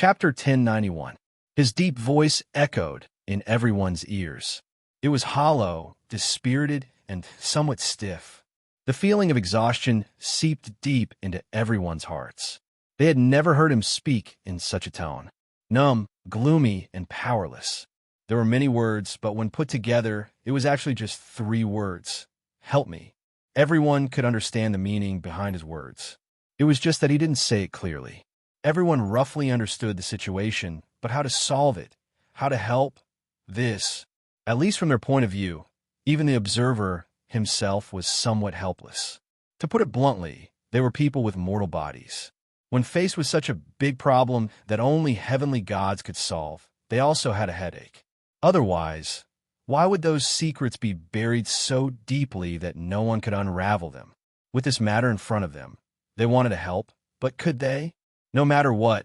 Chapter 1091. His deep voice echoed in everyone's ears. It was hollow, dispirited, and somewhat stiff. The feeling of exhaustion seeped deep into everyone's hearts. They had never heard him speak in such a tone. Numb, gloomy, and powerless. There were many words, but when put together, it was actually just 3 words. Help me. Everyone could understand the meaning behind his words. It was just that he didn't say it clearly. Everyone roughly understood the situation, but how to solve it, how to help, this, at least from their point of view, even the observer himself was somewhat helpless. To put it bluntly, they were people with mortal bodies. When faced with such a big problem that only heavenly gods could solve, they also had a headache. Otherwise, why would those secrets be buried so deeply that no one could unravel them? With this matter in front of them, they wanted to help, but could they? No matter what,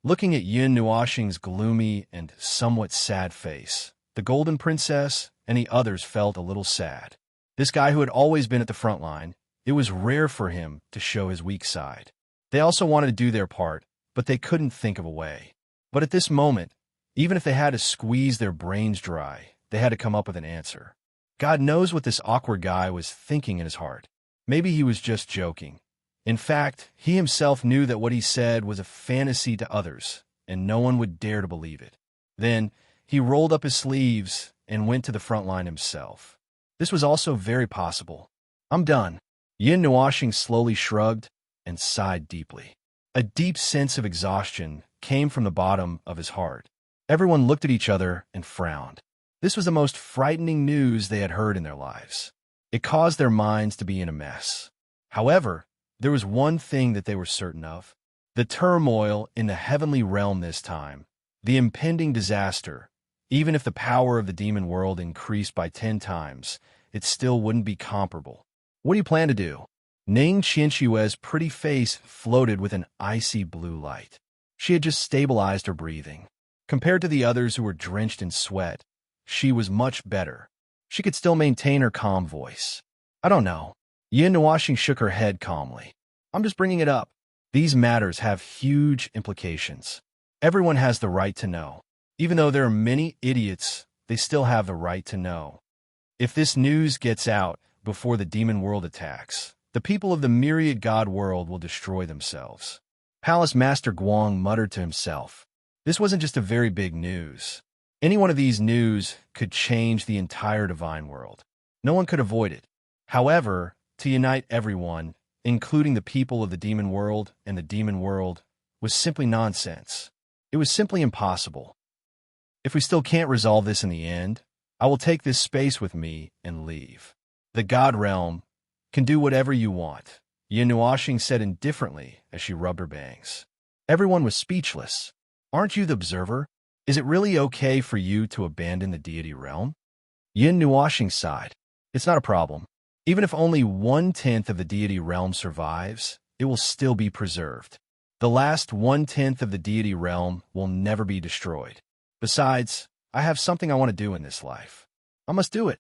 looking at Yin Nuoxing's gloomy and somewhat sad face, the Golden Princess and the others felt a little sad. This guy who had always been at the front line, it was rare for him to show his weak side. They also wanted to do their part, but they couldn't think of a way. But at this moment, even if they had to squeeze their brains dry, they had to come up with an answer. God knows what this awkward guy was thinking in his heart. Maybe he was just joking. In fact, he himself knew that what he said was a fantasy to others, and no one would dare to believe it. Then, he rolled up his sleeves and went to the front line himself. This was also very possible. I'm done. Yin Nuoxing slowly shrugged and sighed deeply. A deep sense of exhaustion came from the bottom of his heart. Everyone looked at each other and frowned. This was the most frightening news they had heard in their lives. It caused their minds to be in a mess. However, there was one thing that they were certain of. The turmoil in the heavenly realm this time, the impending disaster, even if the power of the demon world increased by 10 times, it still wouldn't be comparable. What do you plan to do? Ning Qinshue's pretty face floated with an icy blue light. She had just stabilized her breathing. Compared to the others who were drenched in sweat, she was much better. She could still maintain her calm voice. I don't know. Yin Nuoxing shook her head calmly. I'm just bringing it up. These matters have huge implications. Everyone has the right to know. Even though there are many idiots, they still have the right to know. If this news gets out before the demon world attacks, the people of the myriad god world will destroy themselves. Palace Master Guang muttered to himself. This wasn't just a very big news. Any one of these news could change the entire divine world. No one could avoid it. However, to unite everyone, including the people of the demon world and the demon world, was simply nonsense. It was simply impossible. If we still can't resolve this in the end, I will take this space with me and leave. The God realm can do whatever you want, Yin Nuoxing said indifferently as she rubbed her bangs. Everyone was speechless. Aren't you the observer? Is it really okay for you to abandon the deity realm? Yin Nuoxing sighed. It's not a problem. Even if only 1/10 of the deity realm survives, it will still be preserved. The last 1/10 of the deity realm will never be destroyed. Besides, I have something I want to do in this life. I must do it.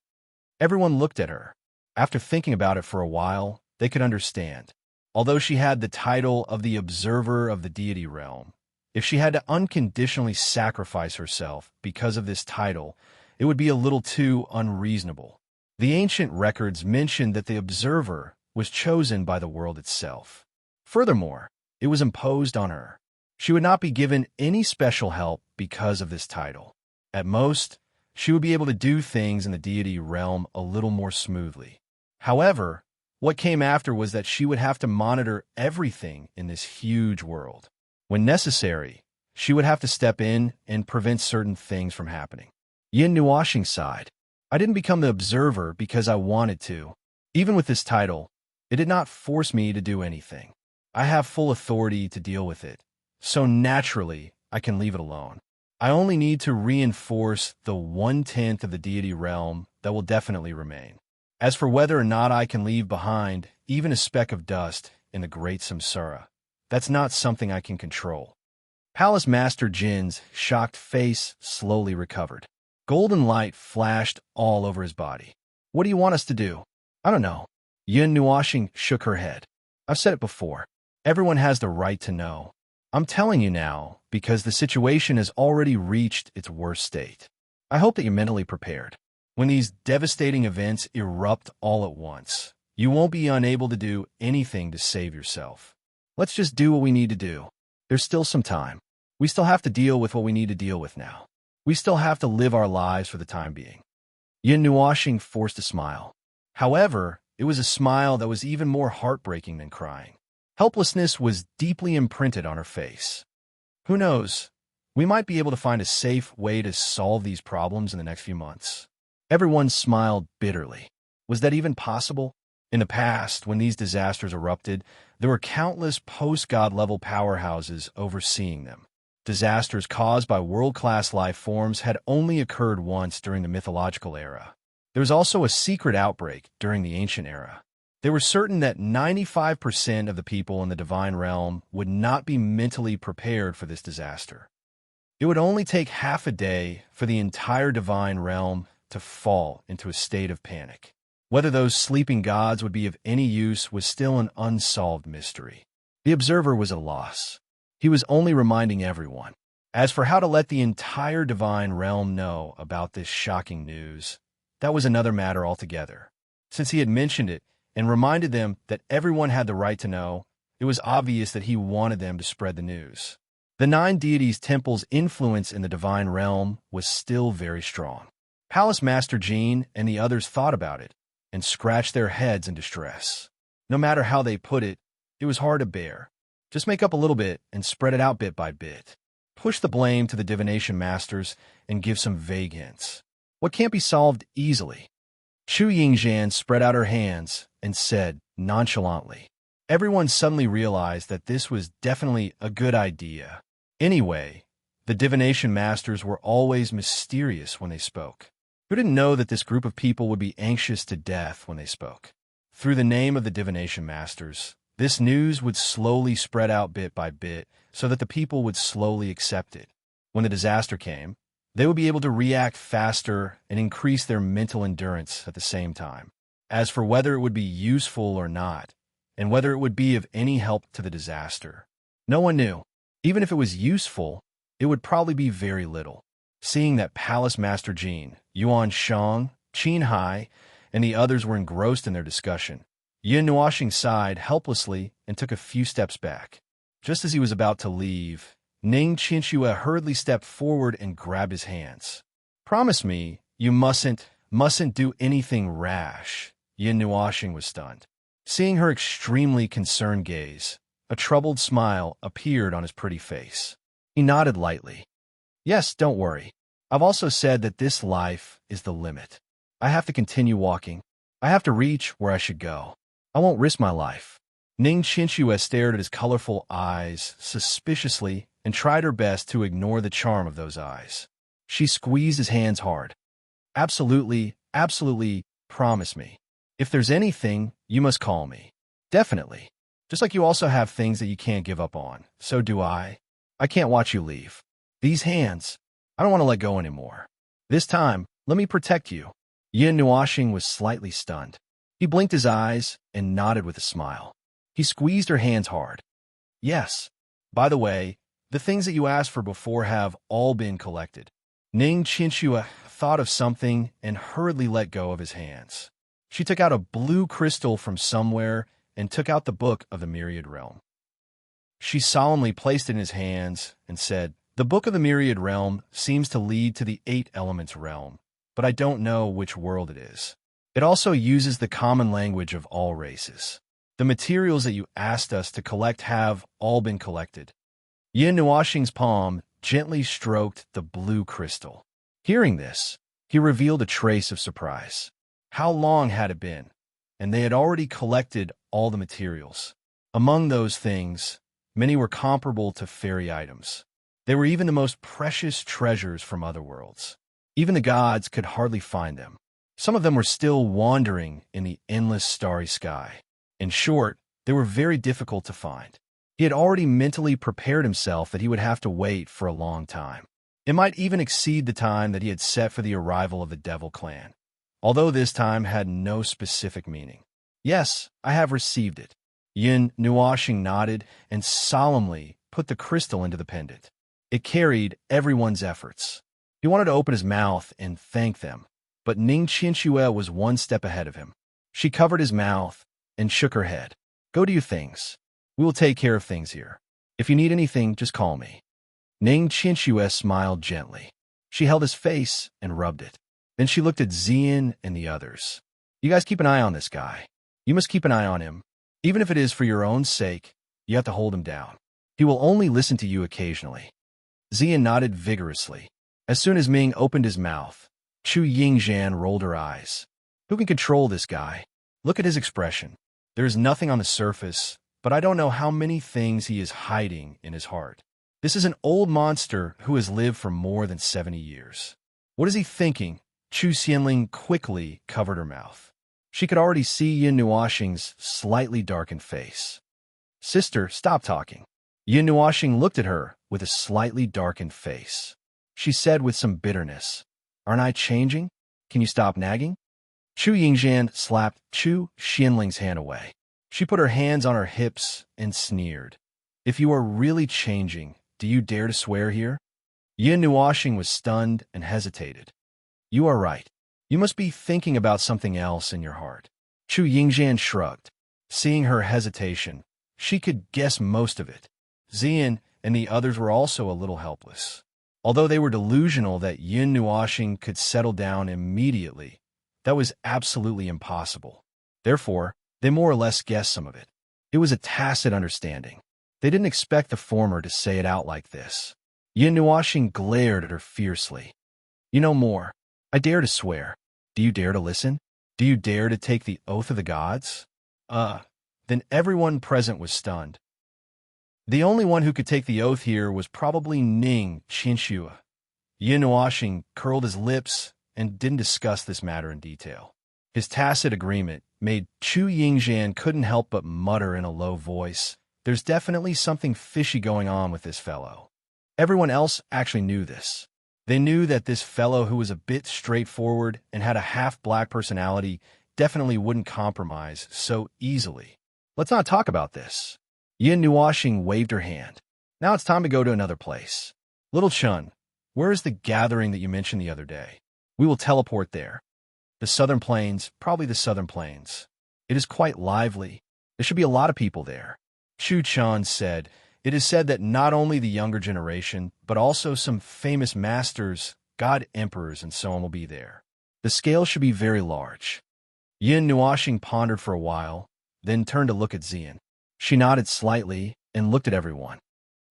Everyone looked at her. After thinking about it for a while, they could understand. Although she had the title of the observer of the deity realm, if she had to unconditionally sacrifice herself because of this title, it would be a little too unreasonable. The ancient records mentioned that the observer was chosen by the world itself. Furthermore, it was imposed on her. She would not be given any special help because of this title. At most, she would be able to do things in the deity realm a little more smoothly. However, what came after was that she would have to monitor everything in this huge world. When necessary, she would have to step in and prevent certain things from happening. Yin Nuoxing sighed. I didn't become the observer because I wanted to. Even with this title, it did not force me to do anything. I have full authority to deal with it, so naturally I can leave it alone. I only need to reinforce the 1/10 of the deity realm that will definitely remain. As for whether or not I can leave behind even a speck of dust in the great samsara, that's not something I can control. Palace Master Jin's shocked face slowly recovered. Golden light flashed all over his body. What do you want us to do? I don't know. Yin Nuoxing shook her head. I've said it before. Everyone has the right to know. I'm telling you now because the situation has already reached its worst state. I hope that you're mentally prepared. When these devastating events erupt all at once, you won't be unable to do anything to save yourself. Let's just do what we need to do. There's still some time. We still have to deal with what we need to deal with now. We still have to live our lives for the time being. Yin Nuoxing forced a smile. However, it was a smile that was even more heartbreaking than crying. Helplessness was deeply imprinted on her face. Who knows? We might be able to find a safe way to solve these problems in the next few months. Everyone smiled bitterly. Was that even possible? In the past, when these disasters erupted, there were countless post-God level powerhouses overseeing them. Disasters caused by world-class life forms had only occurred once during the mythological era. There was also a secret outbreak during the ancient era. They were certain that 95% of the people in the divine realm would not be mentally prepared for this disaster. It would only take half a day for the entire divine realm to fall into a state of panic. Whether those sleeping gods would be of any use was still an unsolved mystery. The observer was at a loss. He was only reminding everyone. As for how to let the entire divine realm know about this shocking news, that was another matter altogether. Since he had mentioned it and reminded them that everyone had the right to know, it was obvious that he wanted them to spread the news. The 9 deities' temple's influence in the divine realm was still very strong. Palace Master Jean and the others thought about it and scratched their heads in distress. No matter how they put it, it was hard to bear. Just make up a little bit and spread it out bit by bit. Push the blame to the divination masters and give some vague hints. What can't be solved easily? Chu Yingzhan spread out her hands and said nonchalantly. Everyone suddenly realized that this was definitely a good idea. Anyway, the divination masters were always mysterious when they spoke. Who didn't know that this group of people would be anxious to death when they spoke? Through the name of the divination masters, this news would slowly spread out bit by bit so that the people would slowly accept it. When the disaster came, they would be able to react faster and increase their mental endurance at the same time. As for whether it would be useful or not, and whether it would be of any help to the disaster, no one knew. Even if it was useful, it would probably be very little. Seeing that Palace Master Jean, Yuan Shang, Qin Hai, and the others were engrossed in their discussion, Yin Nuoxing sighed helplessly and took a few steps back. Just as he was about to leave, Ning Qinxue hurriedly stepped forward and grabbed his hands. Promise me you mustn't do anything rash. Yin Nuoxing was stunned. Seeing her extremely concerned gaze, a troubled smile appeared on his pretty face. He nodded lightly. Yes, don't worry. I've also said that this life is the limit. I have to continue walking. I have to reach where I should go. I won't risk my life. Ning Qinxue stared at his colorful eyes suspiciously and tried her best to ignore the charm of those eyes. She squeezed his hands hard. Absolutely, promise me. If there's anything, you must call me. Definitely. Just like you also have things that you can't give up on, so do I. I can't watch you leave. These hands, I don't want to let go anymore. This time, let me protect you. Yin Nuoxing was slightly stunned. He blinked his eyes and nodded with a smile. He squeezed her hands hard. Yes. By the way, the things that you asked for before have all been collected. Ning Qinxue thought of something and hurriedly let go of his hands. She took out a blue crystal from somewhere and took out the Book of the Myriad Realm. She solemnly placed it in his hands and said, The Book of the Myriad Realm seems to lead to the 8 Elements realm, but I don't know which world it is. It also uses the common language of all races. The materials that you asked us to collect have all been collected. Yin Nuoxing's palm gently stroked the blue crystal. Hearing this, he revealed a trace of surprise. How long had it been? And they had already collected all the materials. Among those things, many were comparable to fairy items. They were even the most precious treasures from other worlds. Even the gods could hardly find them. Some of them were still wandering in the endless starry sky. In short, they were very difficult to find. He had already mentally prepared himself that he would have to wait for a long time. It might even exceed the time that he had set for the arrival of the Devil Clan, although this time had no specific meaning. Yes, I have received it. Yin Nuoxing nodded and solemnly put the crystal into the pendant. It carried everyone's efforts. He wanted to open his mouth and thank them, but Ning Qianxue was one step ahead of him. She covered his mouth and shook her head. Go do your things. We will take care of things here. If you need anything, just call me. Ning Qianxue smiled gently. She held his face and rubbed it. Then she looked at Zian and the others. You guys keep an eye on this guy. You must keep an eye on him. Even if it is for your own sake, you have to hold him down. He will only listen to you occasionally. Zian nodded vigorously. As soon as Ming opened his mouth, Chu Yingzhan rolled her eyes. Who can control this guy? Look at his expression. There is nothing on the surface, but I don't know how many things he is hiding in his heart. This is an old monster who has lived for more than 70 years. What is he thinking? Chu Xianling quickly covered her mouth. She could already see Yin Nuoxing's slightly darkened face. Sister, stop talking. Yin Nuoxing looked at her with a slightly darkened face. She said with some bitterness, Aren't I changing? Can you stop nagging? Chu Yingzhan slapped Chu Xianling's hand away. She put her hands on her hips and sneered. If you are really changing, do you dare to swear here? Yin Nuoxing was stunned and hesitated. You are right. You must be thinking about something else in your heart. Chu Yingzhan shrugged. Seeing her hesitation, she could guess most of it. Zian and the others were also a little helpless. Although they were delusional that Yin Nuoxing could settle down immediately, that was absolutely impossible. Therefore, they more or less guessed some of it. It was a tacit understanding. They didn't expect the former to say it out like this. Yin Nuoxing glared at her fiercely. You know more. I dare to swear. Do you dare to listen? Do you dare to take the oath of the gods? Then everyone present was stunned. The only one who could take the oath here was probably Ning Qianxue. Yin Nuoxing curled his lips and didn't discuss this matter in detail. His tacit agreement made Chu Yingzhan couldn't help but mutter in a low voice, There's definitely something fishy going on with this fellow. Everyone else actually knew this. They knew that this fellow who was a bit straightforward and had a half-black personality definitely wouldn't compromise so easily. Let's not talk about this. Yin Nuoxing waved her hand. Now it's time to go to another place. Little Chun, where is the gathering that you mentioned the other day? We will teleport there. The Southern Plains, probably the Southern Plains. It is quite lively. There should be a lot of people there. Chu Chan said, It is said that not only the younger generation, but also some famous masters, god emperors, and so on will be there. The scale should be very large. Yin Nuoxing pondered for a while, then turned to look at Zian. She nodded slightly and looked at everyone.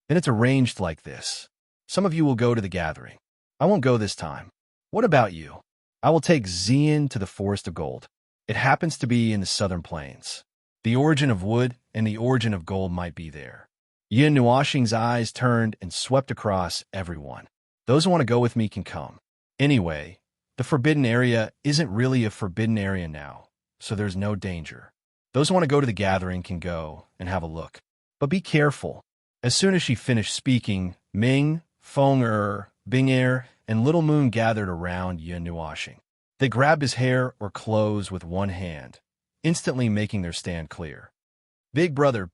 Then it's arranged like this. Some of you will go to the gathering. I won't go this time. What about you? I will take Zian to the Forest of Gold. It happens to be in the Southern Plains. The origin of wood and the origin of gold might be there. Yin Nuoxing's eyes turned and swept across everyone. Those who want to go with me can come. Anyway, the forbidden area isn't really a forbidden area now, so there's no danger. Those who want to go to the gathering can go and have a look. But be careful. As soon as she finished speaking, Ming, Feng Bing and Little Moon gathered around Yin Nuoxing. They grabbed his hair or clothes with one hand, instantly making their stand clear. Big brother,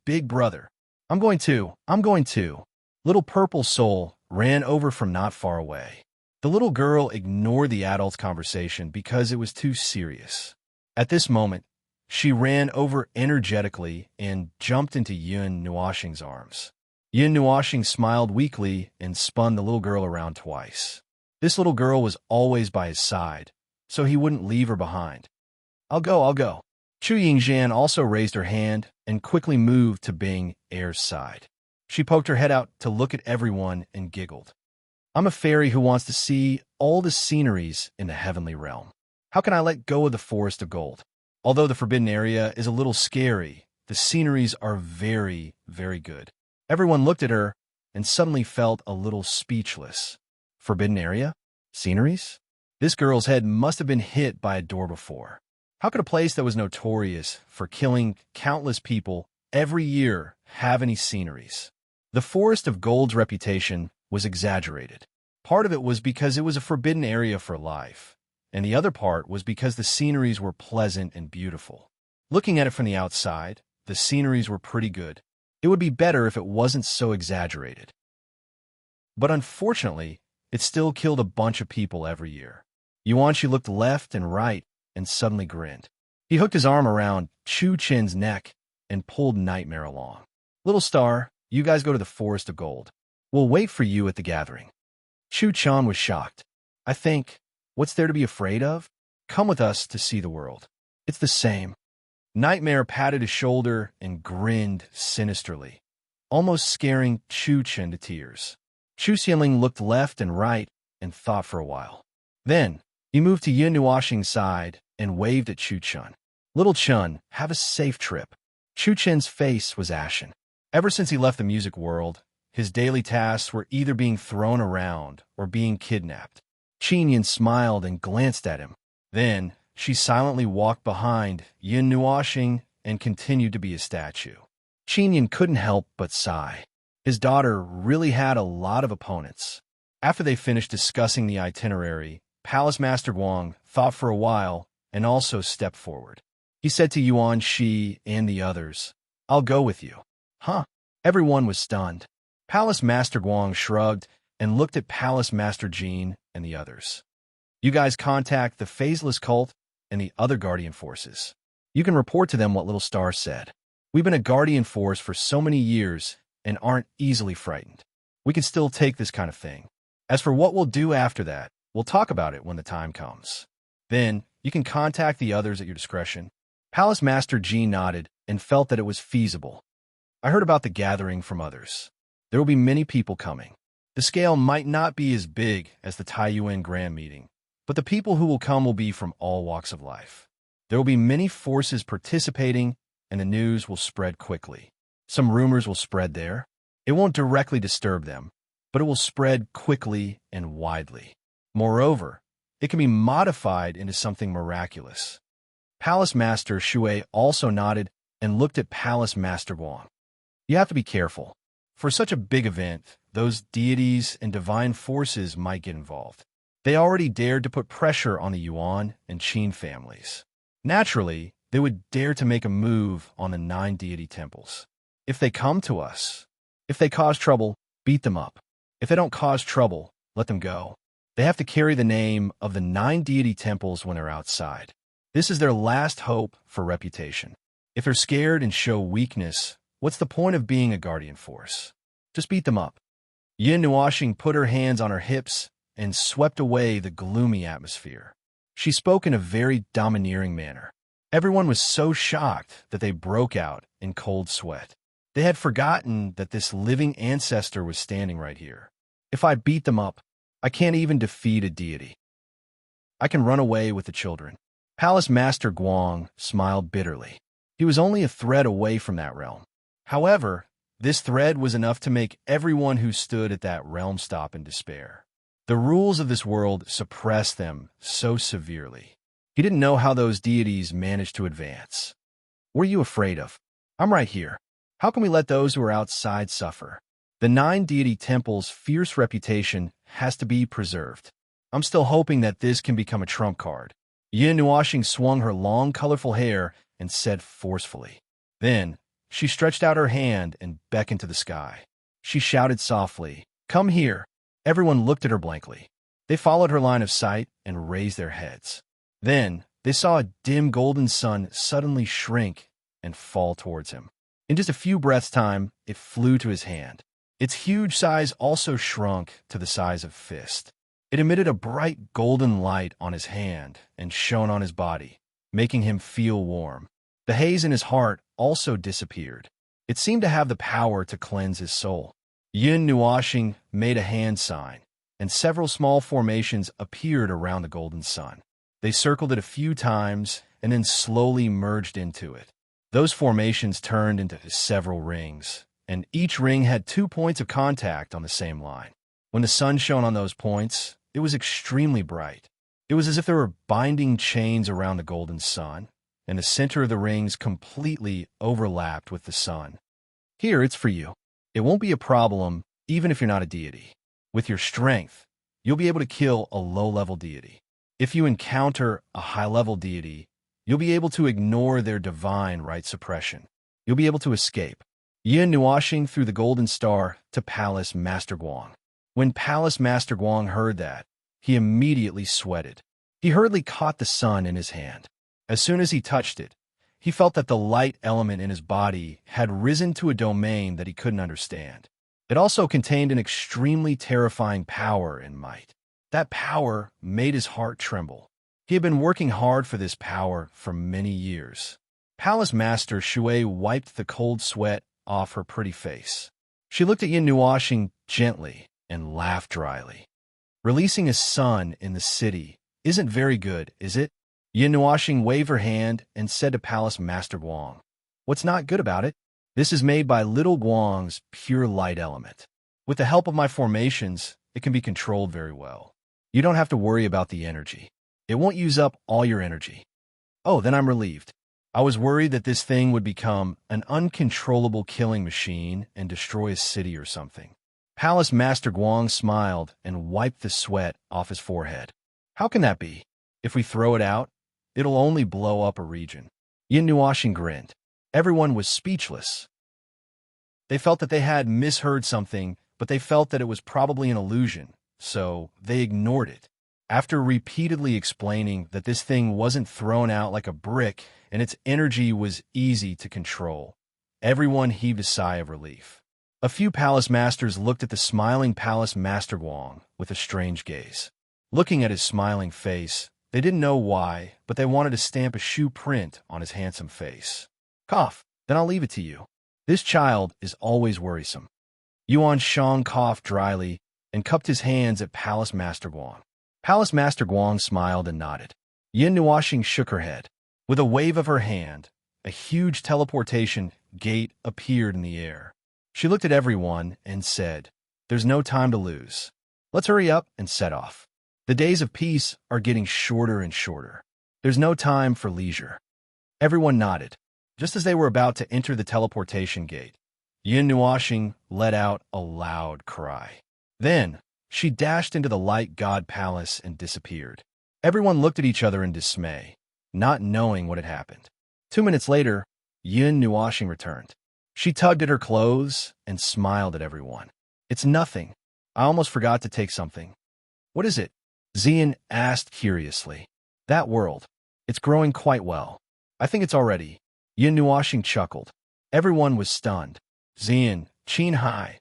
I'm going to. Little Purple Soul ran over from not far away. The little girl ignored the adult's conversation because it was too serious. At this moment, she ran over energetically and jumped into Yin Nuoxing's arms. Yin Nuoxing smiled weakly and spun the little girl around twice. This little girl was always by his side, so he wouldn't leave her behind. I'll go. Chu Yingzhan also raised her hand and quickly moved to Bing Er's side. She poked her head out to look at everyone and giggled. I'm a fairy who wants to see all the sceneries in the heavenly realm. How can I let go of the Forest of Gold? Although the forbidden area is a little scary, the sceneries are very, very good. Everyone looked at her and suddenly felt a little speechless. Forbidden area? Sceneries? This girl's head must have been hit by a door before. How could a place that was notorious for killing countless people every year have any sceneries? The Forest of Gold's reputation was exaggerated. Part of it was because it was a forbidden area for life, and the other part was because the sceneries were pleasant and beautiful. Looking at it from the outside, the sceneries were pretty good. It would be better if it wasn't so exaggerated. But unfortunately, it still killed a bunch of people every year. Yuanshi looked left and right and suddenly grinned. He hooked his arm around Chu Chen's neck and pulled Nightmare along. Little Star, you guys go to the Forest of Gold. We'll wait for you at the gathering. Chu Chan was shocked. I think, what's there to be afraid of? Come with us to see the world. It's the same. Nightmare patted his shoulder and grinned sinisterly, almost scaring Chu Chen to tears. Chu Xianling looked left and right and thought for a while. Then, he moved to Yin Nuoxing's side and waved at Chu Chen. Little Chun, have a safe trip. Chu Chen's face was ashen. Ever since he left the music world, his daily tasks were either being thrown around or being kidnapped. Qin Yin smiled and glanced at him. Then, she silently walked behind Yin Nuoxing and continued to be a statue. Qin Yin couldn't help but sigh. His daughter really had a lot of opponents. After they finished discussing the itinerary, Palace Master Guang thought for a while and also stepped forward. He said to Yuan Shi and the others, I'll go with you. Huh? Everyone was stunned. Palace Master Guang shrugged and looked at Palace Master Jean and the others. You guys contact the Phaseless Cult and the other Guardian Forces. You can report to them what Little Star said. We've been a Guardian Force for so many years and aren't easily frightened. We can still take this kind of thing. As for what we'll do after that, we'll talk about it when the time comes. Then, you can contact the others at your discretion. Palace Master Jean nodded and felt that it was feasible. I heard about the gathering from others. There will be many people coming. The scale might not be as big as the Taiyuan Grand Meeting, but the people who will come will be from all walks of life. There will be many forces participating, and the news will spread quickly. Some rumors will spread there. It won't directly disturb them, but it will spread quickly and widely. Moreover, it can be modified into something miraculous. Palace Master Shui also nodded and looked at Palace Master Guang. You have to be careful. For such a big event, those deities and divine forces might get involved. They already dared to put pressure on the Yuan and Qin families. Naturally, they would dare to make a move on the 9 deity temples. If they come to us, if they cause trouble, beat them up. If they don't cause trouble, let them go. They have to carry the name of the 9 deity temples when they're outside. This is their last hope for reputation. If they're scared and show weakness, what's the point of being a guardian force? Just beat them up. Yin Nuoxing put her hands on her hips and swept away the gloomy atmosphere. She spoke in a very domineering manner. Everyone was so shocked that they broke out in cold sweat. They had forgotten that this living ancestor was standing right here. If I beat them up, I can't even defeat a deity. I can run away with the children. Palace Master Guang smiled bitterly. He was only a thread away from that realm. However, this thread was enough to make everyone who stood at that realm stop in despair. The rules of this world suppressed them so severely. He didn't know how those deities managed to advance. What are you afraid of? I'm right here. How can we let those who are outside suffer? The 9 deity temples' fierce reputation has to be preserved. I'm still hoping that this can become a trump card. Yin Nuoxing swung her long, colorful hair and said forcefully. Then, she stretched out her hand and beckoned to the sky. She shouted softly, "Come here." Everyone looked at her blankly. They followed her line of sight and raised their heads. Then, they saw a dim golden sun suddenly shrink and fall towards him. In just a few breaths' time, it flew to his hand. Its huge size also shrunk to the size of a fist. It emitted a bright golden light on his hand and shone on his body, making him feel warm. The haze in his heart also disappeared. It seemed to have the power to cleanse his soul. Yin Nuoxing made a hand sign, and several small formations appeared around the golden sun. They circled it a few times and then slowly merged into it. Those formations turned into several rings, and each ring had 2 points of contact on the same line. When the sun shone on those points, it was extremely bright. It was as if there were binding chains around the golden sun, and the center of the rings completely overlapped with the sun. Here, it's for you. It won't be a problem, even if you're not a deity. With your strength, you'll be able to kill a low-level deity. If you encounter a high-level deity, you'll be able to ignore their divine right suppression. You'll be able to escape. Yin Nuoxing threw the golden star to Palace Master Guang. When Palace Master Guang heard that, he immediately sweated. He hurriedly caught the sun in his hand. As soon as he touched it, he felt that the light element in his body had risen to a domain that he couldn't understand. It also contained an extremely terrifying power and might. That power made his heart tremble. He had been working hard for this power for many years. Palace Master Shui wiped the cold sweat off her pretty face. She looked at Yin Nuoxing gently and laughed dryly. Releasing his son in the city isn't very good, is it? Yin Nuoxing waved her hand and said to Palace Master Guang, "What's not good about it? This is made by little Guang's pure light element. With the help of my formations, it can be controlled very well. You don't have to worry about the energy. It won't use up all your energy." "Oh, then I'm relieved. I was worried that this thing would become an uncontrollable killing machine and destroy a city or something." Palace Master Guang smiled and wiped the sweat off his forehead. "How can that be? If we throw it out, it'll only blow up a region." Yin Nuoxing grinned. Everyone was speechless. They felt that they had misheard something, but they felt that it was probably an illusion, so they ignored it. After repeatedly explaining that this thing wasn't thrown out like a brick and its energy was easy to control, everyone heaved a sigh of relief. A few palace masters looked at the smiling Palace Master Guang with a strange gaze. Looking at his smiling face, they didn't know why, but they wanted to stamp a shoe print on his handsome face. "Cough, then I'll leave it to you. This child is always worrisome." Yuan Shang coughed dryly and cupped his hands at Palace Master Guang. Palace Master Guang smiled and nodded. Yin Nuoxing shook her head. With a wave of her hand, a huge teleportation gate appeared in the air. She looked at everyone and said, "There's no time to lose. Let's hurry up and set off. The days of peace are getting shorter and shorter. There's no time for leisure." Everyone nodded. Just as they were about to enter the teleportation gate, Yin Nuoxing let out a loud cry. Then, she dashed into the Light God Palace and disappeared. Everyone looked at each other in dismay, not knowing what had happened. 2 minutes later, Yin Nuoxing returned. She tugged at her clothes and smiled at everyone. "It's nothing. I almost forgot to take something." "What is it?" Xian asked curiously. "That world. It's growing quite well. I think it's already." Yin Nuoxing chuckled. Everyone was stunned. Xian, Qin Hai,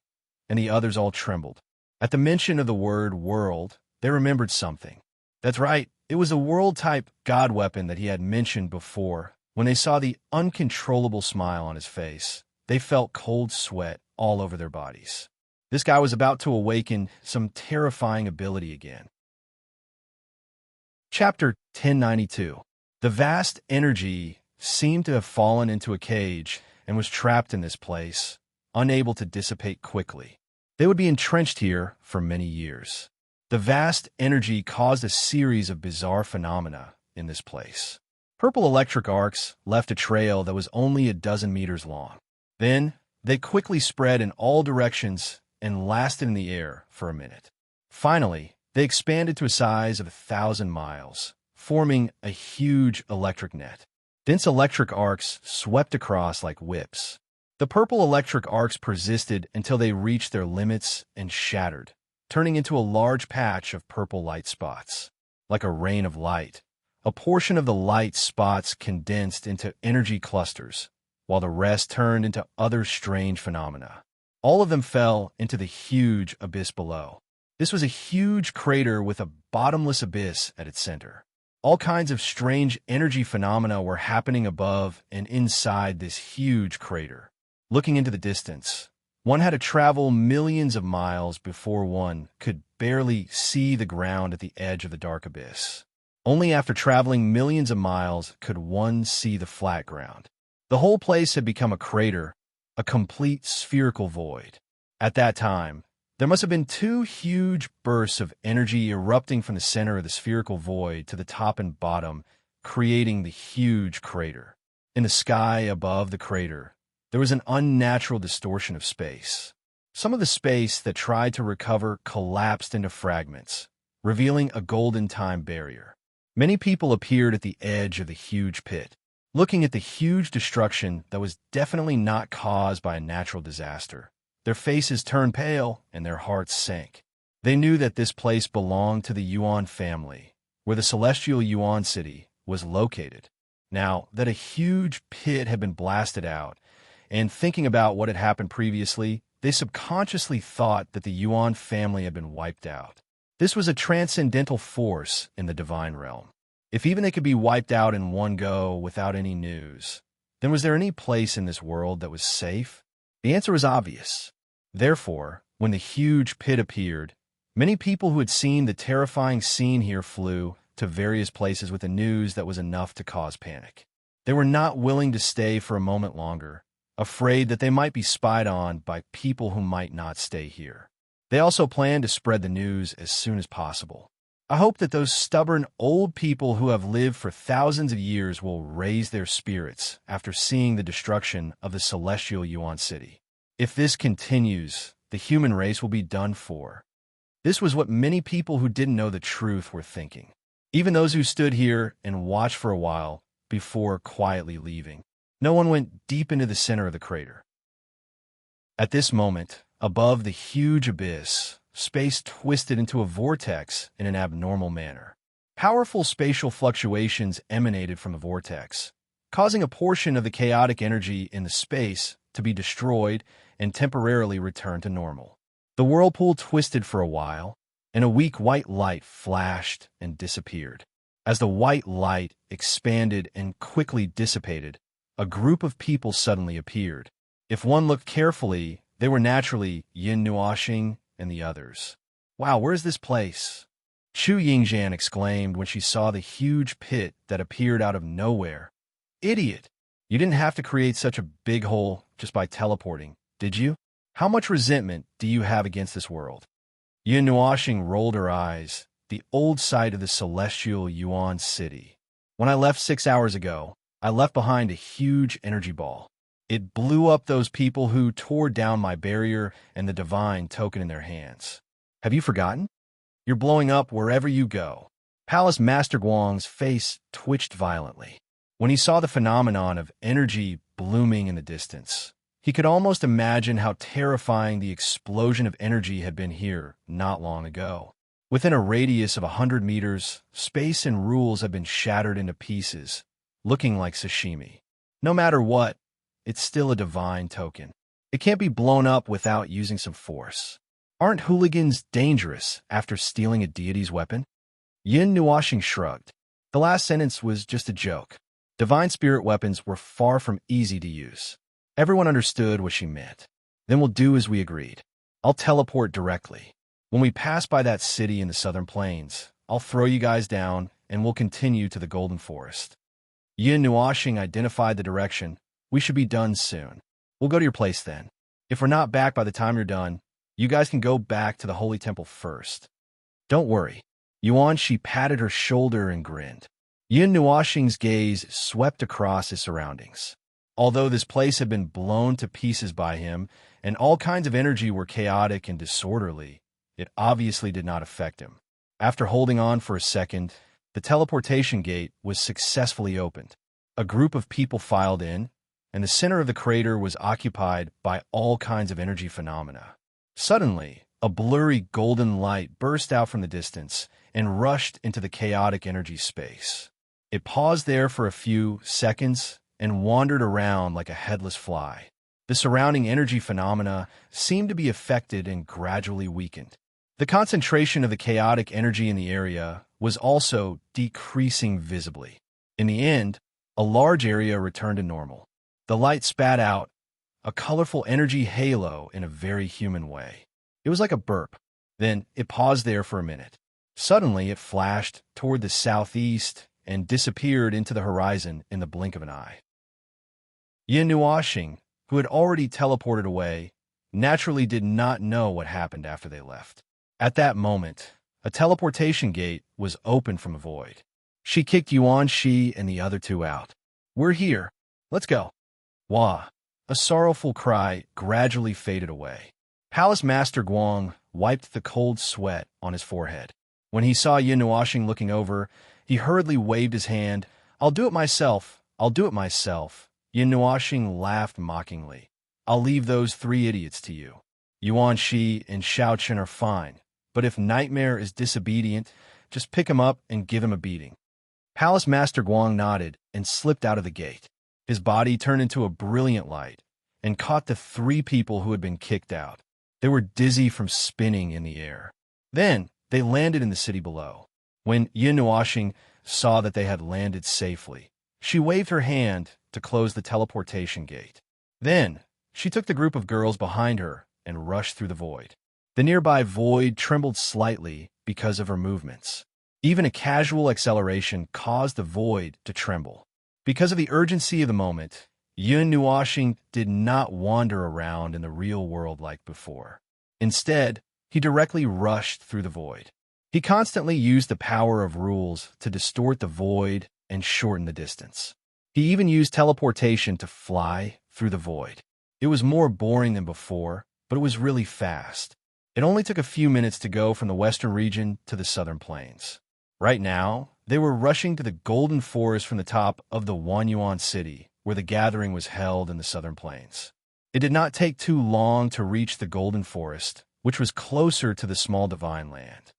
and the others all trembled. At the mention of the word world, they remembered something. That's right, it was a world-type god weapon that he had mentioned before. When they saw the uncontrollable smile on his face, they felt cold sweat all over their bodies. This guy was about to awaken some terrifying ability again. Chapter 1092. The vast energy seemed to have fallen into a cage and was trapped in this place, unable to dissipate quickly. They would be entrenched here for many years. The vast energy caused a series of bizarre phenomena in this place. Purple electric arcs left a trail that was only a dozen meters long. Then, they quickly spread in all directions and lasted in the air for a minute. Finally, they expanded to a size of 1,000 miles, forming a huge electric net. Dense electric arcs swept across like whips. The purple electric arcs persisted until they reached their limits and shattered, turning into a large patch of purple light spots. Like a rain of light, a portion of the light spots condensed into energy clusters, while the rest turned into other strange phenomena. All of them fell into the huge abyss below. This was a huge crater with a bottomless abyss at its center. All kinds of strange energy phenomena were happening above and inside this huge crater. Looking into the distance, one had to travel millions of miles before one could barely see the ground at the edge of the dark abyss. Only after traveling millions of miles could one see the flat ground. The whole place had become a crater, a complete spherical void. At that time, there must have been 2 huge bursts of energy erupting from the center of the spherical void to the top and bottom, creating the huge crater. In the sky above the crater, there was an unnatural distortion of space. Some of the space that tried to recover collapsed into fragments, revealing a golden time barrier. Many people appeared at the edge of the huge pit, looking at the huge destruction that was definitely not caused by a natural disaster. Their faces turned pale and their hearts sank. They knew that this place belonged to the Yuan family, where the celestial Yuan city was located. Now that a huge pit had been blasted out, and thinking about what had happened previously, they subconsciously thought that the Yuan family had been wiped out. This was a transcendental force in the divine realm. If even they could be wiped out in one go without any news, then was there any place in this world that was safe? The answer was obvious. Therefore, when the huge pit appeared, many people who had seen the terrifying scene here flew to various places with the news that was enough to cause panic. They were not willing to stay for a moment longer, afraid that they might be spied on by people who might not stay here. They also planned to spread the news as soon as possible. I hope that those stubborn old people who have lived for thousands of years will raise their spirits after seeing the destruction of the celestial Yuan city. If this continues, the human race will be done for. This was what many people who didn't know the truth were thinking. Even those who stood here and watched for a while before quietly leaving. No one went deep into the center of the crater. At this moment, above the huge abyss, space twisted into a vortex in an abnormal manner. Powerful spatial fluctuations emanated from the vortex, causing a portion of the chaotic energy in the space to be destroyed and temporarily return to normal. The whirlpool twisted for a while, and a weak white light flashed and disappeared. As the white light expanded and quickly dissipated, a group of people suddenly appeared. If one looked carefully, they were naturally Yin Nuoxing and the others. Wow, where's this place? Chu Yingzhan exclaimed when she saw the huge pit that appeared out of nowhere. Idiot! You didn't have to create such a big hole just by teleporting, did you? How much resentment do you have against this world? Yin Nuoxing rolled her eyes, the old site of the celestial Yuan city. When I left 6 hours ago, I left behind a huge energy ball. It blew up those people who tore down my barrier and the divine token in their hands. Have you forgotten? You're blowing up wherever you go. Palace Master Guang's face twitched violently. When he saw the phenomenon of energy blooming in the distance, he could almost imagine how terrifying the explosion of energy had been here not long ago. Within a radius of 100 meters, space and rules have been shattered into pieces, looking like sashimi. No matter what, it's still a divine token. It can't be blown up without using some force. Aren't hooligans dangerous after stealing a deity's weapon? Yin Nuoxing shrugged. The last sentence was just a joke. Divine spirit weapons were far from easy to use. Everyone understood what she meant. Then we'll do as we agreed. I'll teleport directly. When we pass by that city in the southern plains, I'll throw you guys down and we'll continue to the Golden Forest. Yin Nuoxing identified the direction. We should be done soon. We'll go to your place then. If we're not back by the time you're done, you guys can go back to the Holy Temple first. Don't worry. Yuan Shi patted her shoulder and grinned. Yin Nuoxing's gaze swept across his surroundings. Although this place had been blown to pieces by him, and all kinds of energy were chaotic and disorderly, it obviously did not affect him. After holding on for a second, the teleportation gate was successfully opened. A group of people filed in, and the center of the crater was occupied by all kinds of energy phenomena. Suddenly, a blurry golden light burst out from the distance and rushed into the chaotic energy space. It paused there for a few seconds and wandered around like a headless fly. The surrounding energy phenomena seemed to be affected and gradually weakened. The concentration of the chaotic energy in the area was also decreasing visibly. In the end, a large area returned to normal. The light spat out a colorful energy halo in a very human way. It was like a burp. Then it paused there for a minute. Suddenly, it flashed toward the southeast and disappeared into the horizon in the blink of an eye. Yin Nuoxing, who had already teleported away, naturally did not know what happened after they left. At that moment, a teleportation gate was opened from a void. She kicked Yuan Shi and the other two out. We're here. Let's go. Wah! A sorrowful cry gradually faded away. Palace Master Guang wiped the cold sweat on his forehead. When he saw Yin Nuoxing looking over, he hurriedly waved his hand. I'll do it myself. I'll do it myself. Yin Nuoxing laughed mockingly. I'll leave those 3 idiots to you. Yuan Shi and Xiao Chen are fine. but if Nightmare is disobedient, just pick him up and give him a beating." Palace Master Guang nodded and slipped out of the gate. His body turned into a brilliant light and caught the 3 people who had been kicked out. They were dizzy from spinning in the air. Then they landed in the city below. When Yin Nuoxing saw that they had landed safely, she waved her hand to close the teleportation gate. Then she took the group of girls behind her and rushed through the void. The nearby void trembled slightly because of her movements. Even a casual acceleration caused the void to tremble. Because of the urgency of the moment, Yun Nuoxing did not wander around in the real world like before. Instead, he directly rushed through the void. He constantly used the power of rules to distort the void and shorten the distance. He even used teleportation to fly through the void. It was more boring than before, but it was really fast. It only took a few minutes to go from the western region to the southern plains. Right now, they were rushing to the golden forest from the top of the Wanyuan city, where the gathering was held in the southern plains. It did not take too long to reach the golden forest, which was closer to the small divine land.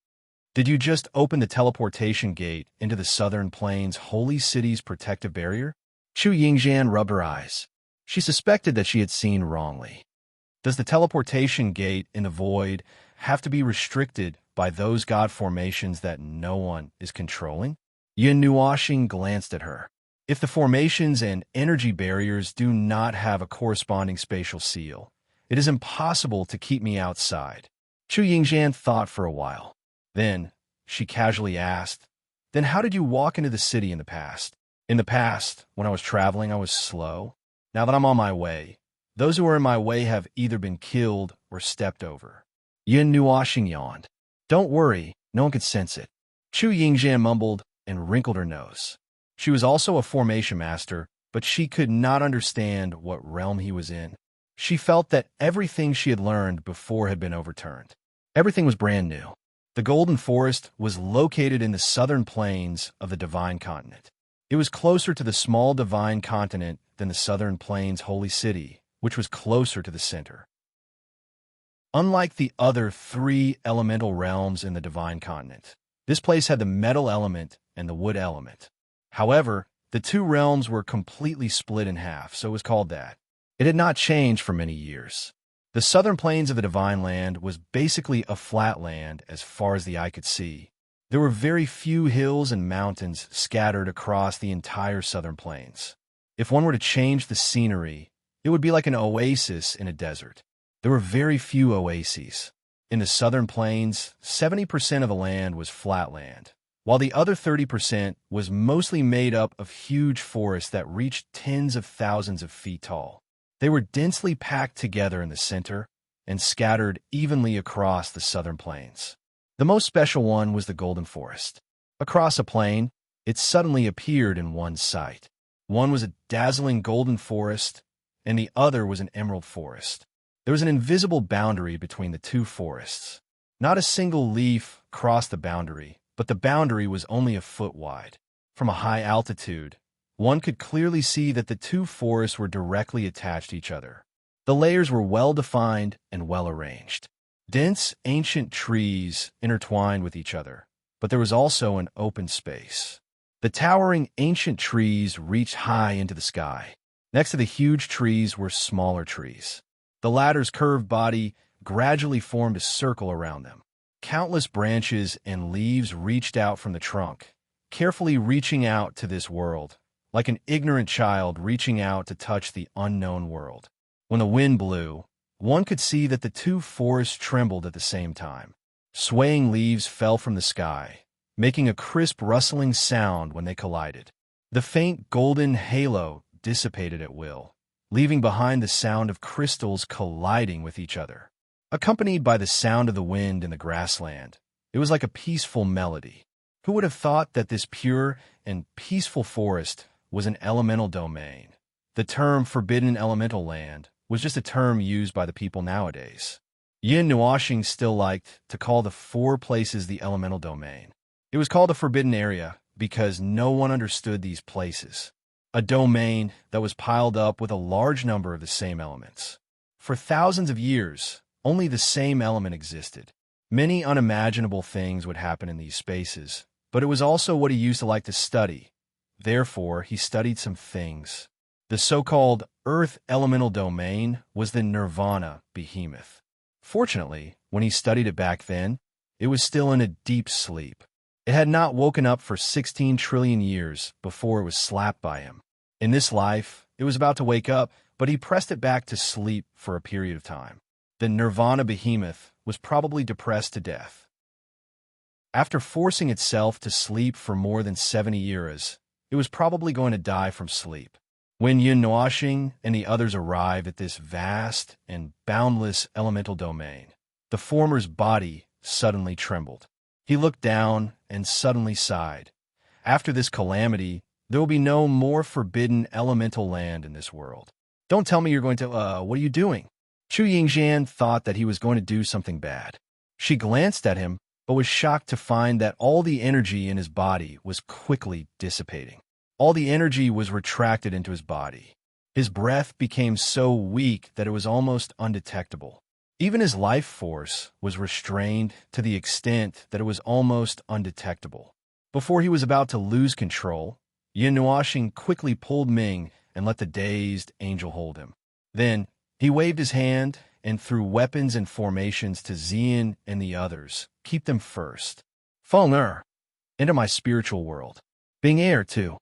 Did you just open the teleportation gate into the southern plains holy city's protective barrier? Chu Yingxian rubbed her eyes. She suspected that she had seen wrongly. Does the teleportation gate in the void have to be restricted by those god formations that no one is controlling? Yin Nuoxing glanced at her. If the formations and energy barriers do not have a corresponding spatial seal, it is impossible to keep me outside. Chu Yingxian thought for a while. Then she casually asked, "Then how did you walk into the city in the past?" "In the past, when I was traveling, I was slow. Now that I'm on my way, those who are in my way have either been killed or stepped over." Yin Nuoxing yawned. "Don't worry, no one could sense it." Chu Yingxian mumbled and wrinkled her nose. She was also a formation master, but she could not understand what realm he was in. She felt that everything she had learned before had been overturned. Everything was brand new. The Golden Forest was located in the southern plains of the Divine Continent. It was closer to the small Divine Continent than the southern plains holy city, which was closer to the center. Unlike the other 3 elemental realms in the Divine Continent, this place had the metal element and the wood element. However, the 2 realms were completely split in half, so it was called that. It had not changed for many years. The southern plains of the Divine Land was basically a flat land as far as the eye could see. There were very few hills and mountains scattered across the entire southern plains. If one were to change the scenery, it would be like an oasis in a desert. There were very few oases. In the southern plains, 70% of the land was flat land, while the other 30% was mostly made up of huge forests that reached tens of thousands of feet tall. They were densely packed together in the center and scattered evenly across the southern plains. The most special one was the Golden Forest. Across a plain, it suddenly appeared in one sight. One was a dazzling golden forest, and the other was an emerald forest. There was an invisible boundary between the 2 forests. Not a single leaf crossed the boundary, but the boundary was only a foot wide. From a high altitude, one could clearly see that the 2 forests were directly attached to each other. The layers were well-defined and well-arranged. Dense, ancient trees intertwined with each other, but there was also an open space. The towering, ancient trees reached high into the sky. Next to the huge trees were smaller trees. The latter's curved body gradually formed a circle around them. Countless branches and leaves reached out from the trunk, carefully reaching out to this world, like an ignorant child reaching out to touch the unknown world. When the wind blew, one could see that the 2 forests trembled at the same time. Swaying leaves fell from the sky, making a crisp rustling sound when they collided. The faint golden halo dissipated at will, leaving behind the sound of crystals colliding with each other. Accompanied by the sound of the wind in the grassland, it was like a peaceful melody. Who would have thought that this pure and peaceful forest was an elemental domain? The term forbidden elemental land was just a term used by the people nowadays. Yin Nuoxing still liked to call the 4 places the elemental domain. It was called a forbidden area because no one understood these places. A domain that was piled up with a large number of the same elements. For thousands of years, only the same element existed. Many unimaginable things would happen in these spaces, but it was also what he used to like to study. Therefore, he studied some things. The so-called Earth elemental domain was the Nirvana behemoth. Fortunately, when he studied it back then, it was still in a deep sleep. It had not woken up for 16 trillion years before it was slapped by him. In this life, it was about to wake up, but he pressed it back to sleep for a period of time. The Nirvana behemoth was probably depressed to death. After forcing itself to sleep for more than 70 years, it was probably going to die from sleep. When Yin Nuoxing and the others arrived at this vast and boundless elemental domain, the former's body suddenly trembled. He looked down and suddenly sighed. After this calamity, there will be no more forbidden elemental land in this world. Don't tell me you're going to, what are you doing? Chu Yingxian thought that he was going to do something bad. She glanced at him, but was shocked to find that all the energy in his body was quickly dissipating. All the energy was retracted into his body. His breath became so weak that it was almost undetectable. Even his life force was restrained to the extent that it was almost undetectable. Before he was about to lose control, Yin Nuoxing quickly pulled Ming and let the dazed angel hold him. Then, he waved his hand and threw weapons and formations to Xian and the others. Keep them first. Feng enter my spiritual world. Bing too.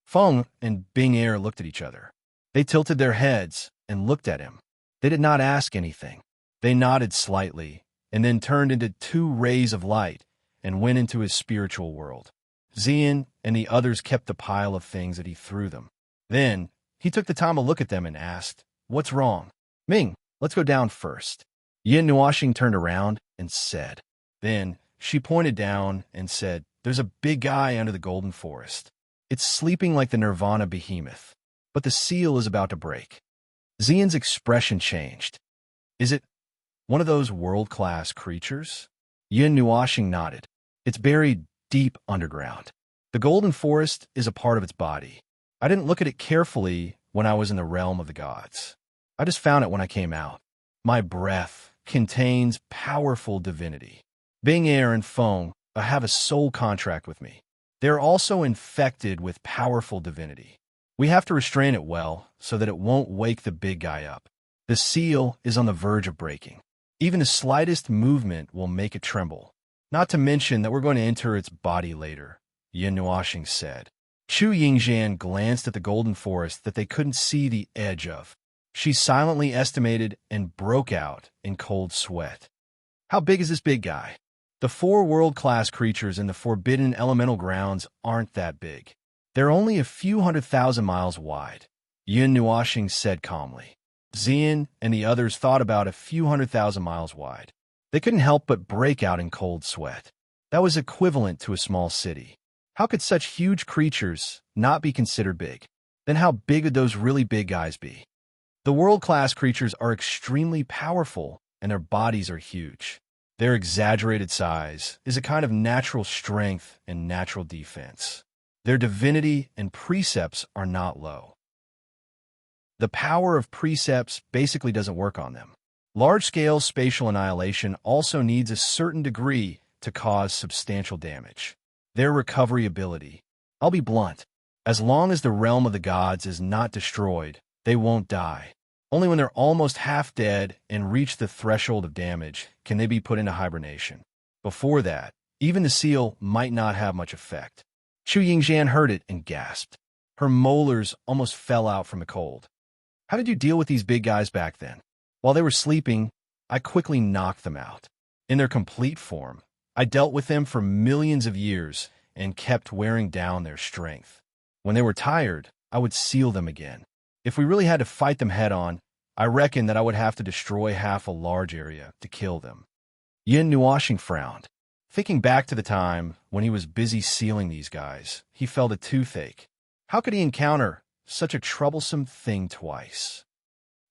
Feng and Bing looked at each other. They tilted their heads and looked at him. They did not ask anything. They nodded slightly and then turned into two rays of light and went into his spiritual world. Xian and the others kept the pile of things that he threw them. Then, he took the time to look at them and asked, "What's wrong?" "Ming, let's go down first." Yin Nuoxing turned around and said. Then, she pointed down and said, "There's a big guy under the golden forest. It's sleeping like the Nirvana behemoth, but the seal is about to break." Xian's expression changed. "Is it one of those world-class creatures?" Yin Nuoxing nodded. "It's buried deep underground. The golden forest is a part of its body. I didn't look at it carefully when I was in the realm of the gods. I just found it when I came out. My breath contains powerful divinity. Bing and Feng have a soul contract with me. They're also infected with powerful divinity. We have to restrain it well so that it won't wake the big guy up. The seal is on the verge of breaking. Even the slightest movement will make it tremble. Not to mention that we're going to enter its body later," Yin Nuoxing said. Chu Yingxian glanced at the golden forest that they couldn't see the edge of. She silently estimated and broke out in cold sweat. "How big is this big guy?" "The 4 world-class creatures in the forbidden elemental grounds aren't that big. They're only a few 100,000 miles wide," Yin Nuoxing said calmly. Xian and the others thought about a few 100,000 miles wide. They couldn't help but break out in cold sweat. That was equivalent to a small city. How could such huge creatures not be considered big? Then how big would those really big guys be? The world-class creatures are extremely powerful, and their bodies are huge. Their exaggerated size is a kind of natural strength and natural defense. Their divinity and precepts are not low. The power of precepts basically doesn't work on them. Large-scale spatial annihilation also needs a certain degree to cause substantial damage. Their recovery ability. I'll be blunt. As long as the realm of the gods is not destroyed, they won't die. Only when they're almost half dead and reach the threshold of damage can they be put into hibernation. Before that, even the seal might not have much effect. Chu Yingxian heard it and gasped. Her molars almost fell out from the cold. "How did you deal with these big guys back then?" "While they were sleeping, I quickly knocked them out. In their complete form, I dealt with them for millions of years and kept wearing down their strength. When they were tired, I would seal them again. If we really had to fight them head-on, I reckon that I would have to destroy half a large area to kill them." Yin Nuoxing frowned. Thinking back to the time when he was busy sealing these guys, he felt a toothache. How could he encounter such a troublesome thing twice?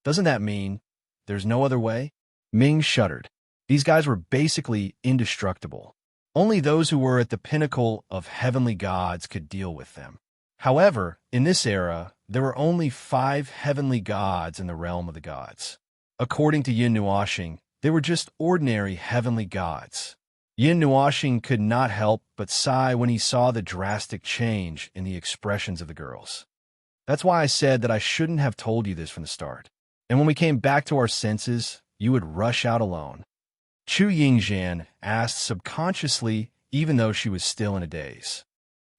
Doesn't that mean there's no other way? Ming shuddered. These guys were basically indestructible. Only those who were at the pinnacle of heavenly gods could deal with them. However, in this era, there were only 5 heavenly gods in the realm of the gods. According to Yin Nuoxing, They were just ordinary heavenly gods. Yin Nuoxing could not help but sigh when he saw the drastic change in the expressions of the girls. That's why I said that I shouldn't have told you this from the start. And when we came back to our senses, you would rush out alone. Chu Yingzhan asked subconsciously, even though she was still in a daze.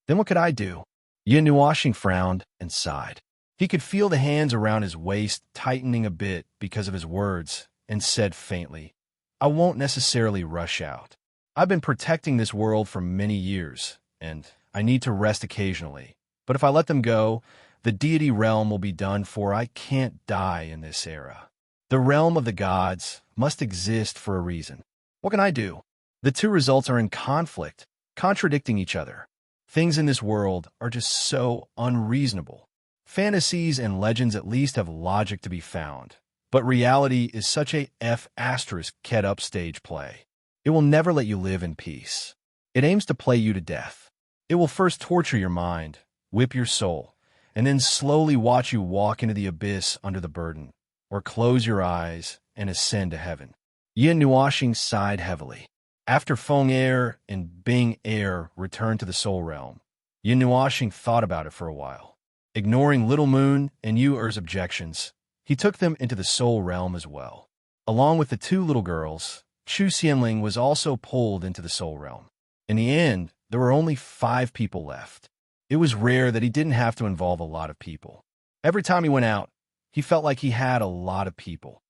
Then what could I do? Yin Nuoxing frowned and sighed. He could feel the hands around his waist tightening a bit because of his words, and said faintly, I won't necessarily rush out. I've been protecting this world for many years, and I need to rest occasionally. But if I let them go, the deity realm will be done for. I can't die in this era. The realm of the gods must exist for a reason. What can I do? The two results are in conflict, contradicting each other. Things in this world are just so unreasonable. Fantasies and legends at least have logic to be found, but reality is such a F***ket upstage play. It will never let you live in peace. It aims to play you to death. It will first torture your mind, whip your soul, and then slowly watch you walk into the abyss under the burden, or close your eyes and ascend to heaven. Yin Nuoxing sighed heavily. After Feng Er and Bing Er returned to the soul realm, Yin Nuoxing thought about it for a while. Ignoring Little Moon and Yu Er's objections, he took them into the soul realm as well. Along with the two little girls, Chu Xianling was also pulled into the soul realm. In the end, there were only 5 people left. It was rare that he didn't have to involve a lot of people. Every time he went out, he felt like he had a lot of people.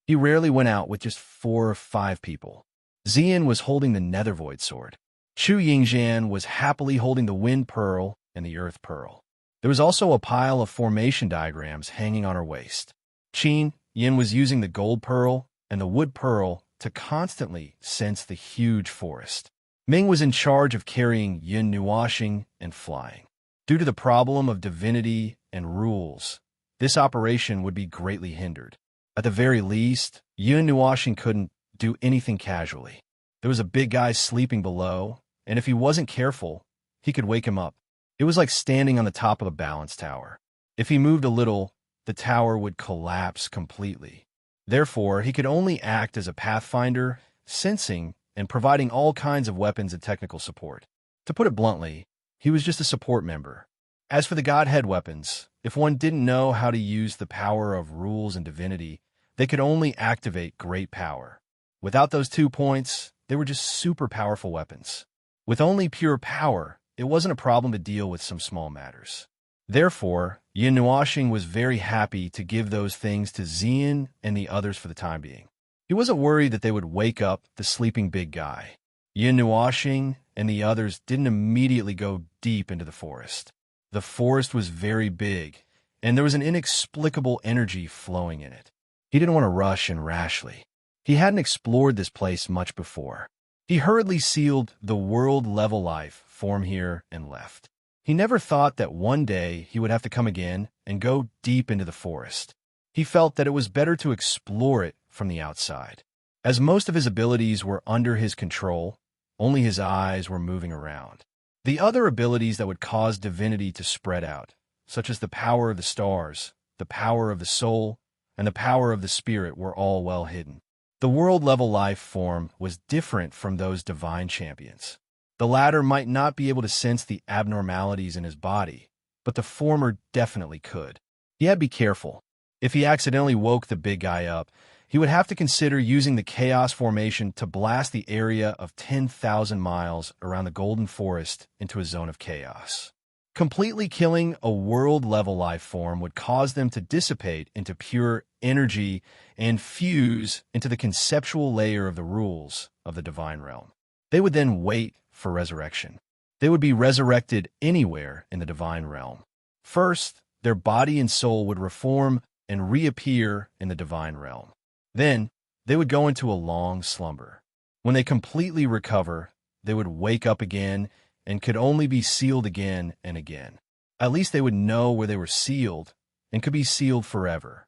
He rarely went out with just 4 or 5 people. Xian was holding the Nether Void Sword. Chu Yingzhan was happily holding the Wind Pearl and the Earth Pearl. There was also a pile of formation diagrams hanging on her waist. Qin Yin was using the Gold Pearl and the Wood Pearl to constantly sense the huge forest. Ming was in charge of carrying Yin Nuoxing and flying. Due to the problem of divinity and rules, this operation would be greatly hindered. At the very least, Yin Nuoxing couldn't do anything casually. There was a big guy sleeping below, and if he wasn't careful, he could wake him up. It was like standing on the top of a balance tower. If he moved a little, the tower would collapse completely. Therefore, he could only act as a pathfinder, sensing and providing all kinds of weapons and technical support. To put it bluntly, he was just a support member. As for the Godhead weapons, if one didn't know how to use the power of rules and divinity, they could only activate great power. Without those 2 points, they were just super powerful weapons. With only pure power, it wasn't a problem to deal with some small matters. Therefore, Yin Nuoxing was very happy to give those things to Xian and the others for the time being. He wasn't worried that they would wake up the sleeping big guy. Yin Nuoxing and the others didn't immediately go deep into the forest. The forest was very big, and there was an inexplicable energy flowing in it. He didn't want to rush in rashly. He hadn't explored this place much before. He hurriedly sealed the world-level life form here and left. He never thought that one day he would have to come again and go deep into the forest. He felt that it was better to explore it from the outside. As most of his abilities were under his control, only his eyes were moving around. The other abilities that would cause divinity to spread out, such as the power of the stars, the power of the soul, and the power of the spirit, were all well hidden. The world-level life form was different from those divine champions. The latter might not be able to sense the abnormalities in his body, but the former definitely could. He had to be careful. If he accidentally woke the big guy up, he would have to consider using the Chaos Formation to blast the area of 10,000 miles around the Golden Forest into a zone of chaos. Completely killing a world-level life form would cause them to dissipate into pure energy and fuse into the conceptual layer of the rules of the divine realm. They would then wait for resurrection. They would be resurrected anywhere in the divine realm. First, their body and soul would reform and reappear in the divine realm. Then, they would go into a long slumber. When they completely recover, they would wake up again and could only be sealed again and again. At least they would know where they were sealed and could be sealed forever.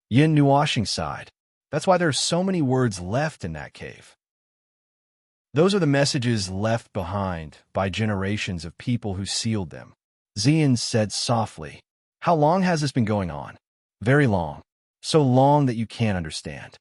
Yin Nuoxing sighed. That's why there are so many words left in that cave. Those are the messages left behind by generations of people who sealed them. Xian said softly, How long has this been going on? Very long. so long that you can't understand.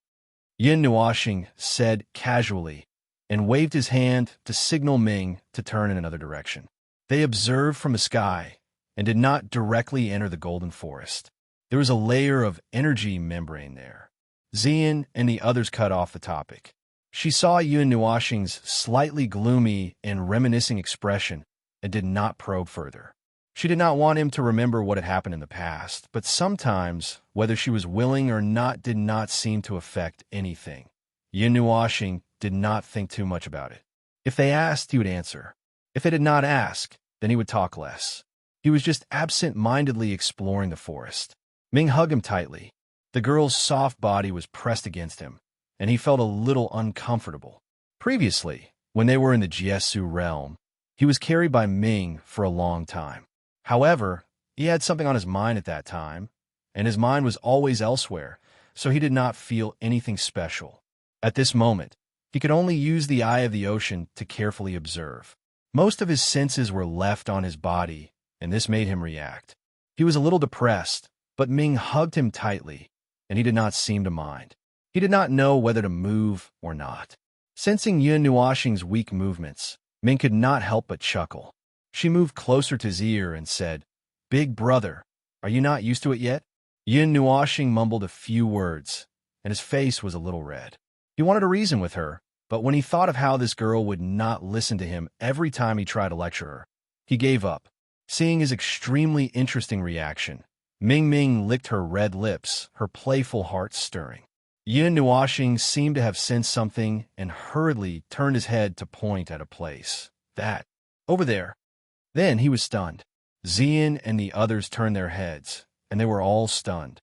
Yin Nuoxing said casually and waved his hand to signal Ming to turn in another direction. They observed from the sky and did not directly enter the golden forest. There was a layer of energy membrane there. Xian and the others cut off the topic. She saw Yin Nuoxing's slightly gloomy and reminiscing expression and did not probe further. She did not want him to remember what had happened in the past, but sometimes, whether she was willing or not did not seem to affect anything. Yin Nuoxing did not think too much about it. If they asked, he would answer. If they did not ask, then he would talk less. He was just absent-mindedly exploring the forest. Ming hugged him tightly. The girl's soft body was pressed against him, and he felt a little uncomfortable. Previously, when they were in the Jiesu realm, he was carried by Ming for a long time. However, he had something on his mind at that time, and his mind was always elsewhere, so he did not feel anything special. At this moment, he could only use the eye of the ocean to carefully observe. Most of his senses were left on his body, and this made him react. He was a little depressed, but Ming hugged him tightly, and he did not seem to mind. He did not know whether to move or not. Sensing Yin Nuoxing's weak movements, Ming could not help but chuckle. She moved closer to his ear and said, "Big brother, are you not used to it yet?" Yin Nuoxing mumbled a few words, and his face was a little red. He wanted to reason with her, but when he thought of how this girl would not listen to him every time he tried to lecture her, he gave up. Seeing his extremely interesting reaction, Ming licked her red lips, her playful heart stirring. Yin Nuoxing seemed to have sensed something and hurriedly turned his head to point at a place. That, over there. Then he was stunned. Xian and the others turned their heads, and they were all stunned.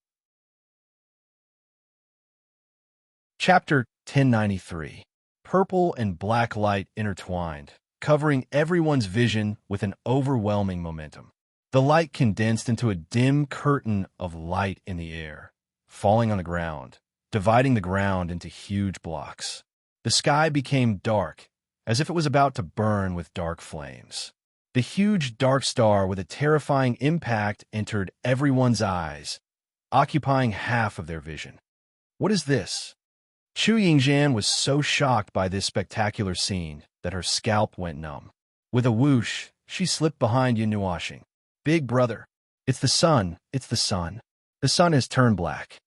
Chapter 1093. Purple and black light intertwined, covering everyone's vision with an overwhelming momentum. The light condensed into a dim curtain of light in the air, falling on the ground, dividing the ground into huge blocks. The sky became dark, as if it was about to burn with dark flames. The huge dark star with a terrifying impact entered everyone's eyes, occupying half of their vision. What is this? Chu Yingzhan was so shocked by this spectacular scene that her scalp went numb. With a whoosh, she slipped behind Yin Nuoxing. "Big brother, it's the sun, it's the sun. The sun has turned black."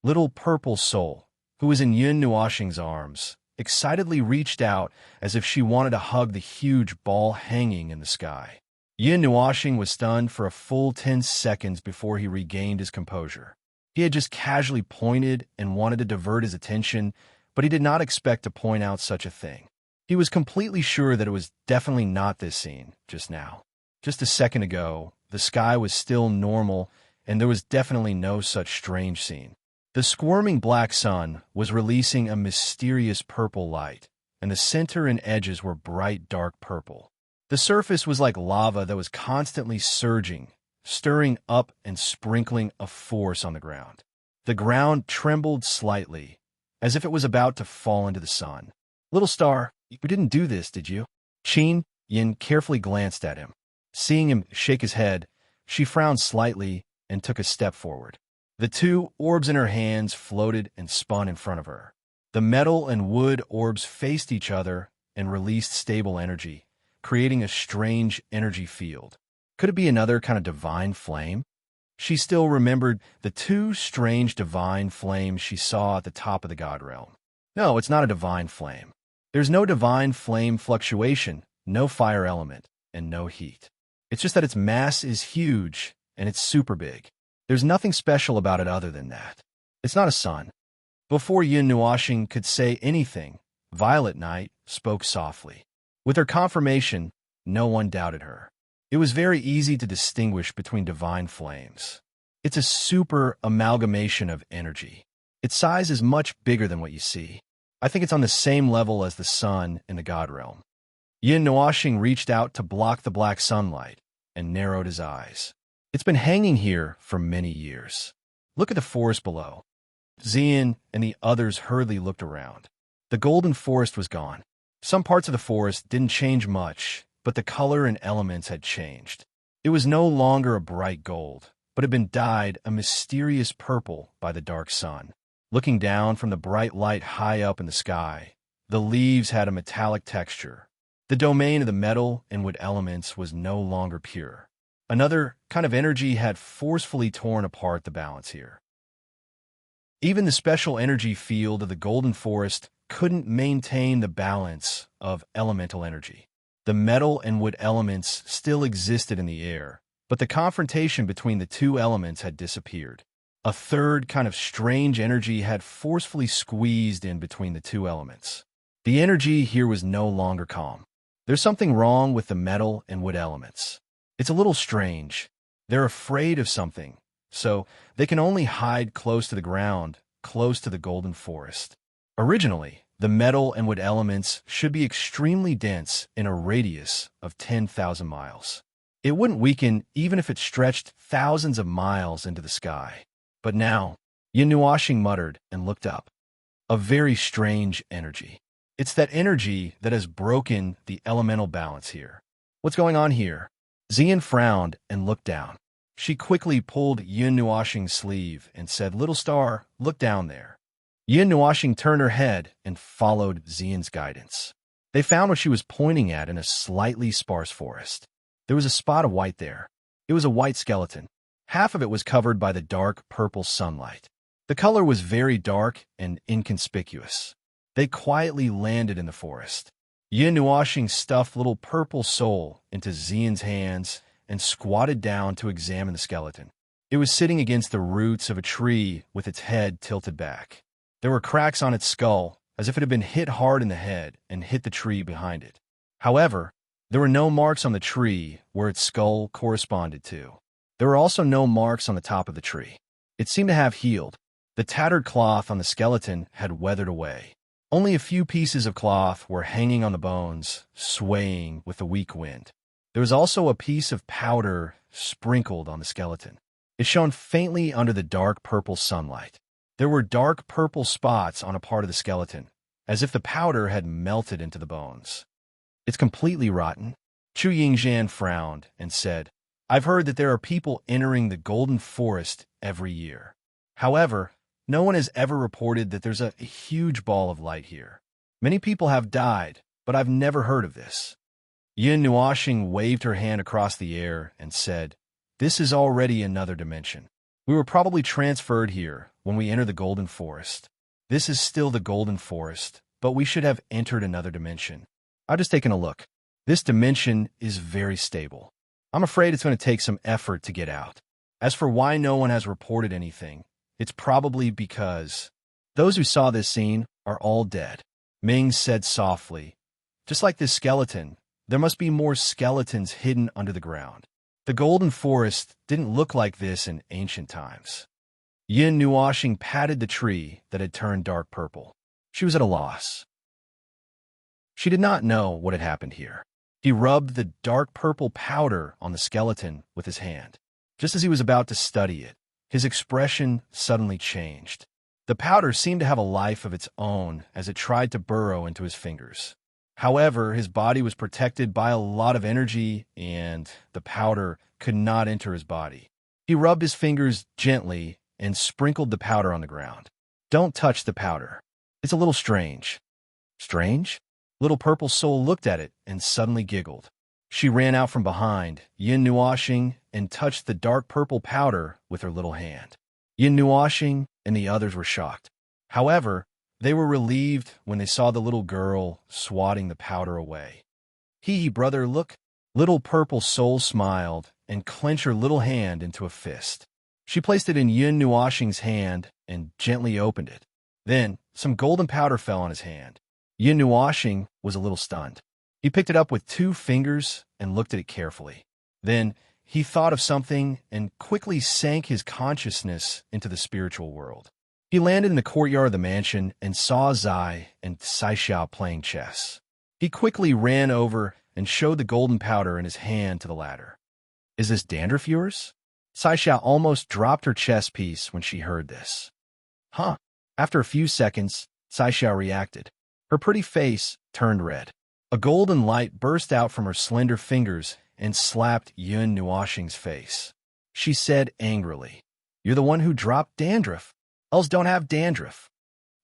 Little purple soul, who was in Yin Nuoxing's arms, excitedly reached out as if she wanted to hug the huge ball hanging in the sky. Yin Nuoxing was stunned for a full 10 seconds before he regained his composure. He had just casually pointed and wanted to divert his attention, but he did not expect to point out such a thing. He was completely sure that it was definitely not this scene, just now. Just a second ago, the sky was still normal, and there was definitely no such strange scene. The squirming black sun was releasing a mysterious purple light, and the center and edges were bright dark purple. The surface was like lava that was constantly surging, stirring up and sprinkling a force on the ground. The ground trembled slightly, as if it was about to fall into the sun. "Little star, you didn't do this, did you?" Qin Yin carefully glanced at him. Seeing him shake his head, she frowned slightly and took a step forward. The two orbs in her hands floated and spun in front of her. The metal and wood orbs faced each other and released stable energy, creating a strange energy field. Could it be another kind of divine flame? She still remembered the two strange divine flames she saw at the top of the god realm. No, it's not a divine flame. There's no divine flame fluctuation, no fire element, and no heat. It's just that its mass is huge and it's super big. There's nothing special about it other than that. It's not a sun. Before Yin Nuoxing could say anything, Violet Knight spoke softly. With her confirmation, no one doubted her. It was very easy to distinguish between divine flames. It's a super amalgamation of energy. Its size is much bigger than what you see. I think it's on the same level as the sun in the god realm. Yin Nuoxing reached out to block the black sunlight and narrowed his eyes. It's been hanging here for many years. Look at the forest below. Xian and the others hurriedly looked around. The golden forest was gone. Some parts of the forest didn't change much, but the color and elements had changed. It was no longer a bright gold, but had been dyed a mysterious purple by the dark sun. Looking down from the bright light high up in the sky, the leaves had a metallic texture. The domain of the metal and wood elements was no longer pure. Another kind of energy had forcefully torn apart the balance here. Even the special energy field of the golden forest couldn't maintain the balance of elemental energy. The metal and wood elements still existed in the air, but the confrontation between the two elements had disappeared. A third kind of strange energy had forcefully squeezed in between the two elements. The energy here was no longer calm. There's something wrong with the metal and wood elements. It's a little strange. They're afraid of something, so they can only hide close to the ground, close to the golden forest. Originally, the metal and wood elements should be extremely dense in a radius of 10,000 miles. It wouldn't weaken even if it stretched thousands of miles into the sky. But now, Nuashing muttered and looked up. A very strange energy. It's that energy that has broken the elemental balance here. What's going on here? Xian frowned and looked down. She quickly pulled Nuashing's sleeve and said, "Little star, look down there." Nuashing turned her head and followed Xian's guidance. They found what she was pointing at in a slightly sparse forest. There was a spot of white there. It was a white skeleton. Half of it was covered by the dark purple sunlight. The color was very dark and inconspicuous. They quietly landed in the forest. Nuashing stuffed little purple soul into Xian's hands and squatted down to examine the skeleton. It was sitting against the roots of a tree with its head tilted back. There were cracks on its skull, as if it had been hit hard in the head and hit the tree behind it. However, there were no marks on the tree where its skull corresponded to. There were also no marks on the top of the tree. It seemed to have healed. The tattered cloth on the skeleton had weathered away. Only a few pieces of cloth were hanging on the bones, swaying with the weak wind. There was also a piece of powder sprinkled on the skeleton. It shone faintly under the dark purple sunlight. There were dark purple spots on a part of the skeleton, as if the powder had melted into the bones. "It's completely rotten." Chu Yingzhan frowned and said, "I've heard that there are people entering the golden forest every year. However, no one has ever reported that there's a huge ball of light here. Many people have died, but I've never heard of this." Nuashing waved her hand across the air and said, "This is already another dimension. We were probably transferred here when we entered the golden forest. This is still the golden forest, but we should have entered another dimension. I've just taken a look. This dimension is very stable. I'm afraid it's going to take some effort to get out. As for why no one has reported anything, it's probably because those who saw this scene are all dead." Ming said softly, "Just like this skeleton, there must be more skeletons hidden under the ground. The golden forest didn't look like this in ancient times." Nuashing patted the tree that had turned dark purple. She was at a loss. She did not know what had happened here. He rubbed the dark purple powder on the skeleton with his hand. Just as he was about to study it, his expression suddenly changed. The powder seemed to have a life of its own as it tried to burrow into his fingers. However, his body was protected by a lot of energy, and the powder could not enter his body. He rubbed his fingers gently and sprinkled the powder on the ground. "Don't touch the powder. It's a little strange." "Strange?" Little Purple Soul looked at it and suddenly giggled. She ran out from behind Nuashing and touched the dark purple powder with her little hand. Nuashing and the others were shocked. However, they were relieved when they saw the little girl swatting the powder away. "Hee, brother, look." Little Purple Soul smiled and clenched her little hand into a fist. She placed it in Nuashing's hand and gently opened it. Then, some golden powder fell on his hand. Nuashing was a little stunned. He picked it up with 2 fingers and looked at it carefully. Then, he thought of something and quickly sank his consciousness into the spiritual world. He landed in the courtyard of the mansion and saw Zai and Saixia playing chess. He quickly ran over and showed the golden powder in his hand to the latter. "Is this dandruff yours?" Saixia almost dropped her chess piece when she heard this. "Huh." After a few seconds, Saixia reacted. Her pretty face turned red. A golden light burst out from her slender fingers and slapped Nuashing's face. she said angrily. You're the one who dropped dandruff. Elves don't have dandruff.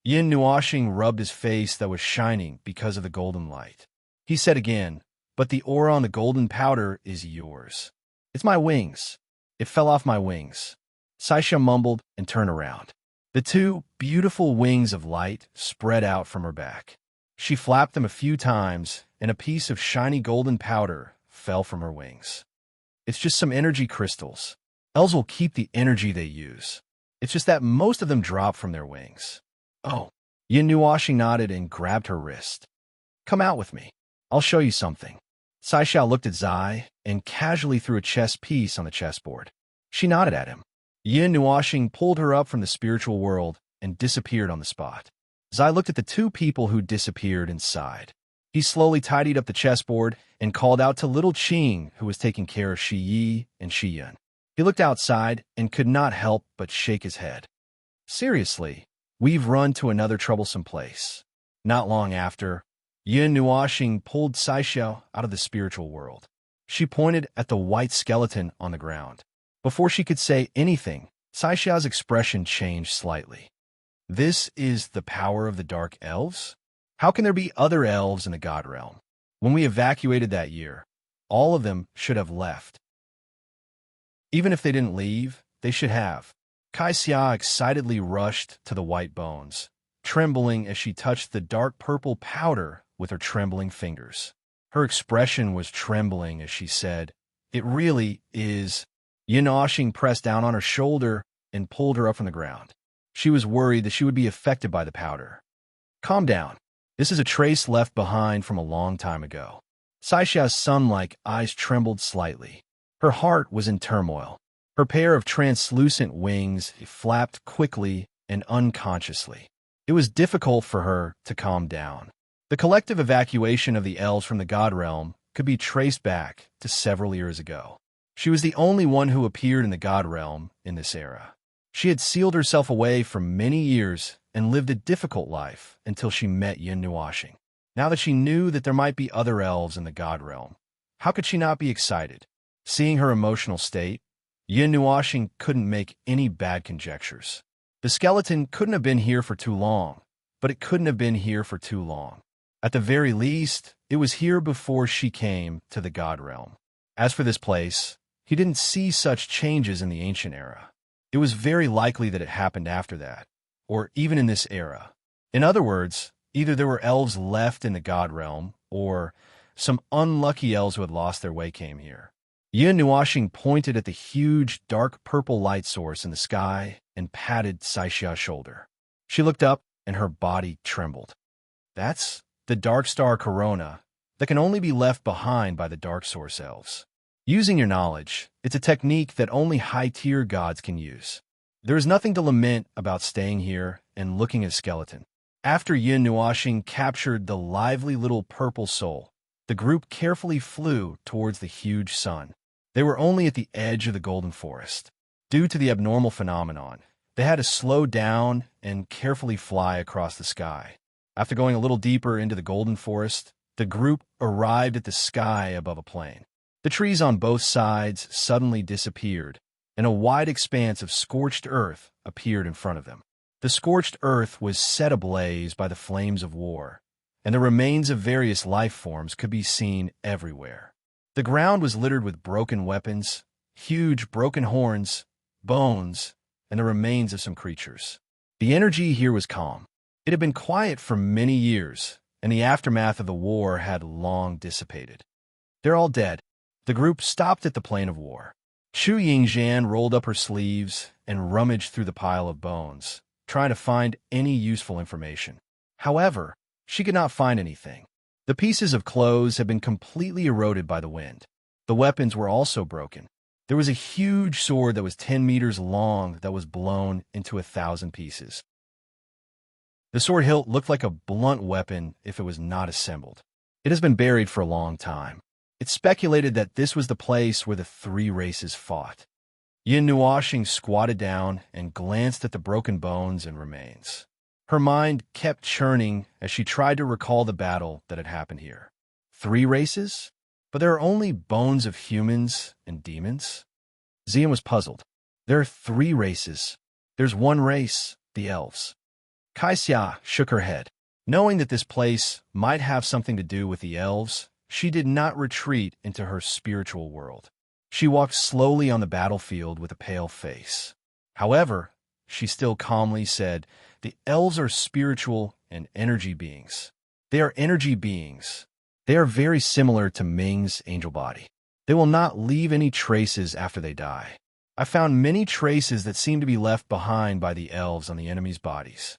Yin Nuashing rubbed his face that was shining because of the golden light. He said again, but the aura on the golden powder is yours. It's my wings. It fell off my wings. Saisha mumbled and turned around. The two beautiful wings of light spread out from her back. She flapped them a few times, and a piece of shiny golden powder fell from her wings. It's just some energy crystals. Elves will keep the energy they use. It's just that most of them drop from their wings. Oh. Yin Nuashing nodded and grabbed her wrist. Come out with me. I'll show you something. Saisha looked at Zai and casually threw a chess piece on the chessboard. She nodded at him. Yin Nuashing pulled her up from the spiritual world and disappeared on the spot. Zai looked at the two people who disappeared and sighed. He slowly tidied up the chessboard and called out to little Qing, who was taking care of Shi Yi and Shi Yun. He looked outside and could not help but shake his head. Seriously, we've run to another troublesome place. Not long after, Yin Nuashing pulled Saisha out of the spiritual world. She pointed at the white skeleton on the ground. Before she could say anything, Saisha's expression changed slightly. This is the power of the Dark Elves? How can there be other elves in the God Realm? When we evacuated that year, all of them should have left. Even if they didn't leave, they should have. Kai Xia excitedly rushed to the white bones, trembling as she touched the dark purple powder with her trembling fingers. Her expression was trembling as she said, "It really is." Yin Nuashing pressed down on her shoulder and pulled her up from the ground. She was worried that she would be affected by the powder. Calm down. This is a trace left behind from a long time ago. Saisha's sun-like eyes trembled slightly. Her heart was in turmoil. Her pair of translucent wings flapped quickly and unconsciously. It was difficult for her to calm down. The collective evacuation of the elves from the God Realm could be traced back to several years ago. She was the only one who appeared in the God Realm in this era. She had sealed herself away for many years and lived a difficult life until she met Yin Nuashing. Now that she knew that there might be other elves in the God Realm, how could she not be excited? Seeing her emotional state, Yin Nuashing couldn't make any bad conjectures. The skeleton couldn't have been here for too long, but it couldn't have been here for too long. At the very least, it was here before she came to the God Realm. As for this place, he didn't see such changes in the ancient era. It was very likely that it happened after that, or even in this era. In other words, either there were elves left in the God Realm, or some unlucky elves who had lost their way came here. Yin Nuashing pointed at the huge, dark purple light source in the sky and patted Saisha's shoulder. She looked up, and her body trembled. That's the dark star corona that can only be left behind by the dark source elves. Using your knowledge, it's a technique that only high-tier gods can use. There is nothing to lament about staying here and looking at a skeleton. After Yin Nuashing captured the lively little purple soul, the group carefully flew towards the huge sun. They were only at the edge of the golden forest. Due to the abnormal phenomenon, they had to slow down and carefully fly across the sky. After going a little deeper into the golden forest, the group arrived at the sky above a plain. The trees on both sides suddenly disappeared, and a wide expanse of scorched earth appeared in front of them. The scorched earth was set ablaze by the flames of war, and the remains of various life forms could be seen everywhere. The ground was littered with broken weapons, huge broken horns, bones, and the remains of some creatures. The energy here was calm. It had been quiet for many years, and the aftermath of the war had long dissipated. They're all dead. The group stopped at the plain of war. Xu Yingzhan rolled up her sleeves and rummaged through the pile of bones, trying to find any useful information. However, she could not find anything. The pieces of clothes had been completely eroded by the wind. The weapons were also broken. There was a huge sword that was 10 meters long that was blown into 1,000 pieces. The sword hilt looked like a blunt weapon if it was not assembled. It has been buried for a long time. It's speculated that this was the place where the three races fought. Yin Nuashing squatted down and glanced at the broken bones and remains. Her mind kept churning as she tried to recall the battle that had happened here. 3 races? But there are only bones of humans and demons? Zian was puzzled. There are 3 races. There's one race, the elves. Kaisia shook her head. Knowing that this place might have something to do with the elves, she did not retreat into her spiritual world. She walked slowly on the battlefield with a pale face. However, she still calmly said, the elves are spiritual and energy beings. They are energy beings. They are very similar to Ming's angel body. They will not leave any traces after they die. I found many traces that seem to be left behind by the elves on the enemy's bodies.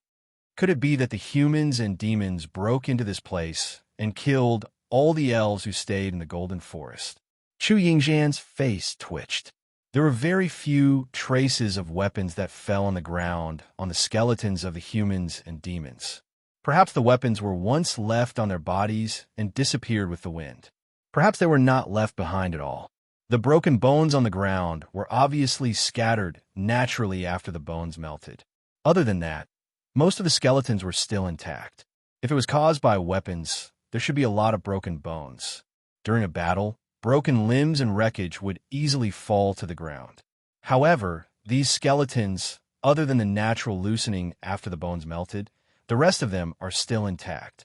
Could it be that the humans and demons broke into this place and killed all the elves who stayed in the Golden Forest? Chu Yingxian's face twitched. There were very few traces of weapons that fell on the ground on the skeletons of the humans and demons. Perhaps the weapons were once left on their bodies and disappeared with the wind. Perhaps they were not left behind at all. The broken bones on the ground were obviously scattered naturally after the bones melted. Other than that, most of the skeletons were still intact. If it was caused by weapons, there should be a lot of broken bones. During a battle, broken limbs and wreckage would easily fall to the ground. However, these skeletons, other than the natural loosening after the bones melted, the rest of them are still intact.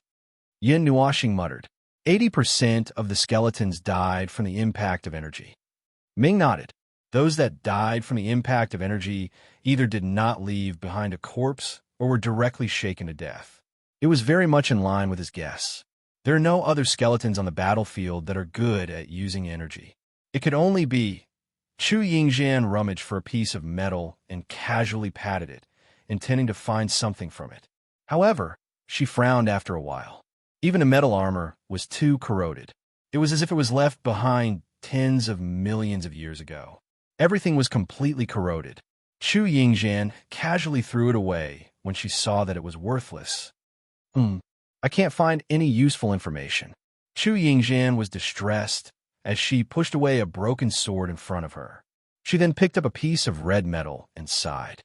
Yin Nuoxing muttered. 80% of the skeletons died from the impact of energy. Ming nodded. Those that died from the impact of energy either did not leave behind a corpse or were directly shaken to death. It was very much in line with his guess. There are no other skeletons on the battlefield that are good at using energy. It could only be. Chu Yingxian rummaged for a piece of metal and casually patted it, intending to find something from it. However, she frowned after a while. Even the metal armor was too corroded. It was as if it was left behind tens of millions of years ago. Everything was completely corroded. Chu Yingxian casually threw it away when she saw that it was worthless. I can't find any useful information. Chu Yingxian was distressed as she pushed away a broken sword in front of her. She then picked up a piece of red metal and sighed.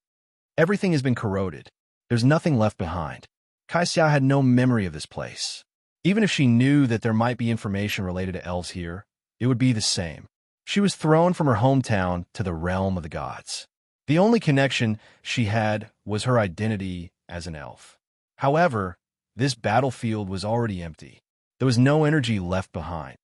Everything has been corroded. There's nothing left behind. Kaisia had no memory of this place. Even if she knew that there might be information related to elves here, it would be the same. She was thrown from her hometown to the realm of the gods. The only connection she had was her identity as an elf. However, this battlefield was already empty. There was no energy left behind.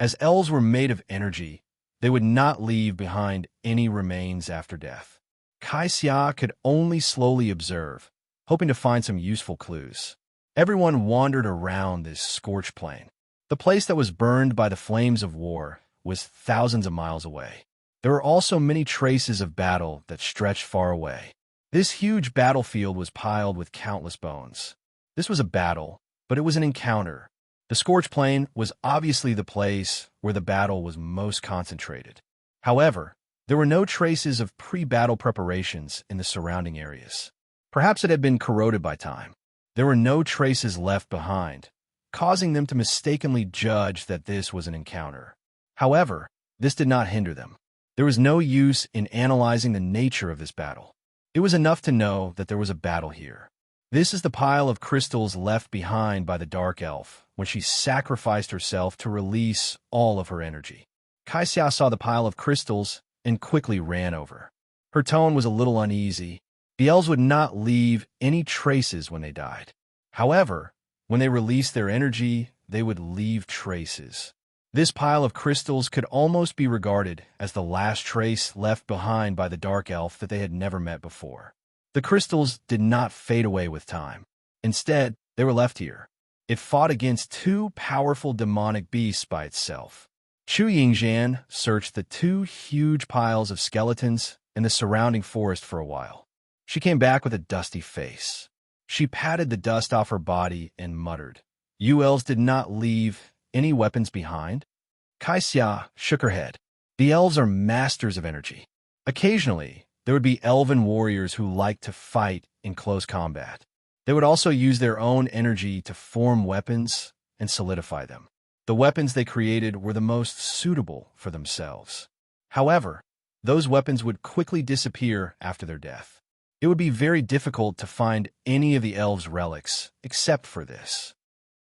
As elves were made of energy, they would not leave behind any remains after death. Kaisia could only slowly observe, hoping to find some useful clues. Everyone wandered around this scorched plain. The place that was burned by the flames of war was thousands of miles away. There were also many traces of battle that stretched far away. This huge battlefield was piled with countless bones. This was a battle, but it was an encounter. The scorched plain was obviously the place where the battle was most concentrated. However, there were no traces of pre-battle preparations in the surrounding areas. Perhaps it had been corroded by time. There were no traces left behind, causing them to mistakenly judge that this was an encounter. However, this did not hinder them. There was no use in analyzing the nature of this battle. It was enough to know that there was a battle here. This is the pile of crystals left behind by the Dark Elf when she sacrificed herself to release all of her energy. Kaisia saw the pile of crystals and quickly ran over. Her tone was a little uneasy. The elves would not leave any traces when they died. However, when they released their energy, they would leave traces. This pile of crystals could almost be regarded as the last trace left behind by the Dark Elf that they had never met before. The crystals did not fade away with time. Instead, they were left here. It fought against 2 powerful demonic beasts by itself. Chu Yingxian searched the 2 huge piles of skeletons in the surrounding forest for a while. She came back with a dusty face. She patted the dust off her body and muttered, "You elves did not leave any weapons behind?" Kaisia shook her head. The elves are masters of energy. Occasionally, there would be elven warriors who liked to fight in close combat. They would also use their own energy to form weapons and solidify them. The weapons they created were the most suitable for themselves. However, those weapons would quickly disappear after their death. It would be very difficult to find any of the elves' relics except for this.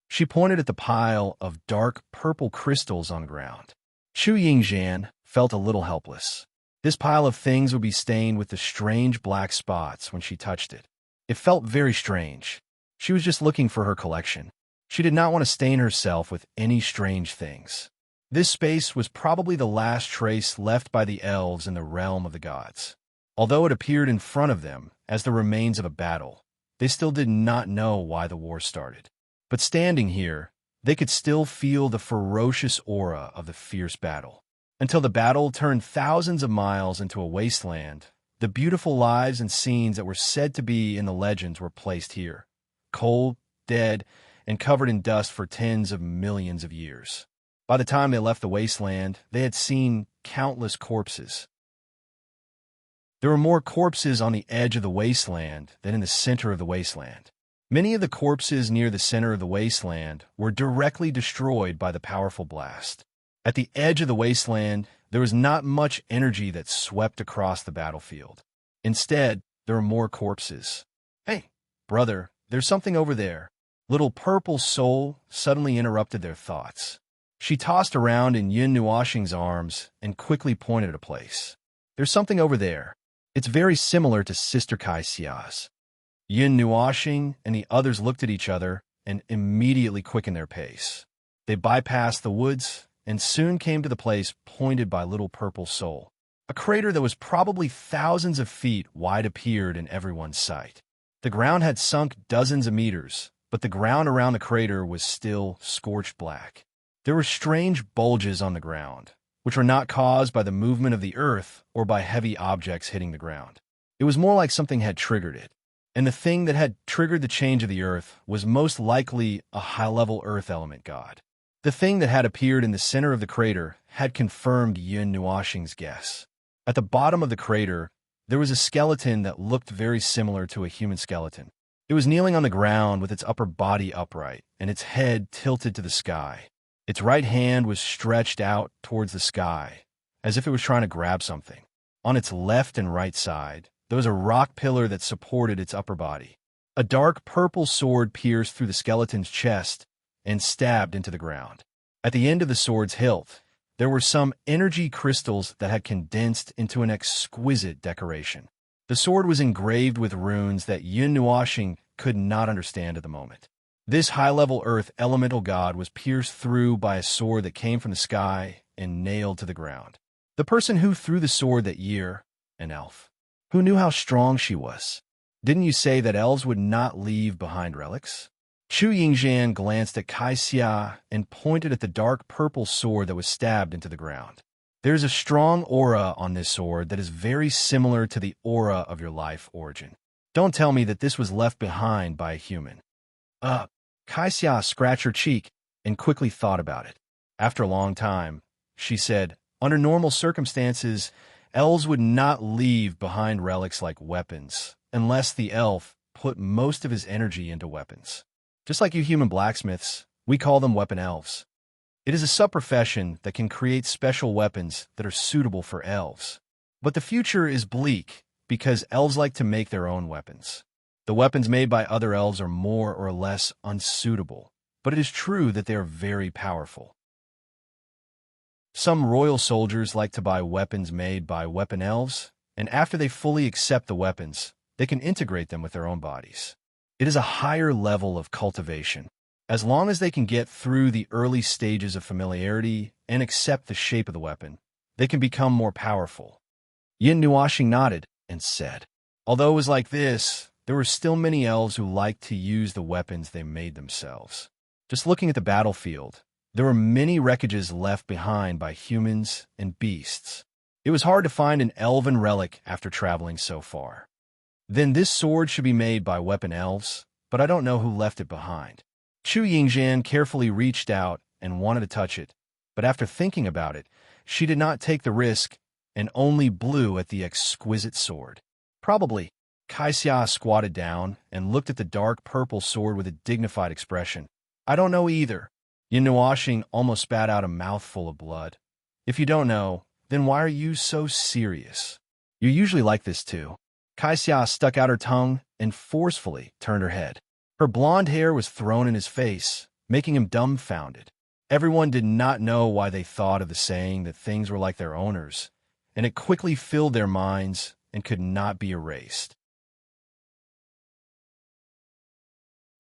She pointed at the pile of dark purple crystals on the ground. Chu Yingxian felt a little helpless. This pile of things would be stained with the strange black spots when she touched it. It felt very strange. She was just looking for her collection. She did not want to stain herself with any strange things. This space was probably the last trace left by the elves in the realm of the gods. Although it appeared in front of them as the remains of a battle, they still did not know why the war started. But standing here, they could still feel the ferocious aura of the fierce battle. Until the battle turned thousands of miles into a wasteland, the beautiful lives and scenes that were said to be in the legends were placed here, cold, dead, and covered in dust for tens of millions of years. By the time they left the wasteland, they had seen countless corpses. There were more corpses on the edge of the wasteland than in the center of the wasteland. Many of the corpses near the center of the wasteland were directly destroyed by the powerful blast. At the edge of the wasteland, there was not much energy that swept across the battlefield. Instead, there were more corpses. "Hey, brother, there's something over there." Little Purple Soul suddenly interrupted their thoughts. She tossed around in Yin Nuoxing's arms and quickly pointed at a place. "There's something over there. It's very similar to Sister Kaixia's." Yin Nuoxing and the others looked at each other and immediately quickened their pace. They bypassed the woods and soon came to the place pointed by Little Purple Soul. A crater that was probably thousands of feet wide appeared in everyone's sight. The ground had sunk dozens of meters, but the ground around the crater was still scorched black. There were strange bulges on the ground, which were not caused by the movement of the earth or by heavy objects hitting the ground. It was more like something had triggered it. And the thing that had triggered the change of the earth was most likely a high-level earth element god. The thing that had appeared in the center of the crater had confirmed Yin Nuoxing's guess. At the bottom of the crater, there was a skeleton that looked very similar to a human skeleton. It was kneeling on the ground with its upper body upright and its head tilted to the sky. Its right hand was stretched out towards the sky, as if it was trying to grab something. On its left and right side, there was a rock pillar that supported its upper body. A dark purple sword pierced through the skeleton's chest and stabbed into the ground. At the end of the sword's hilt, there were some energy crystals that had condensed into an exquisite decoration. The sword was engraved with runes that Yin Nuoxing could not understand at the moment. This high-level earth elemental god was pierced through by a sword that came from the sky and nailed to the ground. The person who threw the sword that year, an elf. Who knew how strong she was? Didn't you say that elves would not leave behind relics? Chu Yingxian glanced at Kaixia and pointed at the dark purple sword that was stabbed into the ground. There's a strong aura on this sword that is very similar to the aura of your life origin. Don't tell me that this was left behind by a human. Kaixia scratched her cheek and quickly thought about it. After a long time, she said, under normal circumstances, elves would not leave behind relics like weapons, unless the elf put most of his energy into weapons. Just like you human blacksmiths, we call them weapon elves. It is a sub-profession that can create special weapons that are suitable for elves. But the future is bleak because elves like to make their own weapons. The weapons made by other elves are more or less unsuitable, but it is true that they are very powerful. Some royal soldiers like to buy weapons made by weapon elves, and after they fully accept the weapons, they can integrate them with their own bodies. It is a higher level of cultivation. As long as they can get through the early stages of familiarity and accept the shape of the weapon, they can become more powerful. Yin Nuoxing nodded and said, although it was like this, there were still many elves who liked to use the weapons they made themselves. Just looking at the battlefield, there were many wreckages left behind by humans and beasts. It was hard to find an elven relic after traveling so far. Then this sword should be made by weapon elves, but I don't know who left it behind. Chu Yingxian carefully reached out and wanted to touch it, but after thinking about it, she did not take the risk and only blew at the exquisite sword. Probably. Kaixia squatted down and looked at the dark purple sword with a dignified expression. I don't know either. Yin Nuoxing almost spat out a mouthful of blood. If you don't know, then why are you so serious? You're usually like this too. Kaixia stuck out her tongue and forcefully turned her head. Her blonde hair was thrown in his face, making him dumbfounded. Everyone did not know why they thought of the saying that things were like their owners, and it quickly filled their minds and could not be erased.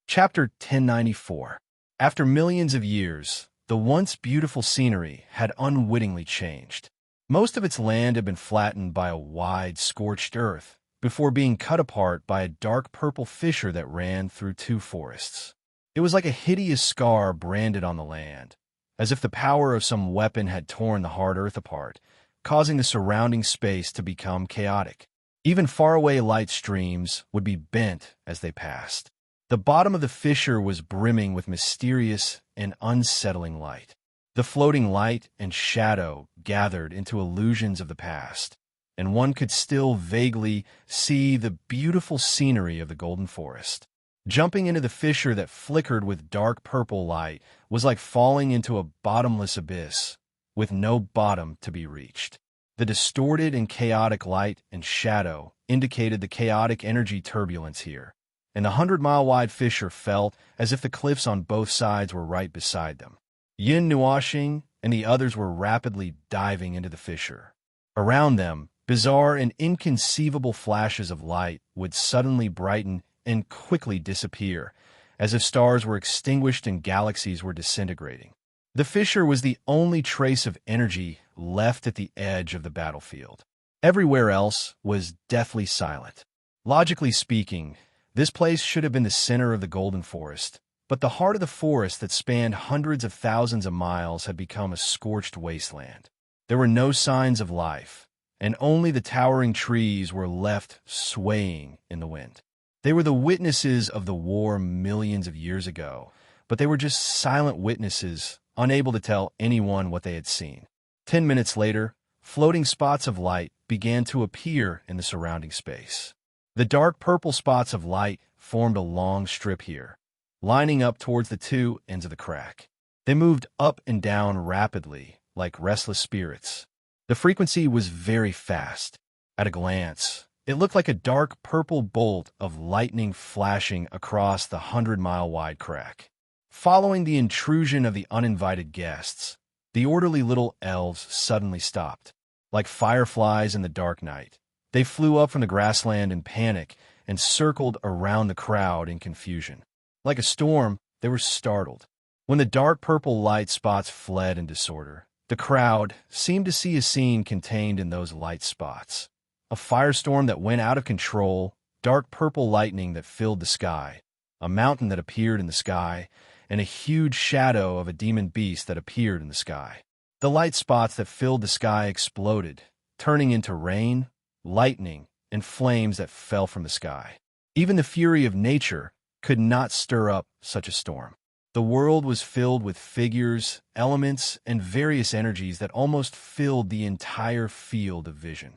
Chapter 1094. After millions of years, the once beautiful scenery had unwittingly changed. Most of its land had been flattened by a wide, scorched earth before being cut apart by a dark purple fissure that ran through two forests. It was like a hideous scar branded on the land, as if the power of some weapon had torn the hard earth apart, causing the surrounding space to become chaotic. Even faraway light streams would be bent as they passed. The bottom of the fissure was brimming with mysterious and unsettling light. The floating light and shadow gathered into illusions of the past, and one could still vaguely see the beautiful scenery of the Golden Forest. Jumping into the fissure that flickered with dark purple light was like falling into a bottomless abyss, with no bottom to be reached. The distorted and chaotic light and shadow indicated the chaotic energy turbulence here, and the 100-mile-wide fissure felt as if the cliffs on both sides were right beside them. Yin Nuoxing and the others were rapidly diving into the fissure. Around them, bizarre and inconceivable flashes of light would suddenly brighten and quickly disappear, as if stars were extinguished and galaxies were disintegrating. The fissure was the only trace of energy left at the edge of the battlefield. Everywhere else was deathly silent. Logically speaking, this place should have been the center of the Golden Forest, but the heart of the forest that spanned hundreds of thousands of miles had become a scorched wasteland. There were no signs of life, and only the towering trees were left swaying in the wind. They were the witnesses of the war millions of years ago, but they were just silent witnesses, unable to tell anyone what they had seen. 10 minutes later, floating spots of light began to appear in the surrounding space. The dark purple spots of light formed a long strip here, lining up towards the two ends of the crack. They moved up and down rapidly, like restless spirits. The frequency was very fast. At a glance, it looked like a dark purple bolt of lightning flashing across the 100-mile-wide crack. Following the intrusion of the uninvited guests, the orderly little elves suddenly stopped. Like fireflies in the dark night, they flew up from the grassland in panic and circled around the crowd in confusion. Like a storm, they were startled. When the dark purple light spots fled in disorder, the crowd seemed to see a scene contained in those light spots. A firestorm that went out of control, dark purple lightning that filled the sky, a mountain that appeared in the sky, and a huge shadow of a demon beast that appeared in the sky. The light spots that filled the sky exploded, turning into rain, lightning, and flames that fell from the sky. Even the fury of nature could not stir up such a storm. The world was filled with figures, elements, and various energies that almost filled the entire field of vision.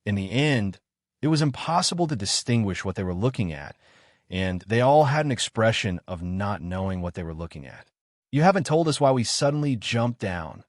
In the end, it was impossible to distinguish what they were looking at, and they all had an expression of not knowing what they were looking at. You haven't told us why we suddenly jumped down.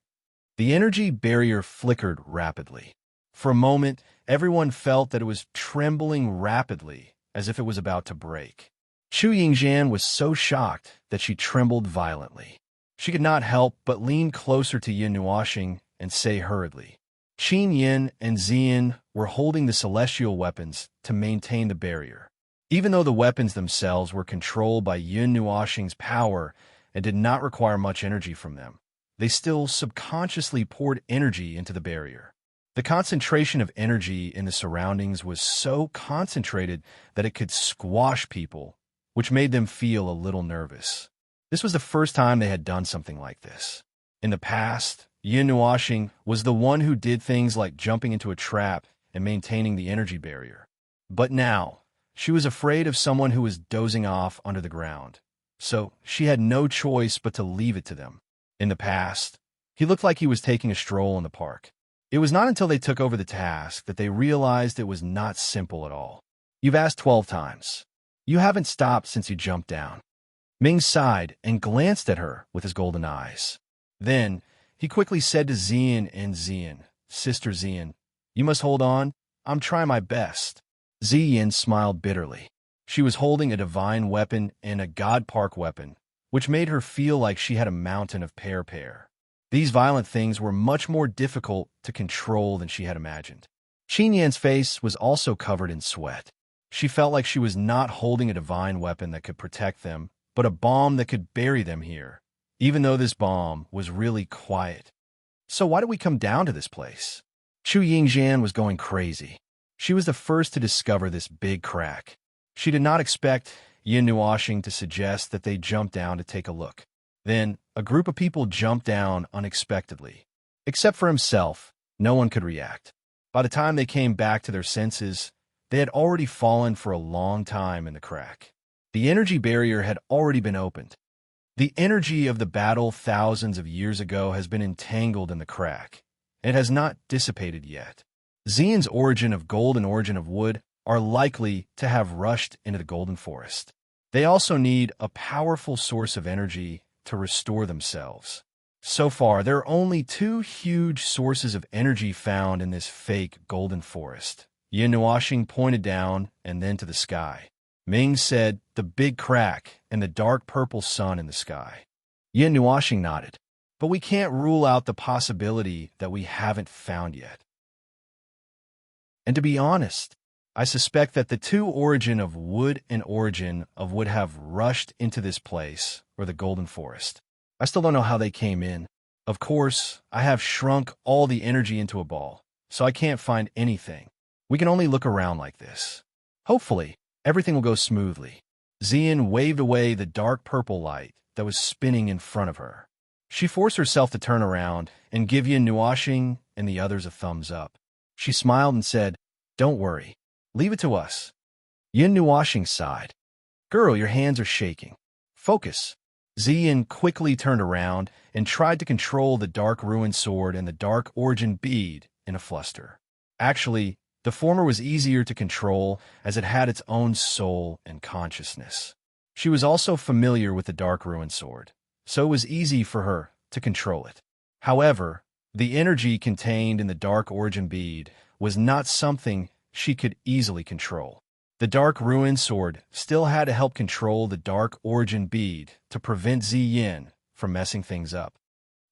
The energy barrier flickered rapidly. For a moment, everyone felt that it was trembling rapidly, as if it was about to break. Chu Yingxian was so shocked that she trembled violently. She could not help but lean closer to Yin Nuoxing and say hurriedly, Qin Yin and Ziyin were holding the celestial weapons to maintain the barrier. Even though the weapons themselves were controlled by Yin Nuoxing's power and did not require much energy from them, they still subconsciously poured energy into the barrier. The concentration of energy in the surroundings was so concentrated that it could squash people, which made them feel a little nervous. This was the first time they had done something like this. In the past, Yin Nuoxing was the one who did things like jumping into a trap and maintaining the energy barrier. But now, she was afraid of someone who was dozing off under the ground, so she had no choice but to leave it to them. In the past, he looked like he was taking a stroll in the park. It was not until they took over the task that they realized it was not simple at all. You've asked 12 times. You haven't stopped since you jumped down. Ming sighed and glanced at her with his golden eyes. Then, he quickly said to Ziyin and Ziyin, Sister Ziyin, you must hold on. I'm trying my best. Ziyin smiled bitterly. She was holding a divine weapon and a God Park weapon, which made her feel like she had a mountain of pear. These violent things were much more difficult to control than she had imagined. Qin Yan's face was also covered in sweat. She felt like she was not holding a divine weapon that could protect them, but a bomb that could bury them here, even though this bomb was really quiet. So why did we come down to this place? Chu Yingxian was going crazy. She was the first to discover this big crack. She did not expect Yin Nuoxing to suggest that they jump down to take a look. Then, a group of people jumped down unexpectedly. Except for himself, no one could react. By the time they came back to their senses, they had already fallen for a long time in the crack. The energy barrier had already been opened. The energy of the battle thousands of years ago has been entangled in the crack. It has not dissipated yet. Xian's origin of gold and origin of wood are likely to have rushed into the golden forest. They also need a powerful source of energy to restore themselves. So far, there are only two huge sources of energy found in this fake golden forest. Yin Nuoxing pointed down and then to the sky. Ming said, the big crack and the dark purple sun in the sky. Yin Nuoxing nodded. But we can't rule out the possibility that we haven't found yet. And to be honest, I suspect that the two origin of wood and origin of wood have rushed into this place, or the golden forest. I still don't know how they came in. Of course, I have shrunk all the energy into a ball, so I can't find anything. We can only look around like this. Hopefully, everything will go smoothly. Xian waved away the dark purple light that was spinning in front of her. She forced herself to turn around and give Yin Nuoxing and the others a thumbs up. She smiled and said, "Don't worry. Leave it to us." Yin Nuoxing sighed. "Girl, your hands are shaking. Focus." Xian quickly turned around and tried to control the dark ruin sword and the dark origin bead in a fluster. Actually, the former was easier to control as it had its own soul and consciousness. She was also familiar with the dark ruin sword, so it was easy for her to control it. However, the energy contained in the dark origin bead was not something she could easily control. The dark ruin sword still had to help control the dark origin bead to prevent Ziyin from messing things up.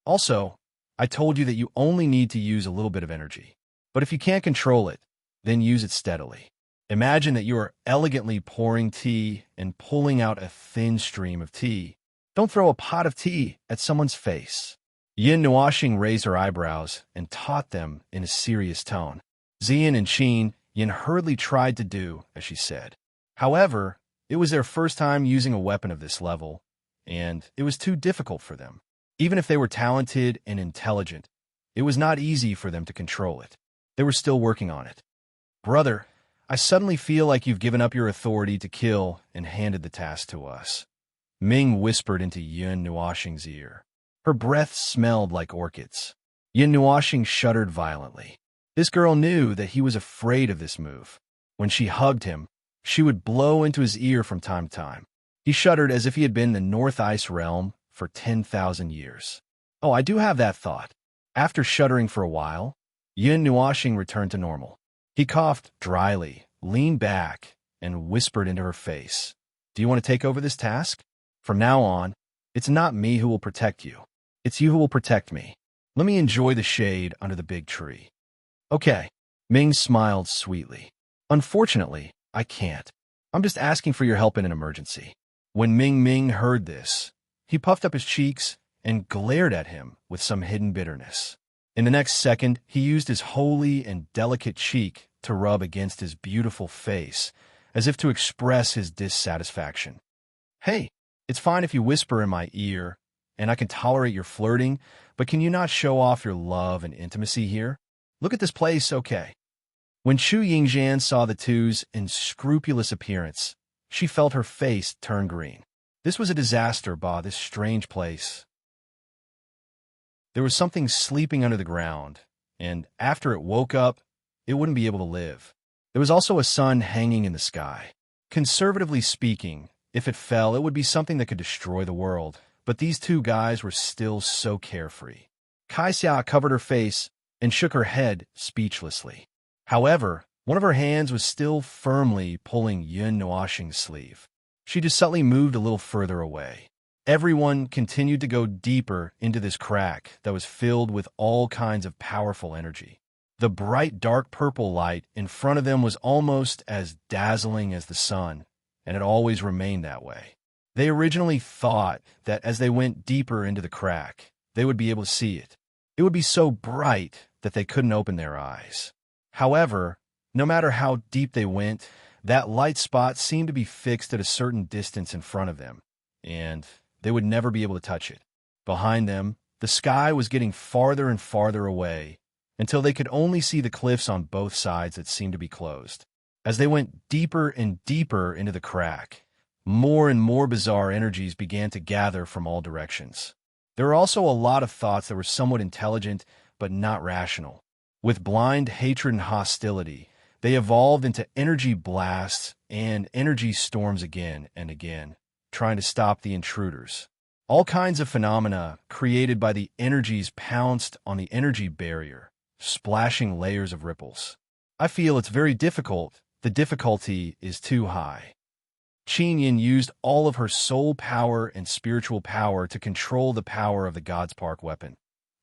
Also, I told you that you only need to use a little bit of energy. But if you can't control it, then use it steadily. Imagine that you are elegantly pouring tea and pulling out a thin stream of tea. Don't throw a pot of tea at someone's face. Yin Nuoxing raised her eyebrows and taught them in a serious tone. Xian and Qin Yin hurriedly tried to do as she said. However, it was their first time using a weapon of this level, and it was too difficult for them. Even if they were talented and intelligent, it was not easy for them to control it. They were still working on it. "Brother, I suddenly feel like you've given up your authority to kill and handed the task to us," Ming whispered into Yin Nuoxing's ear. Her breath smelled like orchids. Yin Nuoxing shuddered violently. This girl knew that he was afraid of this move. When she hugged him, she would blow into his ear from time to time. He shuddered as if he had been in the North Ice realm for 10,000 years. Oh, I do have that thought. After shuddering for a while, Yin Nuoxing returned to normal. He coughed dryly, leaned back, and whispered into her face, "Do you want to take over this task? From now on, it's not me who will protect you. It's you who will protect me. Let me enjoy the shade under the big tree." "Okay." Ming smiled sweetly. "Unfortunately, I can't. I'm just asking for your help in an emergency." When Ming heard this, he puffed up his cheeks and glared at him with some hidden bitterness. In the next second, he used his holy and delicate cheek to rub against his beautiful face, as if to express his dissatisfaction. "Hey, it's fine if you whisper in my ear, and I can tolerate your flirting, but can you not show off your love and intimacy here? Look at this place, okay?" When Chu Yingxian saw the two's unscrupulous appearance, she felt her face turn green. This was a disaster, this strange place. There was something sleeping under the ground, and after it woke up, it wouldn't be able to live. There was also a sun hanging in the sky. Conservatively speaking, if it fell, it would be something that could destroy the world, but these two guys were still so carefree. Kaixia covered her face and shook her head speechlessly. However, one of her hands was still firmly pulling Yin Nuoxing's sleeve. She just subtly moved a little further away. Everyone continued to go deeper into this crack that was filled with all kinds of powerful energy. The bright dark purple light in front of them was almost as dazzling as the sun, and it always remained that way. They originally thought that as they went deeper into the crack, they would be able to see it. It would be so bright that they couldn't open their eyes. However, no matter how deep they went, that light spot seemed to be fixed at a certain distance in front of them, and they would never be able to touch it. Behind them, the sky was getting farther and farther away until they could only see the cliffs on both sides that seemed to be closed. As they went deeper and deeper into the crack, more and more bizarre energies began to gather from all directions. There were also a lot of thoughts that were somewhat intelligent but not rational. With blind hatred and hostility, they evolved into energy blasts and energy storms again and again, trying to stop the intruders. All kinds of phenomena created by the energies pounced on the energy barrier, splashing layers of ripples. I feel it's very difficult. The difficulty is too high. Qin Yin used all of her soul power and spiritual power to control the power of the God's Park weapon.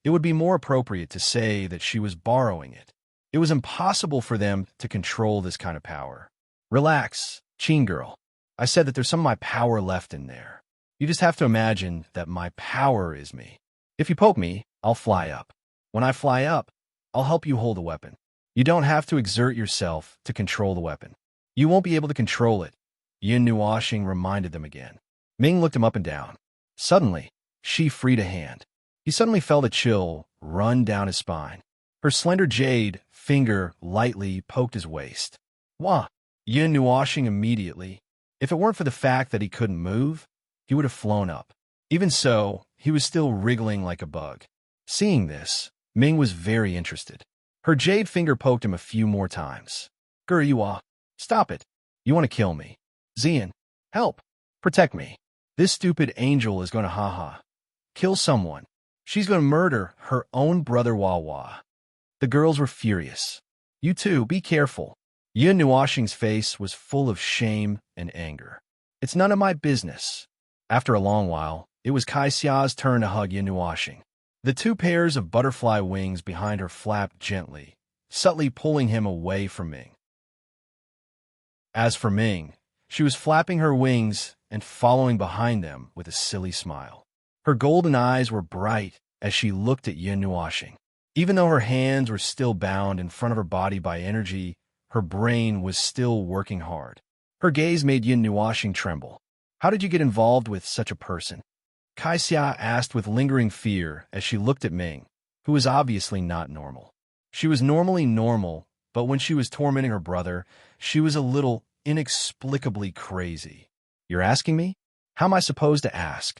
It would be more appropriate to say that she was borrowing it. It was impossible for them to control this kind of power. Relax, Qin girl. I said that there's some of my power left in there. You just have to imagine that my power is me. If you poke me, I'll fly up. When I fly up, I'll help you hold the weapon. You don't have to exert yourself to control the weapon. You won't be able to control it. Yin Nuoxing reminded them again. Ming looked him up and down. Suddenly, she freed a hand. He suddenly felt a chill run down his spine. Her slender jade finger lightly poked his waist. Wah! Yin Nuoxing immediately. If it weren't for the fact that he couldn't move, he would have flown up. Even so, he was still wriggling like a bug. Seeing this, Ming was very interested. Her jade finger poked him a few more times. Guryua, stop it. You want to kill me. Xian, help. Protect me. This stupid angel is going to ha-ha. Kill someone. She's going to murder her own brother Wawa. The girls were furious. You too, be careful. Yin Nuoxing's face was full of shame and anger. It's none of my business. After a long while, it was Kai Xia's turn to hug Yin Nuoxing. The two pairs of butterfly wings behind her flapped gently, subtly pulling him away from Ming. As for Ming, she was flapping her wings and following behind them with a silly smile. Her golden eyes were bright as she looked at Yin Nuoxing. Even though her hands were still bound in front of her body by energy, her brain was still working hard. Her gaze made Yin Nuoxing tremble. How did you get involved with such a person? Kai Xia asked with lingering fear as she looked at Ming, who was obviously not normal. She was normally normal, but when she was tormenting her brother, she was a little inexplicably crazy. You're asking me? How am I supposed to ask?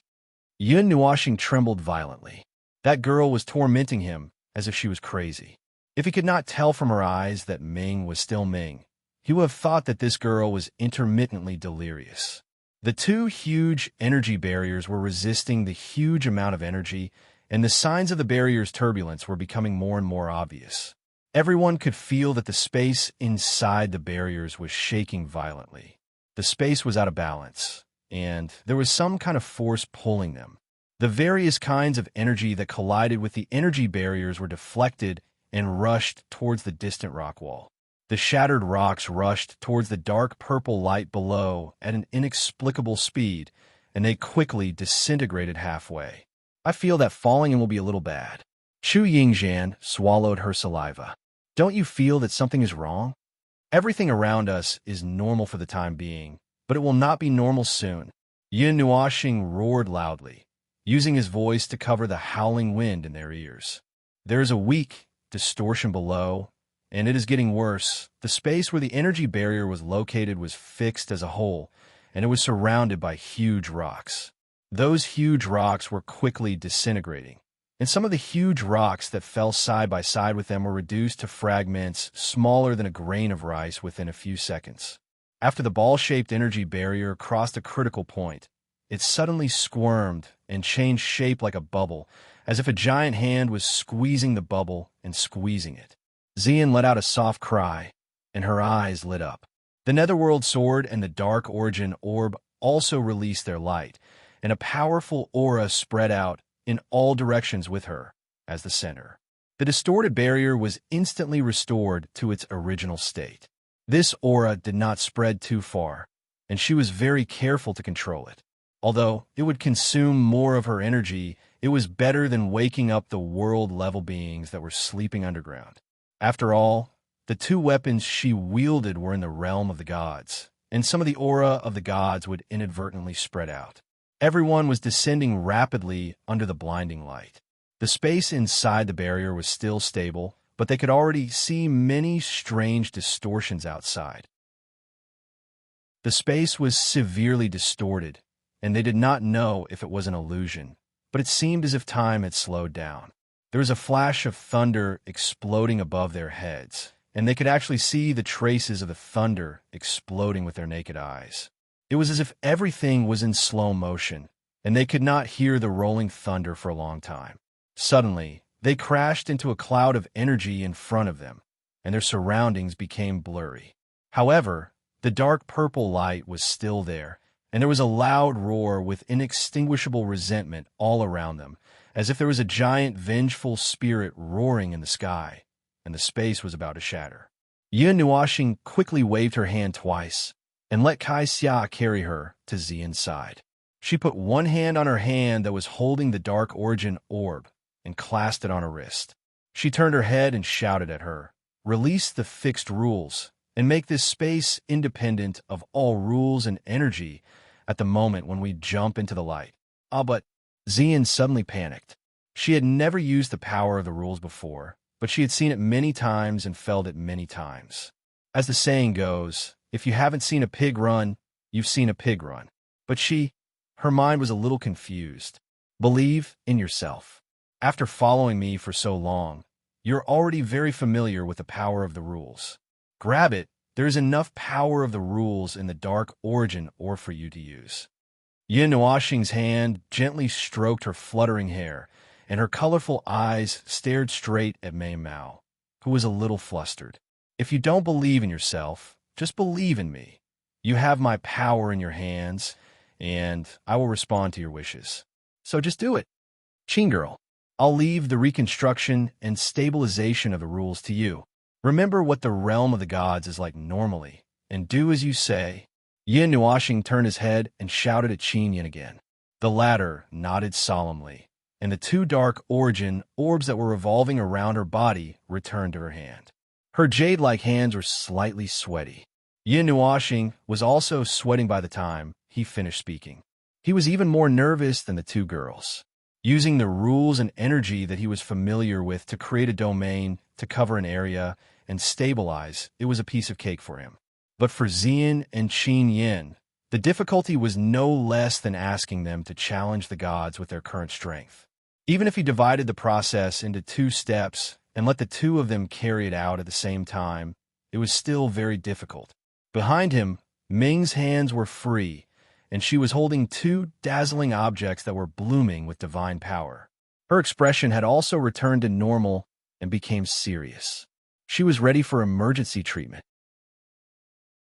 Yin Nuoxing trembled violently. That girl was tormenting him as if she was crazy. If he could not tell from her eyes that Ming was still Ming, he would have thought that this girl was intermittently delirious. The two huge energy barriers were resisting the huge amount of energy, and the signs of the barrier's turbulence were becoming more and more obvious. Everyone could feel that the space inside the barriers was shaking violently. The space was out of balance, and there was some kind of force pulling them. The various kinds of energy that collided with the energy barriers were deflected and rushed towards the distant rock wall. The shattered rocks rushed towards the dark purple light below at an inexplicable speed, and they quickly disintegrated halfway. I feel that falling in will be a little bad. Chu Yingzhan swallowed her saliva. Don't you feel that something is wrong? Everything around us is normal for the time being, but it will not be normal soon. Yin Nuoxing roared loudly, using his voice to cover the howling wind in their ears. There is a weak distortion below, and it is getting worse. The space where the energy barrier was located was fixed as a whole, and it was surrounded by huge rocks. Those huge rocks were quickly disintegrating, and some of the huge rocks that fell side by side with them were reduced to fragments smaller than a grain of rice within a few seconds. After the ball-shaped energy barrier crossed a critical point, it suddenly squirmed and changed shape like a bubble, as if a giant hand was squeezing the bubble and squeezing it. Xian let out a soft cry, and her eyes lit up. The Netherworld Sword and the Dark Origin Orb also released their light, and a powerful aura spread out in all directions with her as the center. The distorted barrier was instantly restored to its original state. This aura did not spread too far, and she was very careful to control it. Although it would consume more of her energy, it was better than waking up the world-level beings that were sleeping underground. After all, the two weapons she wielded were in the realm of the gods, and some of the aura of the gods would inadvertently spread out. Everyone was descending rapidly under the blinding light. The space inside the barrier was still stable, but they could already see many strange distortions outside. The space was severely distorted, and they did not know if it was an illusion, but it seemed as if time had slowed down. There was a flash of thunder exploding above their heads, and they could actually see the traces of the thunder exploding with their naked eyes. It was as if everything was in slow motion, and they could not hear the rolling thunder for a long time. Suddenly, they crashed into a cloud of energy in front of them, and their surroundings became blurry. However, the dark purple light was still there, and there was a loud roar with inextinguishable resentment all around them, as if there was a giant vengeful spirit roaring in the sky, and the space was about to shatter. Yin Nuoxing quickly waved her hand twice, and let Kai Xia carry her to Xian's side. She put one hand on her hand that was holding the Dark Origin orb, and clasped it on her wrist. She turned her head and shouted at her, "Release the fixed rules, and make this space independent of all rules and energy at the moment when we jump into the light." But Xian suddenly panicked. She had never used the power of the rules before, but she had seen it many times and felt it many times. As the saying goes, if you haven't seen a pig run, you've seen a pig run. But her mind was a little confused. Believe in yourself. After following me for so long, you're already very familiar with the power of the rules. Grab it. There is enough power of the rules in the Dark Origin orb for you to use. Yin Nuoxing's hand gently stroked her fluttering hair, and her colorful eyes stared straight at Mei Mao, who was a little flustered. If you don't believe in yourself, just believe in me. You have my power in your hands, and I will respond to your wishes. So just do it. Qing girl, I'll leave the reconstruction and stabilization of the rules to you. Remember what the realm of the gods is like normally, and do as you say. Yin Nuoxing turned his head and shouted at Qin Yin again. The latter nodded solemnly, and the two Dark Origin orbs that were revolving around her body returned to her hand. Her jade-like hands were slightly sweaty. Yin Nuoxing was also sweating by the time he finished speaking. He was even more nervous than the two girls. Using the rules and energy that he was familiar with to create a domain, to cover an area, and stabilize, it was a piece of cake for him. But for Xian and Qin Yin, the difficulty was no less than asking them to challenge the gods with their current strength. Even if he divided the process into 2 steps and let the two of them carry it out at the same time, it was still very difficult. Behind him, Ming's hands were free, and she was holding 2 dazzling objects that were blooming with divine power. Her expression had also returned to normal and became serious. She was ready for emergency treatment.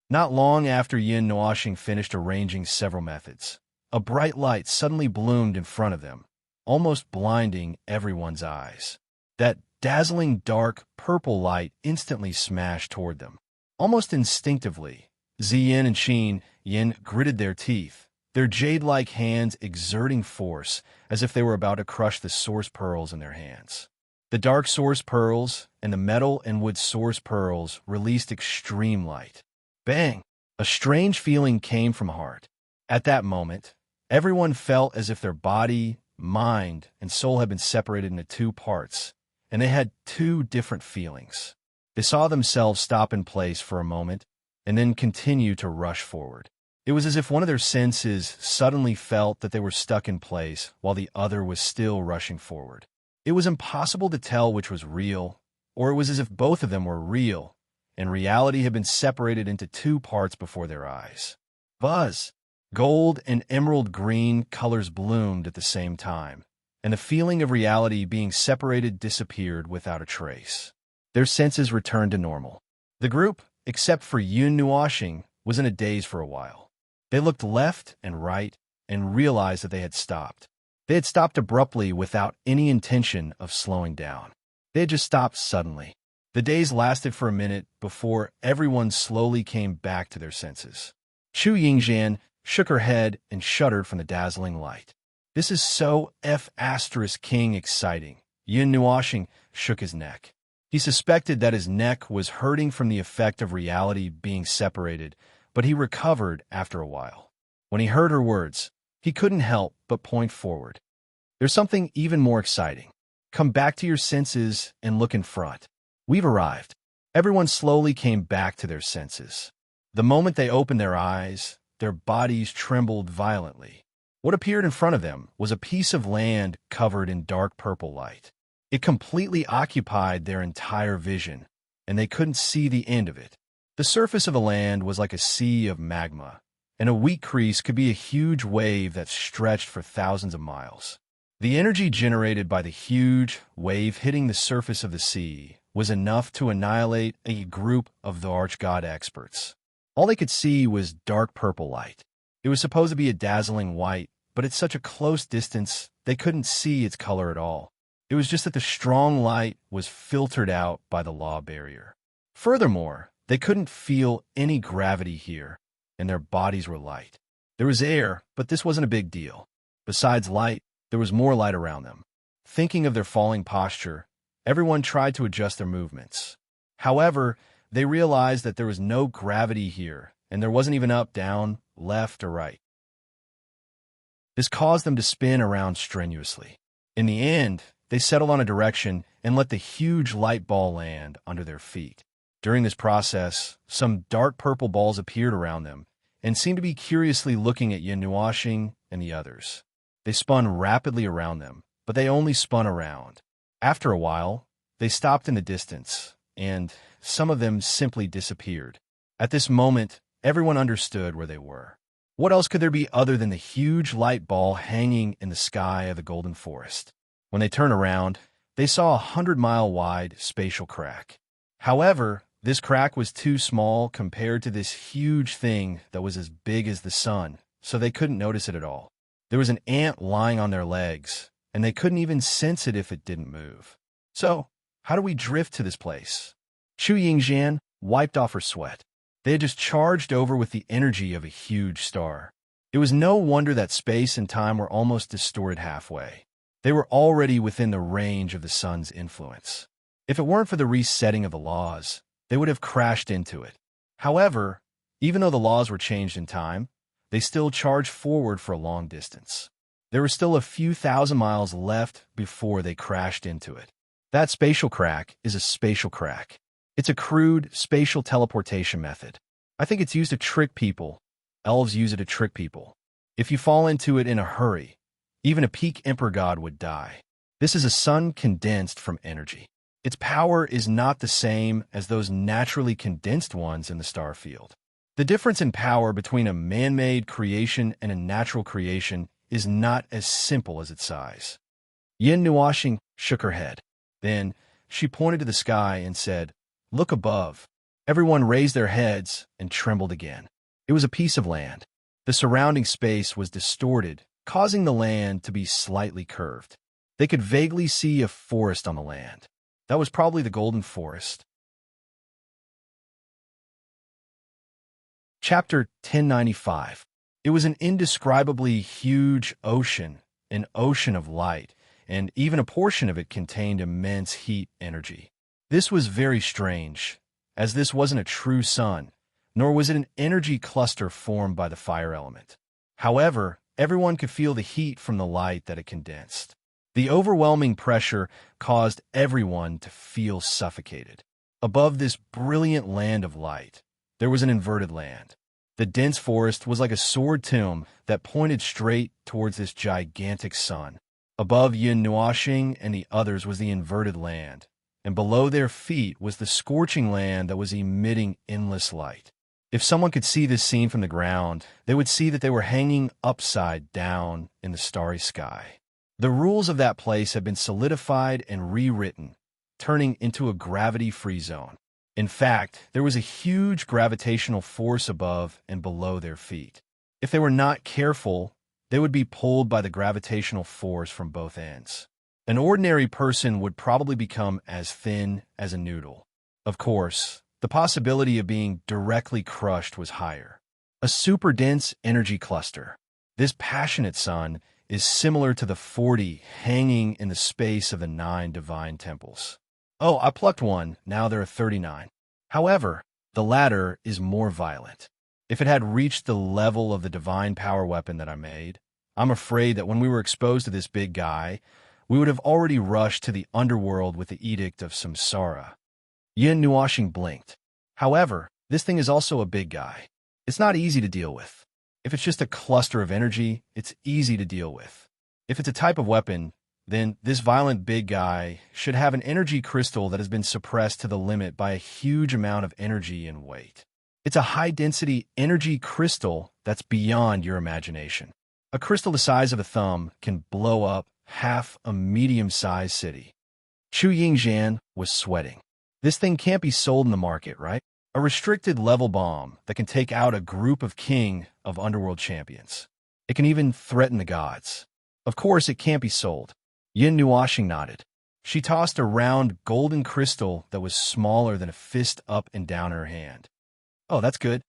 Not long after Yin Nuoxing finished arranging several methods, a bright light suddenly bloomed in front of them, almost blinding everyone's eyes. That dazzling dark purple light instantly smashed toward them. Almost instinctively, Xian and Qin Yin gritted their teeth, their jade-like hands exerting force as if they were about to crush the source pearls in their hands. The dark source pearls and the metal and wood source pearls released extreme light. Bang! A strange feeling came from heart. At that moment, everyone felt as if their body, mind, and soul had been separated into 2 parts, and they had 2 different feelings. They saw themselves stop in place for a moment and then continue to rush forward. It was as if one of their senses suddenly felt that they were stuck in place while the other was still rushing forward. It was impossible to tell which was real, or it was as if both of them were real, and reality had been separated into 2 parts before their eyes. Buzz! Gold and emerald green colors bloomed at the same time, and the feeling of reality being separated disappeared without a trace. Their senses returned to normal. The group, except for Yin Nuoxing, was in a daze for a while. They looked left and right, and realized that they had stopped. They had stopped abruptly without any intention of slowing down. They had just stopped suddenly. The daze lasted for a minute before everyone slowly came back to their senses. Chu Yingxian shook her head and shuddered from the dazzling light. This is so F***ing exciting. Yin Nuoxing shook his neck. He suspected that his neck was hurting from the effect of reality being separated, but he recovered after a while. When he heard her words, he couldn't help but point forward. There's something even more exciting. Come back to your senses and look in front. We've arrived. Everyone slowly came back to their senses. The moment they opened their eyes, their bodies trembled violently. What appeared in front of them was a piece of land covered in dark purple light. It completely occupied their entire vision, and they couldn't see the end of it. The surface of the land was like a sea of magma, and a weak crease could be a huge wave that stretched for thousands of miles. The energy generated by the huge wave hitting the surface of the sea was enough to annihilate a group of the arch-god experts. All they could see was dark purple light. It was supposed to be a dazzling white, but at such a close distance, they couldn't see its color at all. It was just that the strong light was filtered out by the law barrier. Furthermore, they couldn't feel any gravity here, and their bodies were light. There was air, but this wasn't a big deal. Besides light, there was more light around them. Thinking of their falling posture, everyone tried to adjust their movements. However, they realized that there was no gravity here, and there wasn't even up, down, left, or right. This caused them to spin around strenuously. In the end, they settled on a direction and let the huge light ball land under their feet. During this process, some dark purple balls appeared around them and seemed to be curiously looking at Yin Nuoxing and the others. They spun rapidly around them, but they only spun around. After a while, they stopped in the distance, and some of them simply disappeared. At this moment, everyone understood where they were. What else could there be other than the huge light ball hanging in the sky of the Golden Forest? When they turned around, they saw a 100-mile-wide spatial crack. However, this crack was too small compared to this huge thing that was as big as the sun, so they couldn't notice it at all. There was an ant lying on their legs, and they couldn't even sense it if it didn't move. So, how do we drift to this place? Chu Yingxian wiped off her sweat. They had just charged over with the energy of a huge star. It was no wonder that space and time were almost distorted halfway. They were already within the range of the sun's influence. If it weren't for the resetting of the laws, they would have crashed into it. However, even though the laws were changed in time, they still charged forward for a long distance. There were still a few thousand miles left before they crashed into it. That spatial crack is a spatial crack. It's a crude spatial teleportation method. I think it's used to trick people. Elves use it to trick people. If you fall into it in a hurry, even a peak emperor god would die. This is a sun condensed from energy. Its power is not the same as those naturally condensed ones in the star field. The difference in power between a man-made creation and a natural creation is not as simple as its size. Yin Nuoxing shook her head. Then she pointed to the sky and said, "Look above." Everyone raised their heads and trembled again. It was a piece of land. The surrounding space was distorted, causing the land to be slightly curved. They could vaguely see a forest on the land. That was probably the Golden Forest. Chapter 1095. It was an indescribably huge ocean, an ocean of light, and even a portion of it contained immense heat energy. This was very strange, as this wasn't a true sun, nor was it an energy cluster formed by the fire element. However, everyone could feel the heat from the light that it condensed. The overwhelming pressure caused everyone to feel suffocated. Above this brilliant land of light, there was an inverted land. The dense forest was like a sword tomb that pointed straight towards this gigantic sun. Above Yin Nuoxing and the others was the inverted land, and below their feet was the scorching land that was emitting endless light. If someone could see this scene from the ground, they would see that they were hanging upside down in the starry sky. The rules of that place had been solidified and rewritten, turning into a gravity-free zone. In fact, there was a huge gravitational force above and below their feet. If they were not careful, They would be pulled by the gravitational force from both ends. An ordinary person would probably become as thin as a noodle. Of course, the possibility of being directly crushed was higher. A super-dense energy cluster. This passionate sun is similar to the 40 hanging in the space of the 9 divine temples. Oh, I plucked one, now there are 39. However, the latter is more violent. If it had reached the level of the divine power weapon that I made, I'm afraid that when we were exposed to this big guy, we would have already rushed to the underworld with the Edict of Samsara. Yin Nuashing blinked. However, this thing is also a big guy. It's not easy to deal with. If it's just a cluster of energy, it's easy to deal with. If it's a type of weapon, then this violent big guy should have an energy crystal that has been suppressed to the limit by a huge amount of energy and weight. It's a high-density energy crystal that's beyond your imagination. A crystal the size of a thumb can blow up half a medium-sized city. Chu Yingxian was sweating. This thing can't be sold in the market, right? A restricted level bomb that can take out a group of king of underworld champions. It can even threaten the gods. Of course, it can't be sold. Yin Nuashing nodded. She tossed a round golden crystal that was smaller than a fist up and down her hand. Oh, that's good.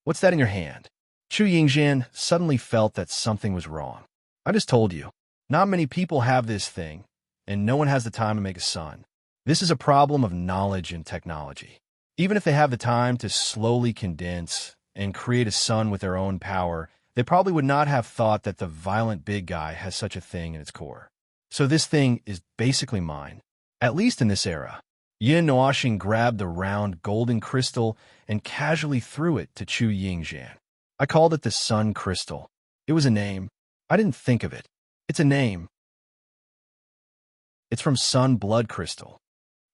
What's that in your hand? Chu Yingxian suddenly felt that something was wrong. I just told you. Not many people have this thing, and no one has the time to make a sun. This is a problem of knowledge and technology. Even if they have the time to slowly condense and create a sun with their own power, they probably would not have thought that the violent big guy has such a thing in its core. So this thing is basically mine, at least in this era. Yin Nuashing grabbed the round golden crystal and casually threw it to Chu Yingxian. I called it the Sun Crystal. It was a name. I didn't think of it. It's a name. It's from Sun Blood Crystal.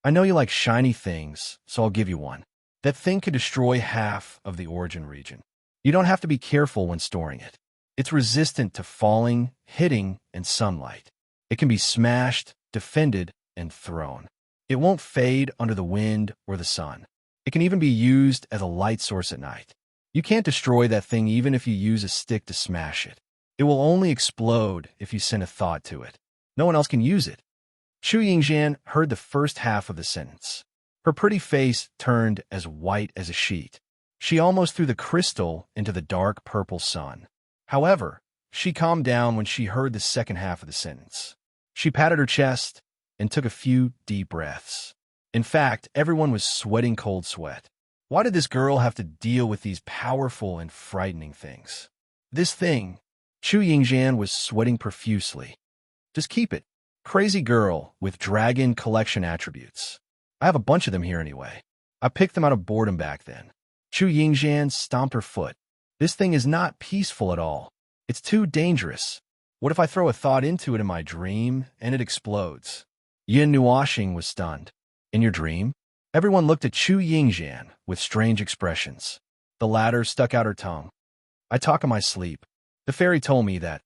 I know you like shiny things, so I'll give you one. That thing could destroy half of the origin region. You don't have to be careful when storing it. It's resistant to falling, hitting, and sunlight. It can be smashed, defended, and thrown. It won't fade under the wind or the sun. It can even be used as a light source at night. You can't destroy that thing even if you use a stick to smash it. It will only explode if you send a thought to it. No one else can use it. Chu Yingxian heard the first half of the sentence. Her pretty face turned as white as a sheet. She almost threw the crystal into the dark purple sun. However, she calmed down when she heard the second half of the sentence. She patted her chest and took a few deep breaths. In fact, everyone was sweating cold sweat. Why did this girl have to deal with these powerful and frightening things? This thing, Chu Yingxian was sweating profusely. Just keep it. Crazy girl with dragon collection attributes. I have a bunch of them here anyway. I picked them out of boredom back then. Chu Yingxian stomped her foot. This thing is not peaceful at all. It's too dangerous. What if I throw a thought into it in my dream and it explodes? Yin Nuashing was stunned. In your dream? Everyone looked at Chu Yingxian with strange expressions. The latter stuck out her tongue. I talk in my sleep. The fairy told me that.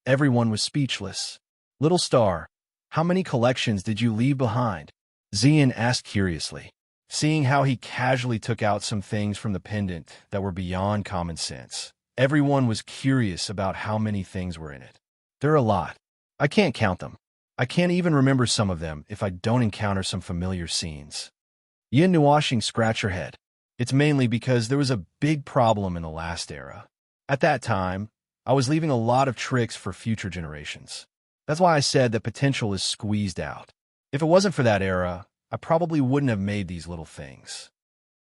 Everyone was speechless. Little star, how many collections did you leave behind? Xian asked curiously, seeing how he casually took out some things from the pendant that were beyond common sense. Everyone was curious about how many things were in it. There are a lot. I can't count them. I can't even remember some of them if I don't encounter some familiar scenes. Yin Nuashing scratched her head. It's mainly because there was a big problem in the last era. At that time, I was leaving a lot of tricks for future generations. That's why I said that potential is squeezed out. If it wasn't for that era, I probably wouldn't have made these little things.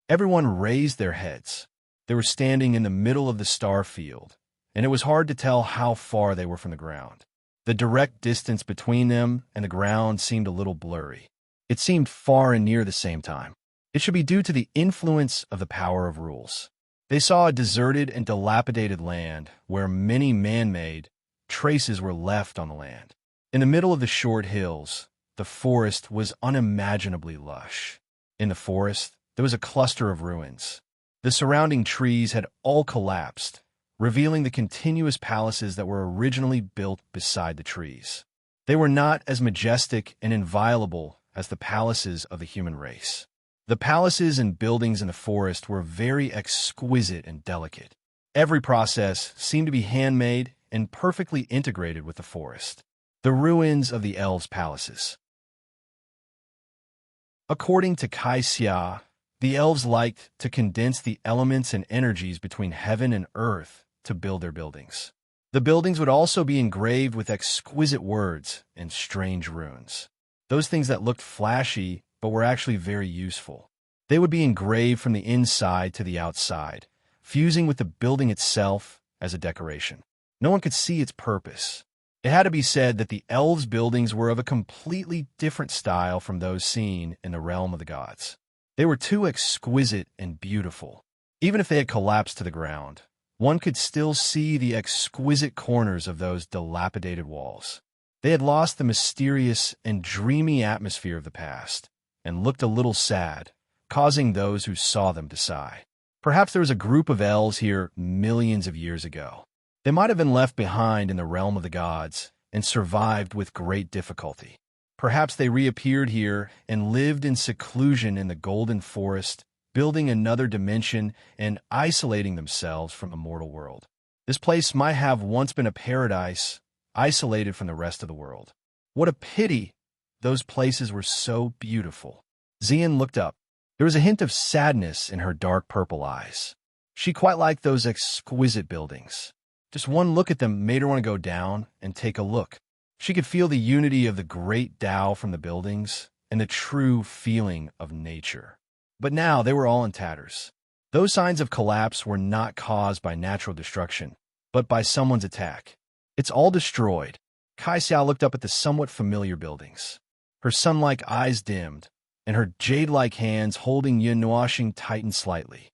Everyone raised their heads. They were standing in the middle of the star field, and it was hard to tell how far they were from the ground. The direct distance between them and the ground seemed a little blurry. It seemed far and near the same time. It should be due to the influence of the power of rules. They saw a deserted and dilapidated land where many man-made traces were left on the land. In the middle of the short hills, the forest was unimaginably lush. In the forest, there was a cluster of ruins. The surrounding trees had all collapsed, revealing the continuous palaces that were originally built beside the trees. They were not as majestic and inviolable as the palaces of the human race. The palaces and buildings in the forest were very exquisite and delicate. Every process seemed to be handmade and perfectly integrated with the forest. The ruins of the elves' palaces. According to Kai Xia, the elves liked to condense the elements and energies between heaven and earth to build their buildings. The buildings would also be engraved with exquisite words and strange runes. Those things that looked flashy but were actually very useful. They would be engraved from the inside to the outside, fusing with the building itself as a decoration. No one could see its purpose. It had to be said that the elves' buildings were of a completely different style from those seen in the realm of the gods. They were too exquisite and beautiful. Even if they had collapsed to the ground, one could still see the exquisite corners of those dilapidated walls. They had lost the mysterious and dreamy atmosphere of the past, and looked a little sad, causing those who saw them to sigh. Perhaps there was a group of elves here millions of years ago. They might have been left behind in the realm of the gods and survived with great difficulty. Perhaps they reappeared here and lived in seclusion in the golden forest, building another dimension and isolating themselves from the mortal world. This place might have once been a paradise, isolated from the rest of the world. What a pity! Those places were so beautiful. Xian looked up. There was a hint of sadness in her dark purple eyes. She quite liked those exquisite buildings. Just one look at them made her want to go down and take a look. She could feel the unity of the great Tao from the buildings and the true feeling of nature. But now they were all in tatters. Those signs of collapse were not caused by natural destruction, but by someone's attack. It's all destroyed. Kai Xiao looked up at the somewhat familiar buildings. Her sun-like eyes dimmed, and her jade-like hands holding Yin Nuashing tightened slightly.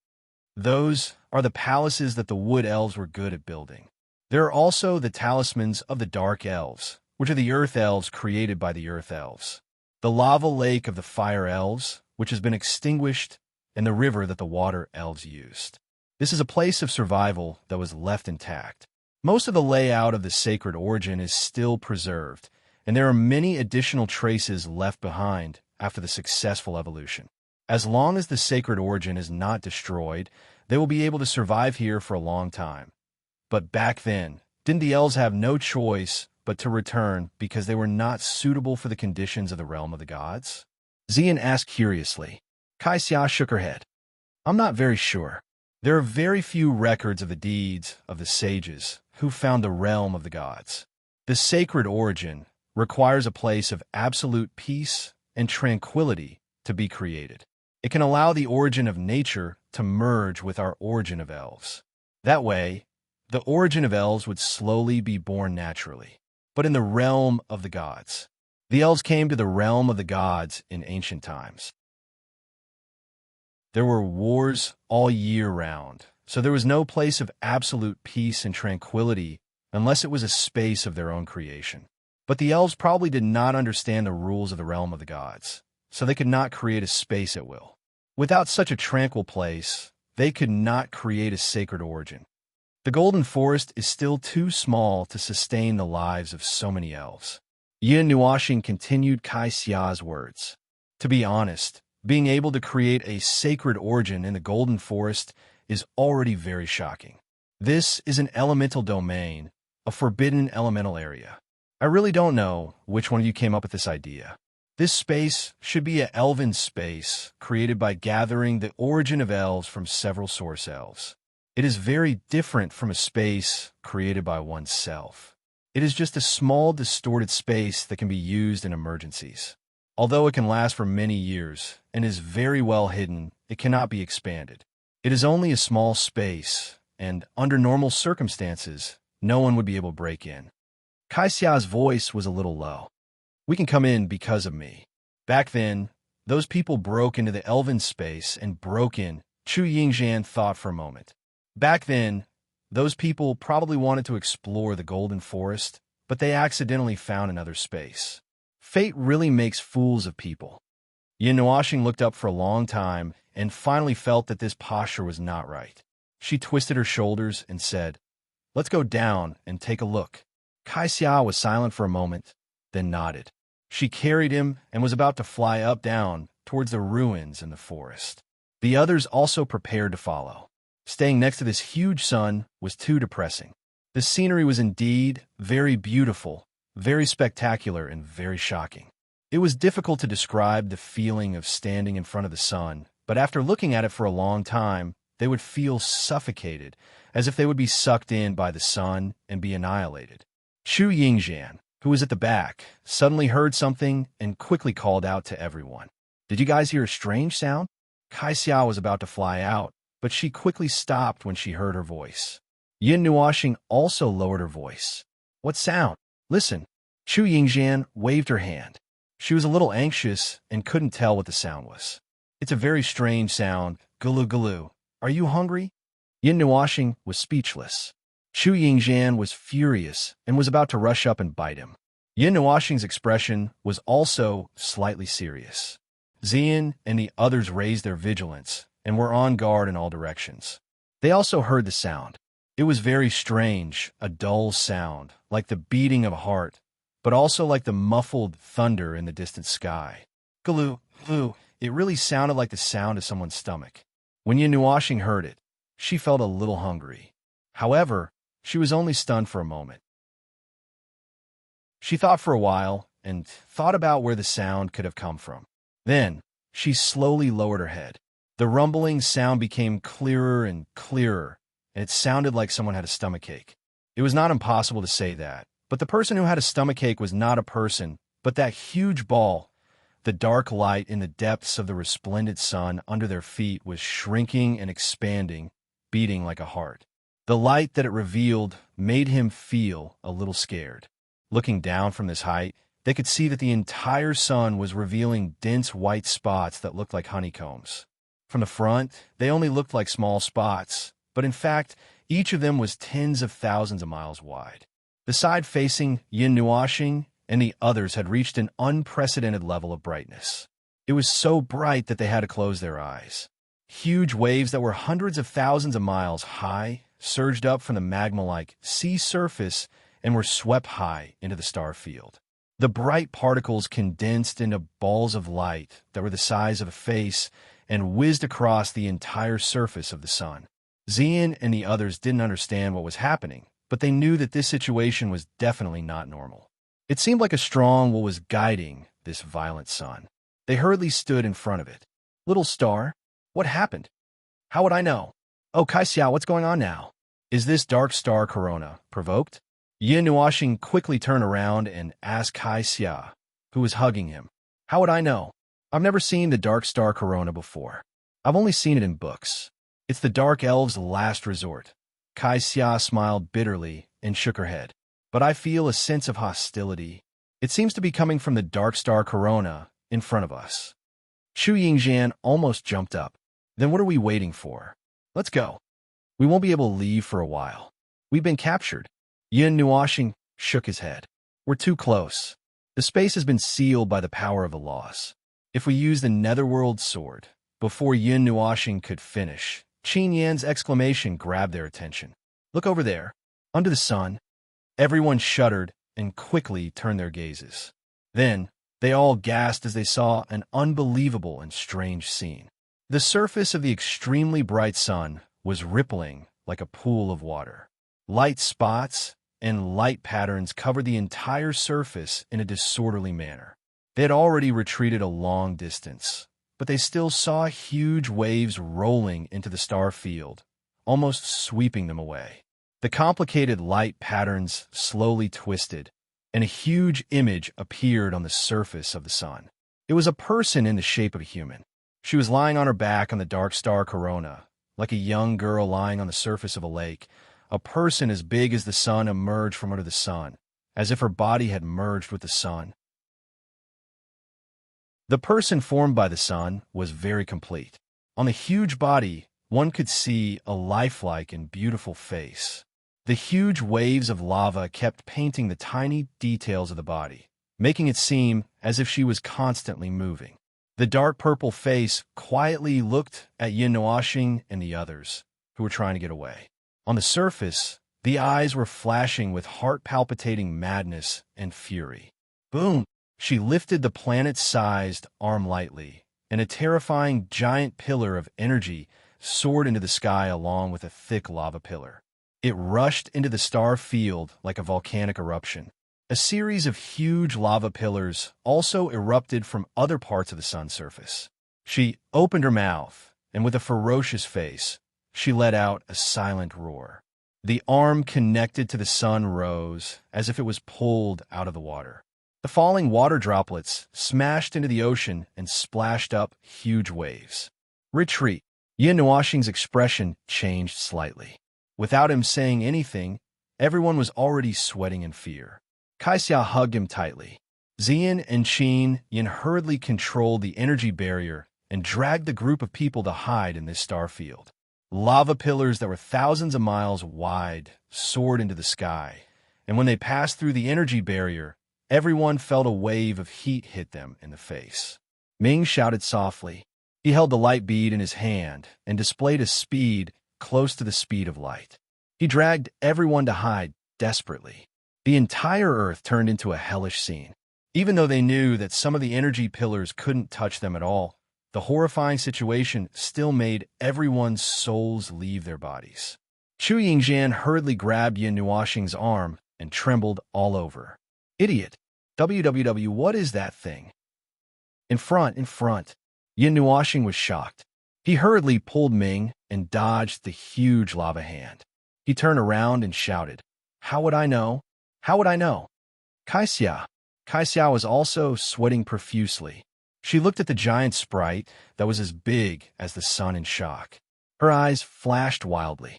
Those are the palaces that the wood elves were good at building. There are also the talismans of the dark elves, which are the earth elves created by the earth elves. The lava lake of the fire elves, which has been extinguished, and the river that the water elves used. This is a place of survival that was left intact. Most of the layout of the sacred origin is still preserved, and there are many additional traces left behind after the successful evolution. As long as the sacred origin is not destroyed, they will be able to survive here for a long time. But back then, didn't the elves have no choice but to return because they were not suitable for the conditions of the realm of the gods? Xian asked curiously. Kai Xia shook her head. I'm not very sure. There are very few records of the deeds of the sages who found the realm of the gods. The sacred origin requires a place of absolute peace and tranquility to be created. It can allow the origin of nature to merge with our origin of elves. That way, the origin of elves would slowly be born naturally, but in the realm of the gods. The elves came to the realm of the gods in ancient times. There were wars all year round, so there was no place of absolute peace and tranquility unless it was a space of their own creation. But the elves probably did not understand the rules of the realm of the gods, so they could not create a space at will. Without such a tranquil place, they could not create a sacred origin. The Golden Forest is still too small to sustain the lives of so many elves. Yin Nuashing continued Kai Xia's words. To be honest, being able to create a sacred origin in the Golden Forest is already very shocking. This is an elemental domain, a forbidden elemental area. I really don't know which one of you came up with this idea. This space should be an elven space created by gathering the origin of elves from several source elves. It is very different from a space created by oneself. It is just a small, distorted space that can be used in emergencies. Although it can last for many years and is very well hidden, it cannot be expanded. It is only a small space, and under normal circumstances, no one would be able to break in. Kai Xia's voice was a little low. We can come in because of me. Back then, those people broke into the elven space and broke in. Chu Yingxian thought for a moment. Back then, those people probably wanted to explore the Golden Forest, but they accidentally found another space. Fate really makes fools of people. Yin Nuashing looked up for a long time and finally felt that this posture was not right. She twisted her shoulders and said, "Let's go down and take a look." Kai Xia was silent for a moment, then nodded. She carried him and was about to fly up down towards the ruins in the forest. The others also prepared to follow. Staying next to this huge sun was too depressing. The scenery was indeed very beautiful, very spectacular, and very shocking. It was difficult to describe the feeling of standing in front of the sun, but after looking at it for a long time, they would feel suffocated, as if they would be sucked in by the sun and be annihilated. Chu Yingjian, who was at the back, suddenly heard something and quickly called out to everyone. "Did you guys hear a strange sound?" Kai Xiao was about to fly out, but she quickly stopped when she heard her voice. Yin Nuoxing also lowered her voice. "What sound? Listen." Chu Yingjian waved her hand. She was a little anxious and couldn't tell what the sound was. "It's a very strange sound. Gulu gulu. Are you hungry?" Yin Nuoxing was speechless. Chu Yingjian was furious and was about to rush up and bite him. Yin Nuoxing's expression was also slightly serious. Xian and the others raised their vigilance and were on guard in all directions. They also heard the sound. It was very strange, a dull sound, like the beating of a heart, but also like the muffled thunder in the distant sky. Gulu, gulu, it really sounded like the sound of someone's stomach. When Yin Nuoxing heard it, she felt a little hungry. However, she was only stunned for a moment. She thought for a while and thought about where the sound could have come from. Then, she slowly lowered her head. The rumbling sound became clearer and clearer, and it sounded like someone had a stomachache. It was not impossible to say that, but the person who had a stomachache was not a person, but that huge ball. The dark light in the depths of the resplendent sun under their feet was shrinking and expanding, beating like a heart. The light that it revealed made him feel a little scared. Looking down from this height, they could see that the entire sun was revealing dense white spots that looked like honeycombs. From the front, they only looked like small spots, but in fact, each of them was tens of thousands of miles wide. The side facing Yin Nuoxing and the others had reached an unprecedented level of brightness. It was so bright that they had to close their eyes. Huge waves that were hundreds of thousands of miles high surged up from the magma-like sea surface and were swept high into the star field. The bright particles condensed into balls of light that were the size of a face and whizzed across the entire surface of the sun. Xian and the others didn't understand what was happening, but they knew that this situation was definitely not normal. It seemed like a strong will was guiding this violent sun. They hurriedly stood in front of it. "Little star, what happened?" "How would I know?" "Oh, Kai Xiao, what's going on now?" "Is this dark star corona provoked?" Yin Nuoxing quickly turned around and asked Kai Xia, who was hugging him. "How would I know? I've never seen the dark star corona before. I've only seen it in books. It's the dark elves' last resort." Kai Xia smiled bitterly and shook her head. "But I feel a sense of hostility. It seems to be coming from the dark star corona in front of us." Chu Yingjian almost jumped up. "Then what are we waiting for? Let's go. We won't be able to leave for a while. We've been captured." Yin Nuoxing shook his head. "We're too close. The space has been sealed by the power of the laws. If we use the netherworld sword..." Before Yin Nuoxing could finish, Qin Yan's exclamation grabbed their attention. "Look over there, under the sun." Everyone shuddered and quickly turned their gazes. Then, they all gasped as they saw an unbelievable and strange scene. The surface of the extremely bright sun was rippling like a pool of water. Light spots and light patterns covered the entire surface in a disorderly manner. They had already retreated a long distance, but they still saw huge waves rolling into the star field, almost sweeping them away. The complicated light patterns slowly twisted, and a huge image appeared on the surface of the sun. It was a person in the shape of a human. She was lying on her back on the dark star corona, like a young girl lying on the surface of a lake. A person as big as the sun emerged from under the sun, as if her body had merged with the sun. The person formed by the sun was very complete. On the huge body, one could see a lifelike and beautiful face. The huge waves of lava kept painting the tiny details of the body, making it seem as if she was constantly moving. The dark purple face quietly looked at Yin Nuoxing and the others, who were trying to get away. On the surface, the eyes were flashing with heart-palpitating madness and fury. Boom! She lifted the planet-sized arm lightly, and a terrifying giant pillar of energy soared into the sky along with a thick lava pillar. It rushed into the star field like a volcanic eruption. A series of huge lava pillars also erupted from other parts of the sun's surface. She opened her mouth, and with a ferocious face, she let out a silent roar. The arm connected to the sun rose as if it was pulled out of the water. The falling water droplets smashed into the ocean and splashed up huge waves. Retreat. Yin Nuoxing's expression changed slightly. Without him saying anything, everyone was already sweating in fear. Kaixia hugged him tightly. Xian and Qin Yin hurriedly controlled the energy barrier and dragged the group of people to hide in this star field. Lava pillars that were thousands of miles wide soared into the sky, and when they passed through the energy barrier, everyone felt a wave of heat hit them in the face. Ming shouted softly. He held the light bead in his hand and displayed a speed close to the speed of light. He dragged everyone to hide desperately. The entire Earth turned into a hellish scene. Even though they knew that some of the energy pillars couldn't touch them at all, the horrifying situation still made everyone's souls leave their bodies. Chu Yingxian hurriedly grabbed Yin Nuoxing's arm and trembled all over. Idiot! WWW, what is that thing? In front. Yin Nuoxing was shocked. He hurriedly pulled Ming and dodged the huge lava hand. He turned around and shouted, How would I know? How would I know? Kaixia. Kaixia was also sweating profusely. She looked at the giant sprite that was as big as the sun in shock. Her eyes flashed wildly.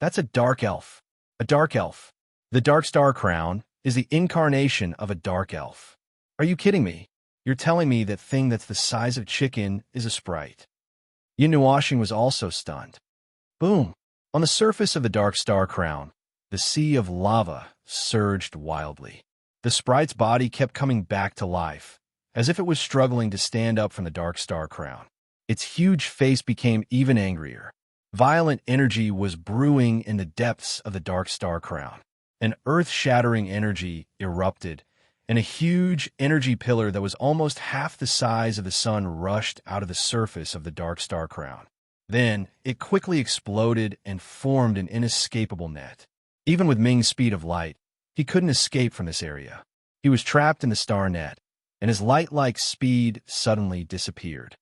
That's a dark elf. A dark elf. The Dark Star Crown is the incarnation of a dark elf. Are you kidding me? You're telling me that thing that's the size of chicken is a sprite. Yin Nuoxing was also stunned. Boom! On the surface of the Dark Star Crown, the sea of lava surged wildly. The sprite's body kept coming back to life, as if it was struggling to stand up from the Dark Star Crown. Its huge face became even angrier. Violent energy was brewing in the depths of the Dark Star Crown. An earth-shattering energy erupted, and a huge energy pillar that was almost half the size of the sun rushed out of the surface of the Dark Star Crown. Then, it quickly exploded and formed an inescapable net. Even with Ming's speed of light, he couldn't escape from this area. He was trapped in the star net, and his light-like speed suddenly disappeared.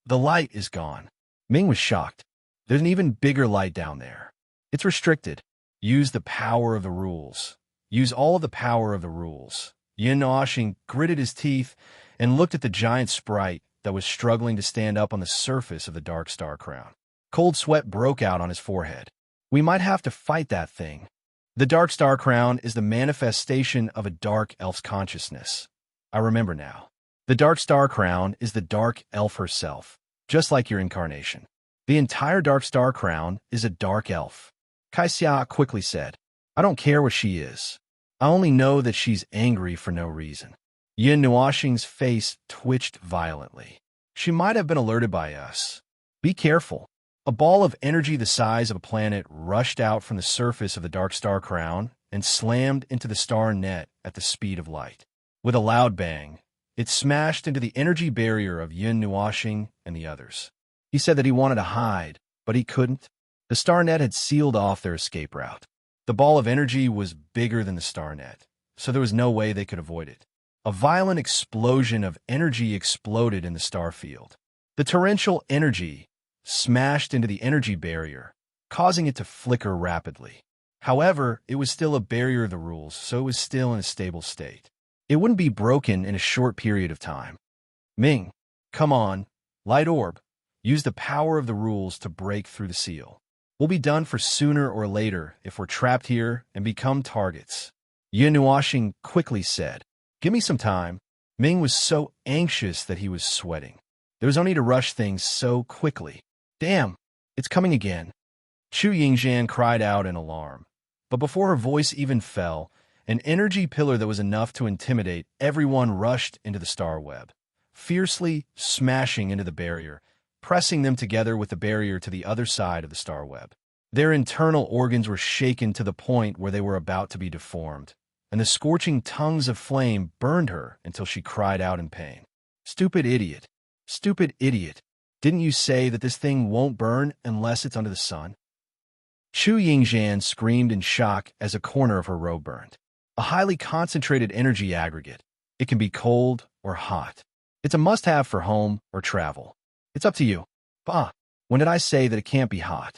The light is gone. Ming was shocked. There's an even bigger light down there. It's restricted. Use the power of the rules. Use all of the power of the rules. Yin Nuoxing gritted his teeth and looked at the giant sprite that was struggling to stand up on the surface of the Dark Star Crown. Cold sweat broke out on his forehead. We might have to fight that thing. The Dark Star Crown is the manifestation of a dark elf's consciousness. I remember now. The Dark Star Crown is the dark elf herself, just like your incarnation. The entire Dark Star Crown is a dark elf. Kaixia quickly said, I don't care what she is. I only know that she's angry for no reason. Yin Nuoxing's face twitched violently. She might have been alerted by us. Be careful. A ball of energy the size of a planet rushed out from the surface of the Dark Star Crown and slammed into the star net at the speed of light. With a loud bang, it smashed into the energy barrier of Yin Nuoxing and the others. He said that he wanted to hide, but he couldn't. The star net had sealed off their escape route. The ball of energy was bigger than the star net, so there was no way they could avoid it. A violent explosion of energy exploded in the star field. The torrential energy smashed into the energy barrier, causing it to flicker rapidly. However, it was still a barrier of the rules, so it was still in a stable state. It wouldn't be broken in a short period of time. Ming, come on, light orb, use the power of the rules to break through the seal. We'll be done for sooner or later if we're trapped here and become targets. Yin Nuoxing quickly said, Give me some time. Ming was so anxious that he was sweating. There was only to rush things so quickly. Damn, it's coming again. Chu Yingxian cried out in alarm. But before her voice even fell, an energy pillar that was enough to intimidate everyone rushed into the star web, fiercely smashing into the barrier, pressing them together with the barrier to the other side of the star web. Their internal organs were shaken to the point where they were about to be deformed, and the scorching tongues of flame burned her until she cried out in pain. Stupid idiot! Stupid idiot! Didn't you say that this thing won't burn unless it's under the sun? Chu Yingxian screamed in shock as a corner of her robe burned. A highly concentrated energy aggregate. It can be cold or hot. It's a must-have for home or travel. It's up to you. Bah, when did I say that it can't be hot?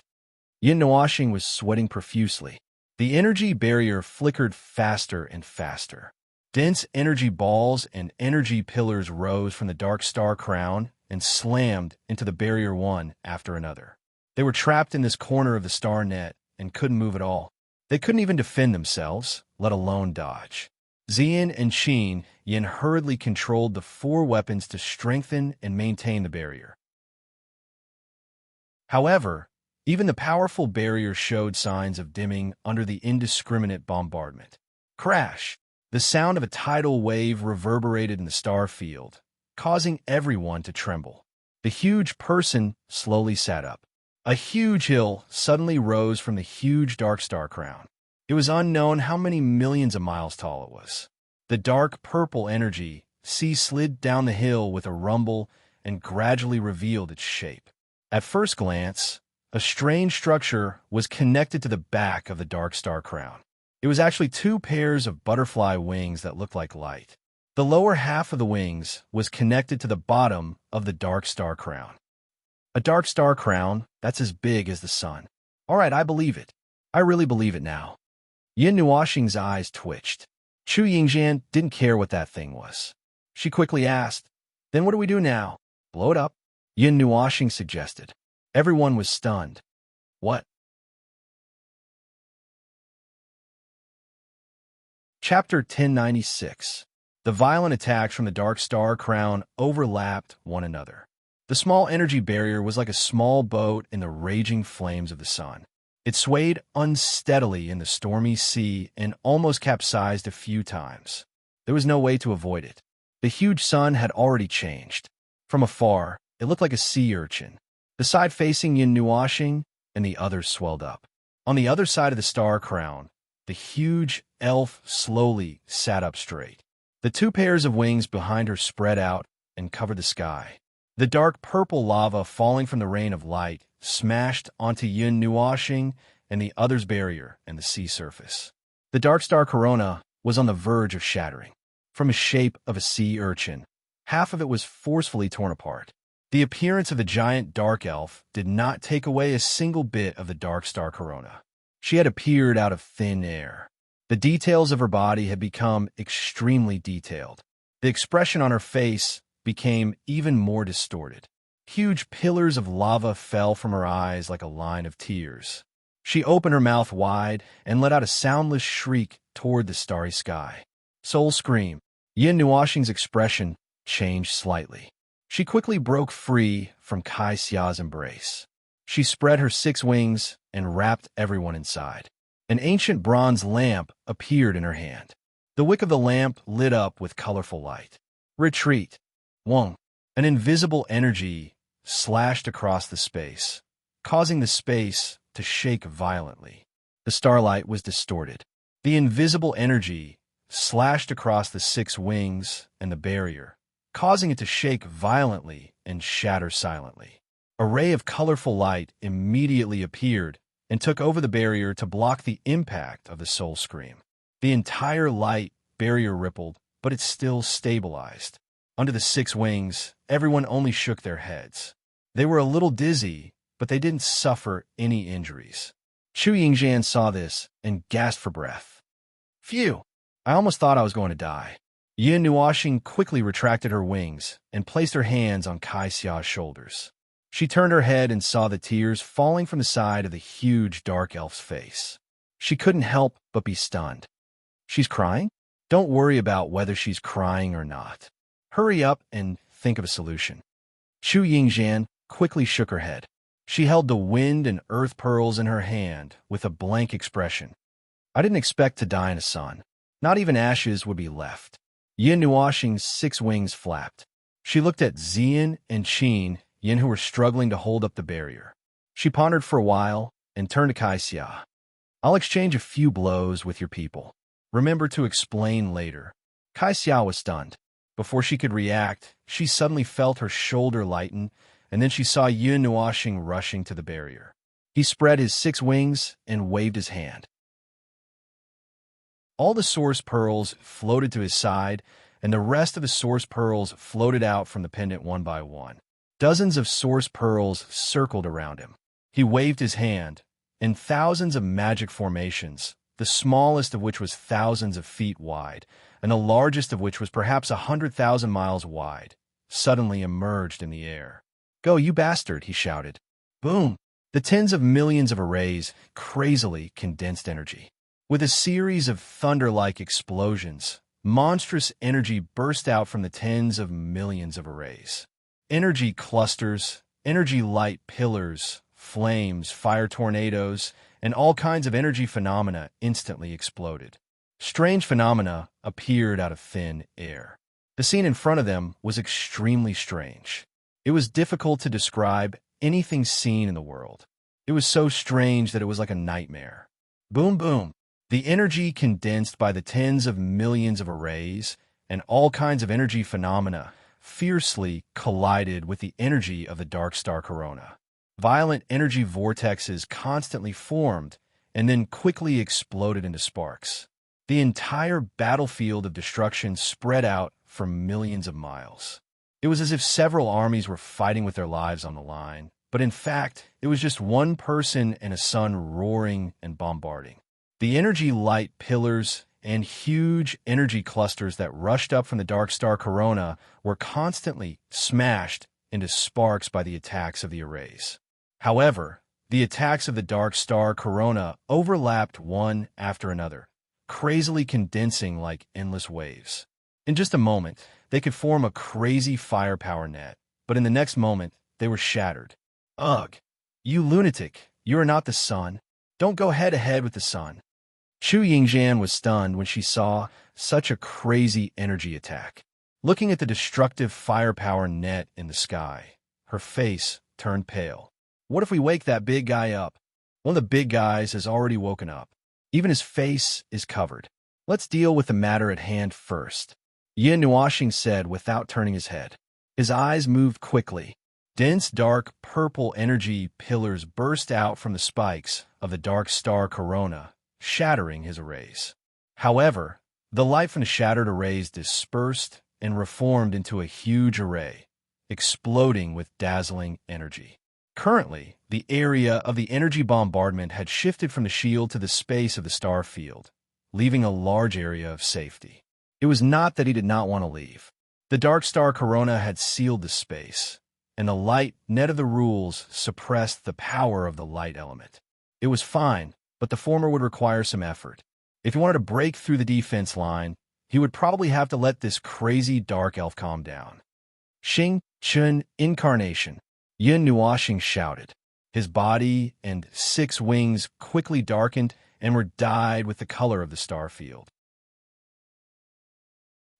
Yin Nuoxing was sweating profusely. The energy barrier flickered faster and faster. Dense energy balls and energy pillars rose from the dark star crown and slammed into the barrier one after another. They were trapped in this corner of the star net and couldn't move at all. They couldn't even defend themselves, let alone dodge. Xian and Qin Yin hurriedly controlled the 4 weapons to strengthen and maintain the barrier. However, even the powerful barrier showed signs of dimming under the indiscriminate bombardment. Crash! The sound of a tidal wave reverberated in the star field, causing everyone to tremble. The huge person slowly sat up. A huge hill suddenly rose from the huge dark star crown. It was unknown how many millions of miles tall it was. The dark purple energy sea slid down the hill with a rumble and gradually revealed its shape. At first glance, a strange structure was connected to the back of the dark star crown. It was actually 2 pairs of butterfly wings that looked like light. The lower half of the wings was connected to the bottom of the dark star crown. A dark star crown that's as big as the sun. All right, I believe it. I really believe it now. Yin Nuoxing's eyes twitched. Chu Yingxian didn't care what that thing was. She quickly asked, "Then what do we do now? Blow it up?" Yin Nuoxing suggested. Everyone was stunned. What? Chapter 1096. The violent attacks from the dark star crown overlapped one another. The small energy barrier was like a small boat in the raging flames of the sun. It swayed unsteadily in the stormy sea and almost capsized a few times. There was no way to avoid it. The huge sun had already changed. From afar, it looked like a sea urchin. The side facing Yin Nuoxing and the others swelled up. On the other side of the star crown, the huge elf slowly sat up straight. The 2 pairs of wings behind her spread out and covered the sky. The dark purple lava falling from the rain of light smashed onto Yin Nuoxing and the other's barrier and the sea surface. The dark star corona was on the verge of shattering. From the shape of a sea urchin, half of it was forcefully torn apart. The appearance of the giant dark elf did not take away a single bit of the dark star corona. She had appeared out of thin air. The details of her body had become extremely detailed. The expression on her face became even more distorted. Huge pillars of lava fell from her eyes like a line of tears. She opened her mouth wide and let out a soundless shriek toward the starry sky. Soul scream. Yin Nuoxing's expression changed slightly. She quickly broke free from Kai Xia's embrace. She spread her 6 wings and wrapped everyone inside. An ancient bronze lamp appeared in her hand. The wick of the lamp lit up with colorful light. Retreat. Wong. An invisible energy slashed across the space, causing the space to shake violently. The starlight was distorted. The invisible energy slashed across the 6 wings and the barrier, causing it to shake violently and shatter silently. A ray of colorful light immediately appeared and took over the barrier to block the impact of the soul scream. The entire light barrier rippled, but it still stabilized. Under the 6 wings, everyone only shook their heads. They were a little dizzy, but they didn't suffer any injuries. Chu Yingxian saw this and gasped for breath. Phew! I almost thought I was going to die. Yin Nuoxing quickly retracted her wings and placed her hands on Kai Xia's shoulders. She turned her head and saw the tears falling from the side of the huge dark elf's face. She couldn't help but be stunned. She's crying? Don't worry about whether she's crying or not. Hurry up and think of a solution. Chu Yingxian quickly shook her head. She held the wind and earth pearls in her hand with a blank expression. I didn't expect to die in a sun. Not even ashes would be left. Yin Nuoxing's 6 wings flapped. She looked at Xian and Qin Yin, who were struggling to hold up the barrier. She pondered for a while and turned to Kai Xia. I'll exchange a few blows with your people. Remember to explain later. Kai Xia was stunned. Before she could react, she suddenly felt her shoulder lighten, and then she saw Yin Nuoxing rushing to the barrier. He spread his 6 wings and waved his hand. All the source pearls floated to his side, and the rest of the source pearls floated out from the pendant one by one. Dozens of source pearls circled around him. He waved his hand, and thousands of magic formations, the smallest of which was thousands of feet wide, and the largest of which was perhaps 100,000 miles wide, suddenly emerged in the air. "Go, you bastard!" he shouted. Boom! The tens of millions of arrays crazily condensed energy. With a series of thunder-like explosions, monstrous energy burst out from the tens of millions of arrays. Energy clusters, energy light pillars, flames, fire tornadoes, and all kinds of energy phenomena instantly exploded. Strange phenomena appeared out of thin air. The scene in front of them was extremely strange. It was difficult to describe anything seen in the world. It was so strange that it was like a nightmare. Boom, boom. The energy condensed by the tens of millions of arrays and all kinds of energy phenomena fiercely collided with the energy of the dark star corona. Violent energy vortexes constantly formed and then quickly exploded into sparks. The entire battlefield of destruction spread out for millions of miles. It was as if several armies were fighting with their lives on the line, but in fact, it was just one person and a sun roaring and bombarding. The energy light pillars and huge energy clusters that rushed up from the dark star corona were constantly smashed into sparks by the attacks of the arrays. However, the attacks of the dark star corona overlapped one after another, crazily condensing like endless waves. In just a moment, they could form a crazy firepower net, but in the next moment, they were shattered. Ugh! You lunatic! You are not the sun. Don't go head-to-head with the sun. Chu Yingjian was stunned when she saw such a crazy energy attack. Looking at the destructive firepower net in the sky, her face turned pale. What if we wake that big guy up? One of the big guys has already woken up. Even his face is covered. Let's deal with the matter at hand first, Yin Nuoxing said without turning his head. His eyes moved quickly. Dense, dark, purple energy pillars burst out from the spikes of the dark star corona, shattering his arrays. However, the light from the shattered arrays dispersed and reformed into a huge array, exploding with dazzling energy. Currently, the area of the energy bombardment had shifted from the shield to the space of the star field, leaving a large area of safety. It was not that he did not want to leave. The dark star corona had sealed the space, and the light net of the rules suppressed the power of the light element. It was fine, but the former would require some effort. If he wanted to break through the defense line, he would probably have to let this crazy dark elf calm down. Xing Chun Incarnation, Yin Nuoxing shouted. His body and 6 wings quickly darkened and were dyed with the color of the star field.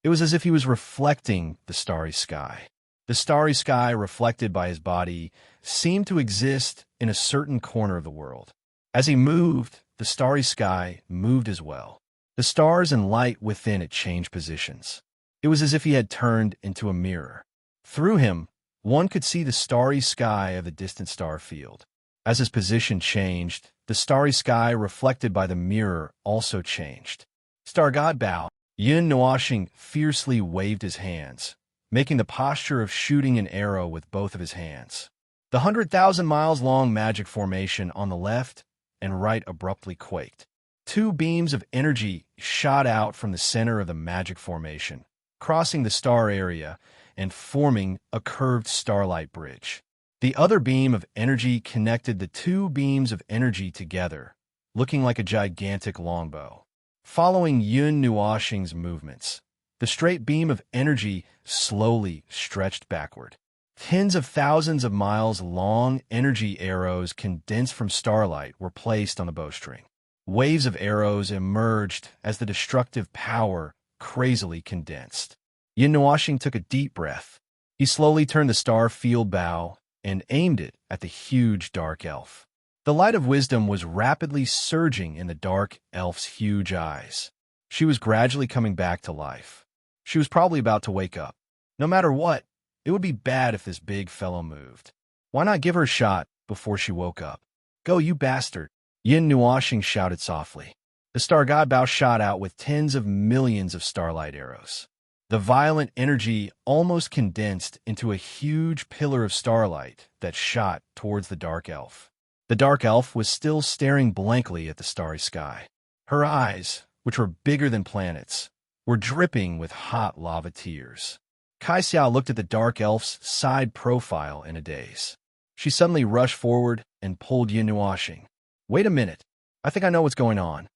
It was as if he was reflecting the starry sky. The starry sky, reflected by his body, seemed to exist in a certain corner of the world. As he moved, the starry sky moved as well. The stars and light within it changed positions. It was as if he had turned into a mirror. Through him, one could see the starry sky of the distant star field. As his position changed, the starry sky reflected by the mirror also changed. Star God Bao, Yin Nuoxing fiercely waved his hands, making the posture of shooting an arrow with both of his hands. The 100,000 miles long magic formation on the left and right abruptly quaked. 2 beams of energy shot out from the center of the magic formation, crossing the star area and forming a curved starlight bridge. The other beam of energy connected the 2 beams of energy together, looking like a gigantic longbow. Following Yun Nuoxing's movements, the straight beam of energy slowly stretched backward. Tens of thousands of miles long energy arrows condensed from starlight were placed on the bowstring. Waves of arrows emerged as the destructive power crazily condensed. Yin Nuoxing took a deep breath. He slowly turned the star field bow and aimed it at the huge dark elf. The light of wisdom was rapidly surging in the dark elf's huge eyes. She was gradually coming back to life. She was probably about to wake up. No matter what, it would be bad if this big fellow moved. Why not give her a shot before she woke up? Go, you bastard! Yin Nuoxing shouted softly. The star god Bao shot out with tens of millions of starlight arrows. The violent energy almost condensed into a huge pillar of starlight that shot towards the dark elf. The dark elf was still staring blankly at the starry sky. Her eyes, which were bigger than planets, were dripping with hot lava tears. Kai Xiao looked at the dark elf's side profile in a daze. She suddenly rushed forward and pulled Yin Nuoxing. Wait a minute. I think I know what's going on.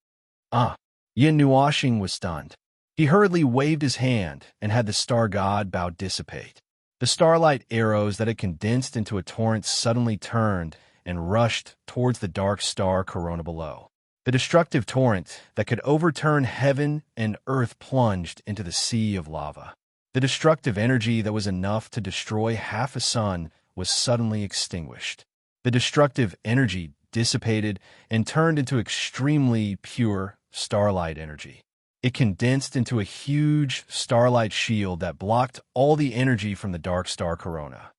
Yin Nuoxing was stunned. He hurriedly waved his hand and had the star god Bao dissipate. The starlight arrows that had condensed into a torrent suddenly turned and rushed towards the dark star corona below. The destructive torrent that could overturn heaven and earth plunged into the sea of lava. The destructive energy that was enough to destroy half a sun was suddenly extinguished. The destructive energy dissipated and turned into extremely pure starlight energy. It condensed into a huge starlight shield that blocked all the energy from the dark star corona.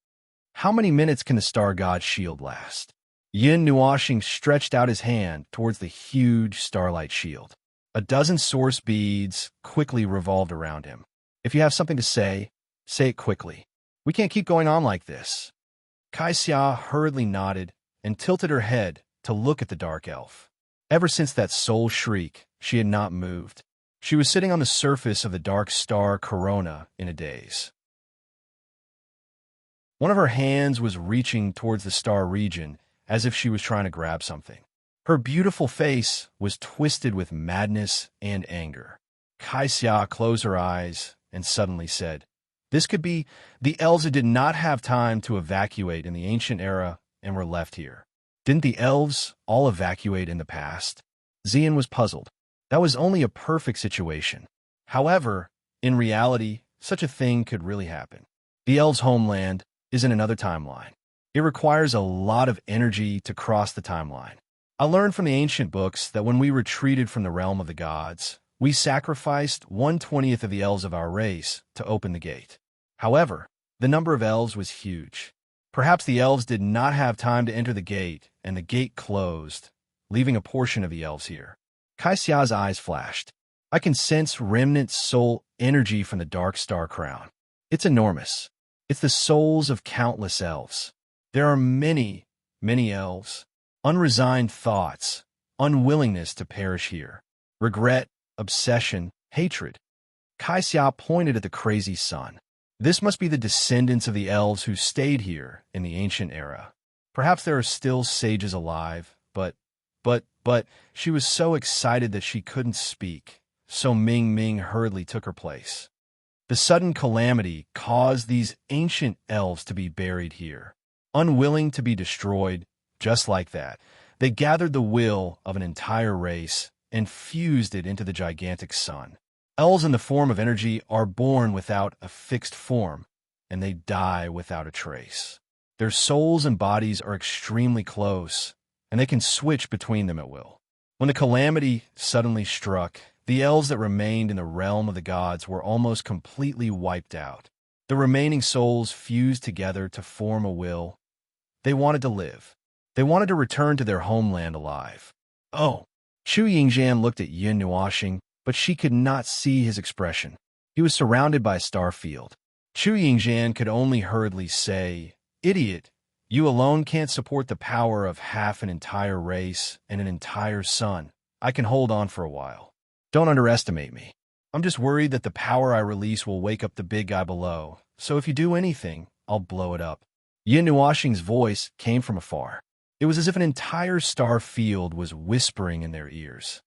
How many minutes can the star god's shield last? Yin Nuoxing stretched out his hand towards the huge starlight shield. A dozen source beads quickly revolved around him. If you have something to say it quickly. We can't keep going on like this. Kai Xia hurriedly nodded and tilted her head to look at the dark elf. Ever since that soul shriek, she had not moved. She was sitting on the surface of the dark star corona in a daze. One of her hands was reaching towards the star region as if she was trying to grab something. Her beautiful face was twisted with madness and anger. Kai Xia closed her eyes and suddenly said, "This could be the elves that did not have time to evacuate in the ancient era and were left here. Didn't the elves all evacuate in the past?" Xian was puzzled. That was only a perfect situation. However, in reality, such a thing could really happen. The elves' homeland is in another timeline. It requires a lot of energy to cross the timeline. I learned from the ancient books that when we retreated from the realm of the gods, we sacrificed 1/20th of the elves of our race to open the gate. However, the number of elves was huge. Perhaps the elves did not have time to enter the gate, and the gate closed, leaving a portion of the elves here. Kai Xia's eyes flashed. I can sense remnant soul energy from the dark star crown. It's enormous. It's the souls of countless elves. There are many, many elves. Unresigned thoughts, unwillingness to perish here. Regret, obsession, hatred. Kai Xia pointed at the crazy sun. This must be the descendants of the elves who stayed here in the ancient era. Perhaps there are still sages alive, but she was so excited that she couldn't speak, so Ming Ming hurriedly took her place. The sudden calamity caused these ancient elves to be buried here. Unwilling to be destroyed, just like that, they gathered the will of an entire race and fused it into the gigantic sun. Elves in the form of energy are born without a fixed form, and they die without a trace. Their souls and bodies are extremely close, and they can switch between them at will. When the calamity suddenly struck, the elves that remained in the realm of the gods were almost completely wiped out. The remaining souls fused together to form a will. They wanted to live. They wanted to return to their homeland alive. Oh! Chu Yingxian looked at Yin Nuoxing, but she could not see his expression. He was surrounded by a star field. Chu Yingxian could only hurriedly say, "Idiot! You alone can't support the power of half an entire race and an entire sun. I can hold on for a while. Don't underestimate me. I'm just worried that the power I release will wake up the big guy below, so if you do anything, I'll blow it up." Yin Nuoxing's voice came from afar. It was as if an entire star field was whispering in their ears.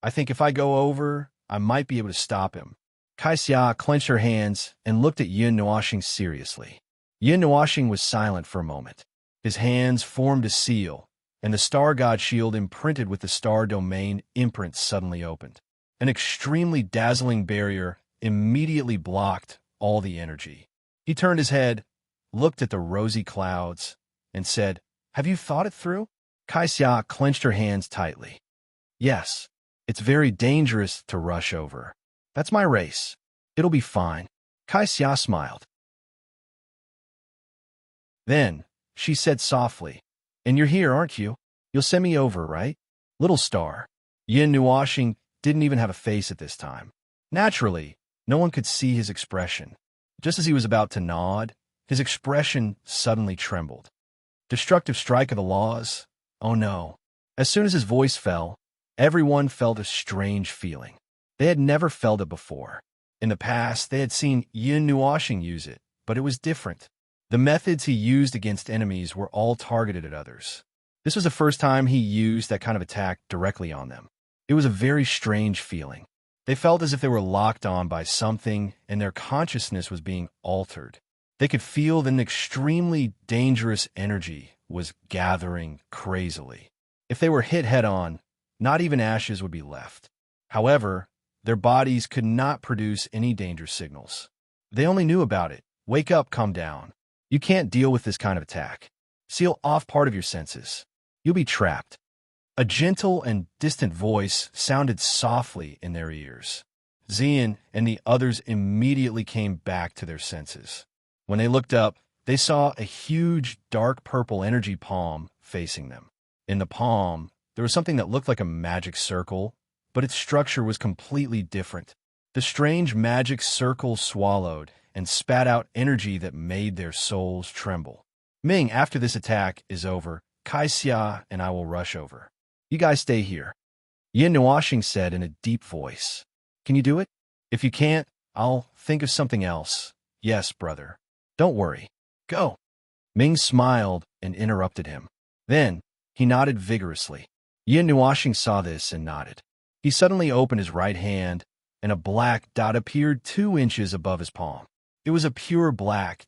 "I think if I go over, I might be able to stop him." Kai Xia clenched her hands and looked at Yin Nuoxing seriously. Yin Nuoxing was silent for a moment. His hands formed a seal, and the star god shield imprinted with the star domain imprint suddenly opened. An extremely dazzling barrier immediately blocked all the energy. He turned his head, looked at the rosy clouds, and said, "Have you thought it through?" Kai Xia clenched her hands tightly. "Yes, it's very dangerous to rush over. That's my race. It'll be fine." Kai Xia smiled. Then, she said softly, "And you're here, aren't you? You'll send me over, right? Little star. Yin Nuashing didn't even have a face at this time. Naturally, no one could see his expression. Just as he was about to nod, his expression suddenly trembled. Destructive strike of the laws? Oh no. As soon as his voice fell, everyone felt a strange feeling. They had never felt it before. In the past, they had seen Yin Nuashing use it, but it was different. The methods he used against enemies were all targeted at others. This was the first time he used that kind of attack directly on them. It was a very strange feeling. They felt as if they were locked on by something and their consciousness was being altered. They could feel that an extremely dangerous energy was gathering crazily. If they were hit head-on, not even ashes would be left. However, their bodies could not produce any danger signals. They only knew about it. Wake up, calm down. You can't deal with this kind of attack. Seal off part of your senses. You'll be trapped. A gentle and distant voice sounded softly in their ears. Xian and the others immediately came back to their senses. When they looked up, they saw a huge dark purple energy palm facing them. In the palm, there was something that looked like a magic circle, but its structure was completely different. The strange magic circle swallowed and spat out energy that made their souls tremble. Ming, after this attack is over, Kai Xia and I will rush over. You guys stay here. Yin Nuashing said in a deep voice. Can you do it? If you can't, I'll think of something else. Yes, brother. Don't worry. Go. Ming smiled and interrupted him. Then, he nodded vigorously. Yin Nuashing saw this and nodded. He suddenly opened his right hand, and a black dot appeared 2 inches above his palm. It was a pure black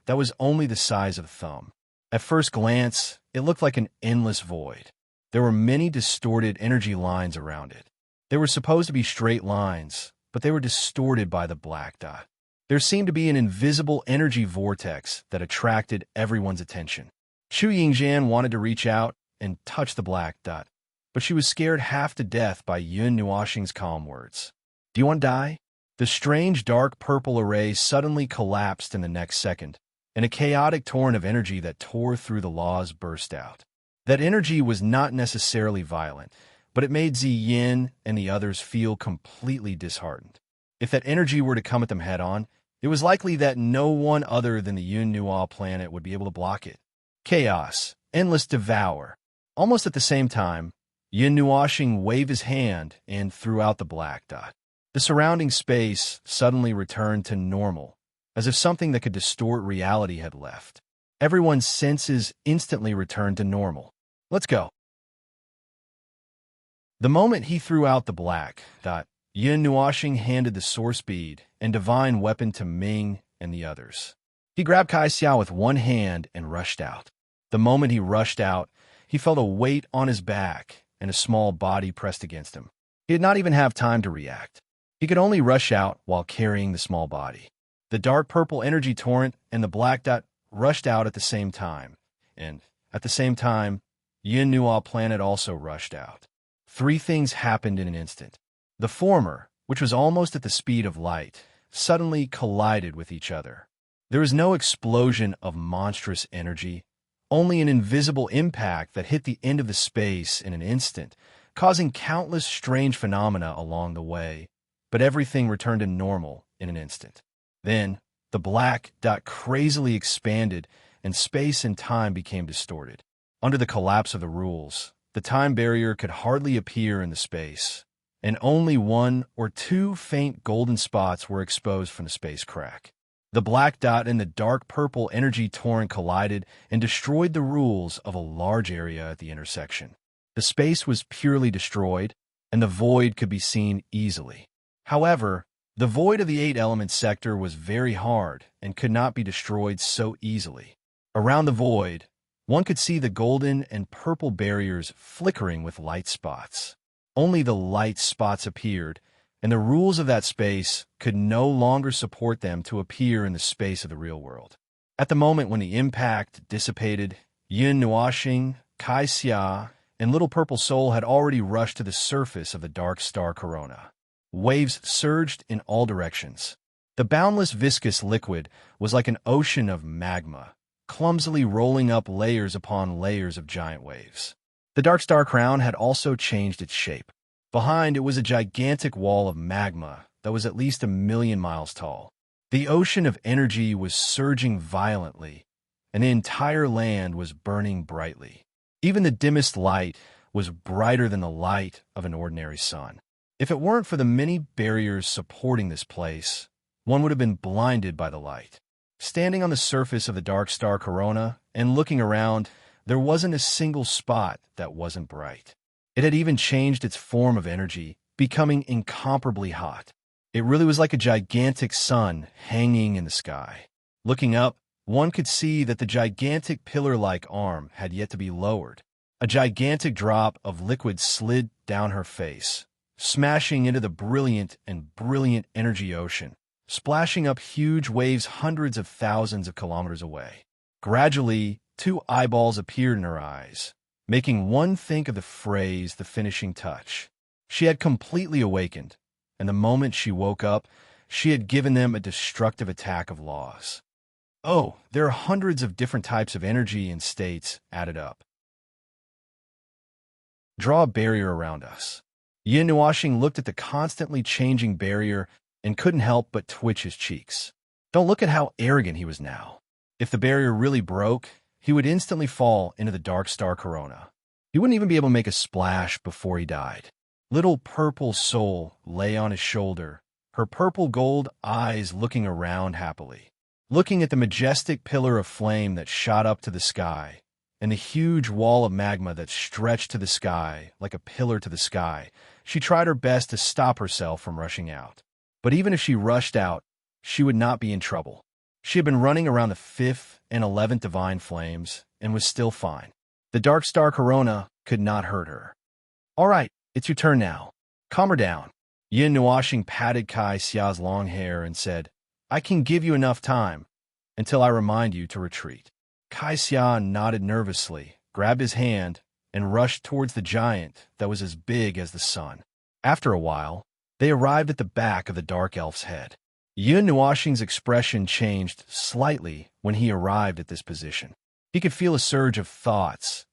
that was only the size of a thumb. At first glance, it looked like an endless void. There were many distorted energy lines around it. They were supposed to be straight lines, but they were distorted by the black dot. There seemed to be an invisible energy vortex that attracted everyone's attention. Chu Yingxian wanted to reach out and touch the black dot, but she was scared half to death by Yin Nuashing's calm words. Do you want to die? The strange dark purple array suddenly collapsed in the next second, and a chaotic torrent of energy that tore through the laws burst out. That energy was not necessarily violent, but it made Ziyin and the others feel completely disheartened. If that energy were to come at them head-on, it was likely that no one other than the Yun Nua planet would be able to block it. Chaos, endless devour. Almost at the same time, Yin Nuashing waved his hand and threw out the black dot. The surrounding space suddenly returned to normal, as if something that could distort reality had left. Everyone's senses instantly returned to normal. Let's go. The moment he threw out the black dot, Yin Nuashing handed the source bead and divine weapon to Ming and the others. He grabbed Kai Xiao with one hand and rushed out. The moment he rushed out, he felt a weight on his back and a small body pressed against him. He did not even have time to react. He could only rush out while carrying the small body. The dark purple energy torrent and the black dot rushed out at the same time, and at the same time, Yin Nua planet also rushed out. 3 things happened in an instant. The former, which was almost at the speed of light, suddenly collided with each other. There was no explosion of monstrous energy, only an invisible impact that hit the end of the space in an instant, causing countless strange phenomena along the way, but everything returned to normal in an instant. Then, the black dot crazily expanded, and space and time became distorted. Under the collapse of the rules, the time barrier could hardly appear in the space, and only 1 or 2 faint golden spots were exposed from the space crack. The black dot and the dark purple energy torrent collided and destroyed the rules of a large area at the intersection. The space was purely destroyed, and the void could be seen easily. However, the void of the 8-element sector was very hard and could not be destroyed so easily. Around the void, one could see the golden and purple barriers flickering with light spots. Only the light spots appeared, and the rules of that space could no longer support them to appear in the space of the real world. At the moment when the impact dissipated, Yin Nuashing, Kai Xia, and Little Purple Soul had already rushed to the surface of the dark star corona. Waves surged in all directions. The boundless viscous liquid was like an ocean of magma, clumsily rolling up layers upon layers of giant waves. The Dark Star Crown had also changed its shape. Behind it was a gigantic wall of magma that was at least 1,000,000 miles tall. The ocean of energy was surging violently, and the entire land was burning brightly. Even the dimmest light was brighter than the light of an ordinary sun. If it weren't for the many barriers supporting this place, one would have been blinded by the light. Standing on the surface of the Dark Star Corona and looking around, there wasn't a single spot that wasn't bright. It had even changed its form of energy, becoming incomparably hot. It really was like a gigantic sun hanging in the sky. Looking up, one could see that the gigantic pillar-like arm had yet to be lowered. A gigantic drop of liquid slid down her face, smashing into the brilliant energy ocean, splashing up huge waves hundreds of thousands of kilometers away. Gradually, 2 eyeballs appeared in her eyes, making one think of the phrase, the finishing touch. She had completely awakened, and the moment she woke up, she had given them a destructive attack of laws. Oh, there are hundreds of different types of energy and states added up. Draw a barrier around us. Yin Nuashing looked at the constantly changing barrier and couldn't help but twitch his cheeks. Don't look at how arrogant he was now. If the barrier really broke, he would instantly fall into the Dark Star Corona. He wouldn't even be able to make a splash before he died. Little purple soul lay on his shoulder, her purple gold eyes looking around happily. Looking at the majestic pillar of flame that shot up to the sky, and the huge wall of magma that stretched to the sky like a pillar to the sky, she tried her best to stop herself from rushing out. But even if she rushed out, she would not be in trouble. She had been running around the 5th and 11th divine flames and was still fine. The Dark Star Corona could not hurt her. All right, it's your turn now. Calm her down. Yin Nuashing patted Kai Xia's long hair and said, I can give you enough time until I remind you to retreat. Kai Xia nodded nervously, grabbed his hand, and rushed towards the giant that was as big as the sun. After a while, they arrived at the back of the Dark Elf's head. Yin Nuashing's expression changed slightly when he arrived at this position. He could feel a surge of thoughts,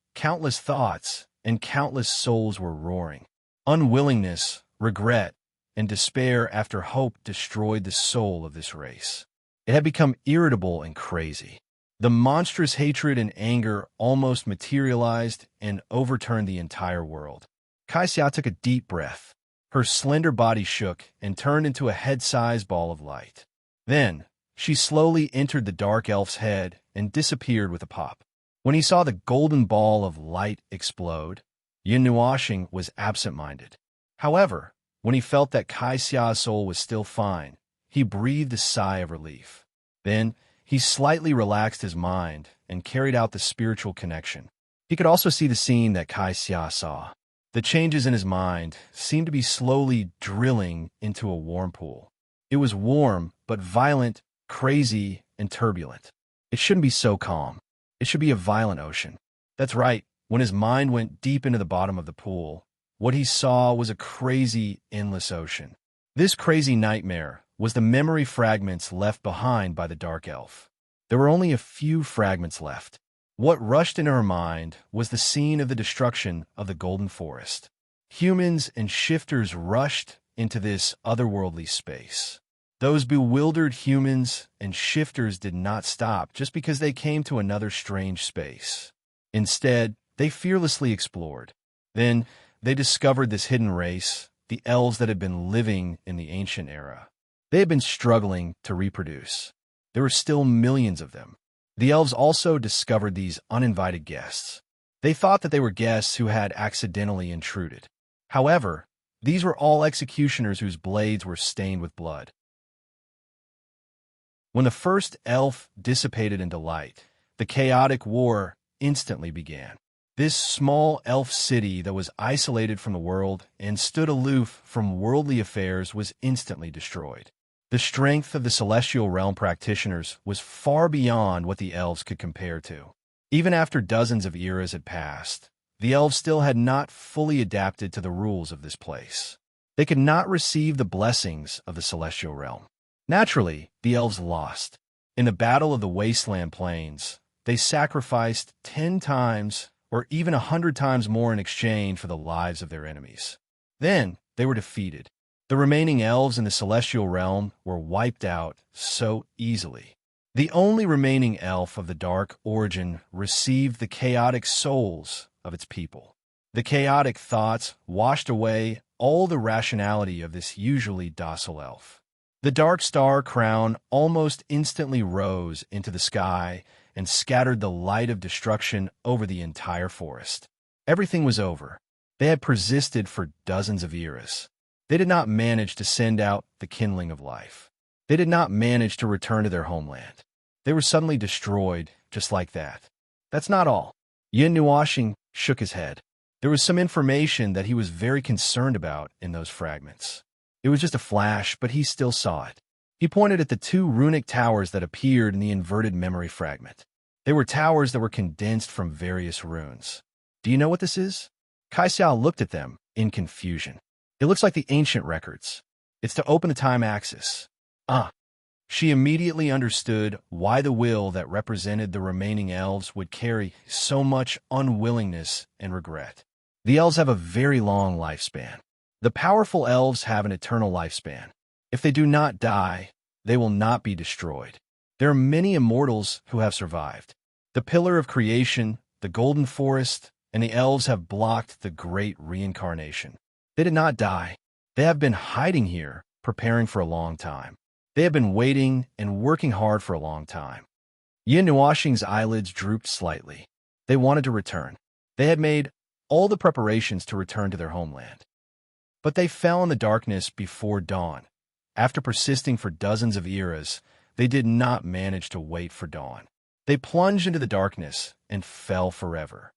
and countless souls were roaring. Unwillingness, regret, and despair after hope destroyed the soul of this race. It had become irritable and crazy. The monstrous hatred and anger almost materialized and overturned the entire world. Kai Xia took a deep breath. Her slender body shook and turned into a head-sized ball of light. Then, she slowly entered the Dark Elf's head and disappeared with a pop. When he saw the golden ball of light explode, Yin Nuashing was absent-minded. However, when he felt that Kai Xia's soul was still fine, he breathed a sigh of relief. Then, he slightly relaxed his mind and carried out the spiritual connection. He could also see the scene that Kai Xia saw. The changes in his mind seemed to be slowly drilling into a warm pool. It was warm, but violent, crazy, and turbulent. It shouldn't be so calm. It should be a violent ocean. That's right. When his mind went deep into the bottom of the pool, what he saw was a crazy, endless ocean. This crazy nightmare was the memory fragments left behind by the Dark Elf. There were only a few fragments left. What rushed into her mind was the scene of the destruction of the Golden Forest. Humans and shifters rushed into this otherworldly space. Those bewildered humans and shifters did not stop just because they came to another strange space. Instead, they fearlessly explored. Then, they discovered this hidden race, the elves that had been living in the ancient era. They had been struggling to reproduce. There were still millions of them. The elves also discovered these uninvited guests. They thought that they were guests who had accidentally intruded. However, these were all executioners whose blades were stained with blood. When the first elf dissipated into light, the chaotic war instantly began. This small elf city that was isolated from the world and stood aloof from worldly affairs was instantly destroyed. The strength of the celestial realm practitioners was far beyond what the elves could compare to. Even after dozens of eras had passed, the elves still had not fully adapted to the rules of this place. They could not receive the blessings of the celestial realm. Naturally, the elves lost. In the Battle of the Wasteland Plains, they sacrificed 10 times or even 100 times more in exchange for the lives of their enemies. Then they were defeated. The remaining elves in the celestial realm were wiped out so easily. The only remaining elf of the dark origin received the chaotic souls of its people. The chaotic thoughts washed away all the rationality of this usually docile elf. The dark star crown almost instantly rose into the sky and scattered the light of destruction over the entire forest. Everything was over. They had persisted for dozens of eras. They did not manage to send out the kindling of life. They did not manage to return to their homeland. They were suddenly destroyed just like that. That's not all. Yin Nuashing shook his head. There was some information that he was very concerned about in those fragments. It was just a flash, but he still saw it. He pointed at the two runic towers that appeared in the inverted memory fragment. They were towers that were condensed from various runes. Do you know what this is? Kai Xiao looked at them in confusion. It looks like the ancient records. It's to open the time axis. She immediately understood why the will that represented the remaining elves would carry so much unwillingness and regret. The elves have a very long lifespan. The powerful elves have an eternal lifespan. If they do not die, they will not be destroyed. There are many immortals who have survived. The Pillar of Creation, the Golden Forest, and the elves have blocked the great reincarnation. They did not die. They have been hiding here, preparing for a long time. They have been waiting and working hard for a long time. Yin Nuashing's eyelids drooped slightly. They wanted to return. They had made all the preparations to return to their homeland. But they fell in the darkness before dawn. After persisting for dozens of eras, they did not manage to wait for dawn. They plunged into the darkness and fell forever.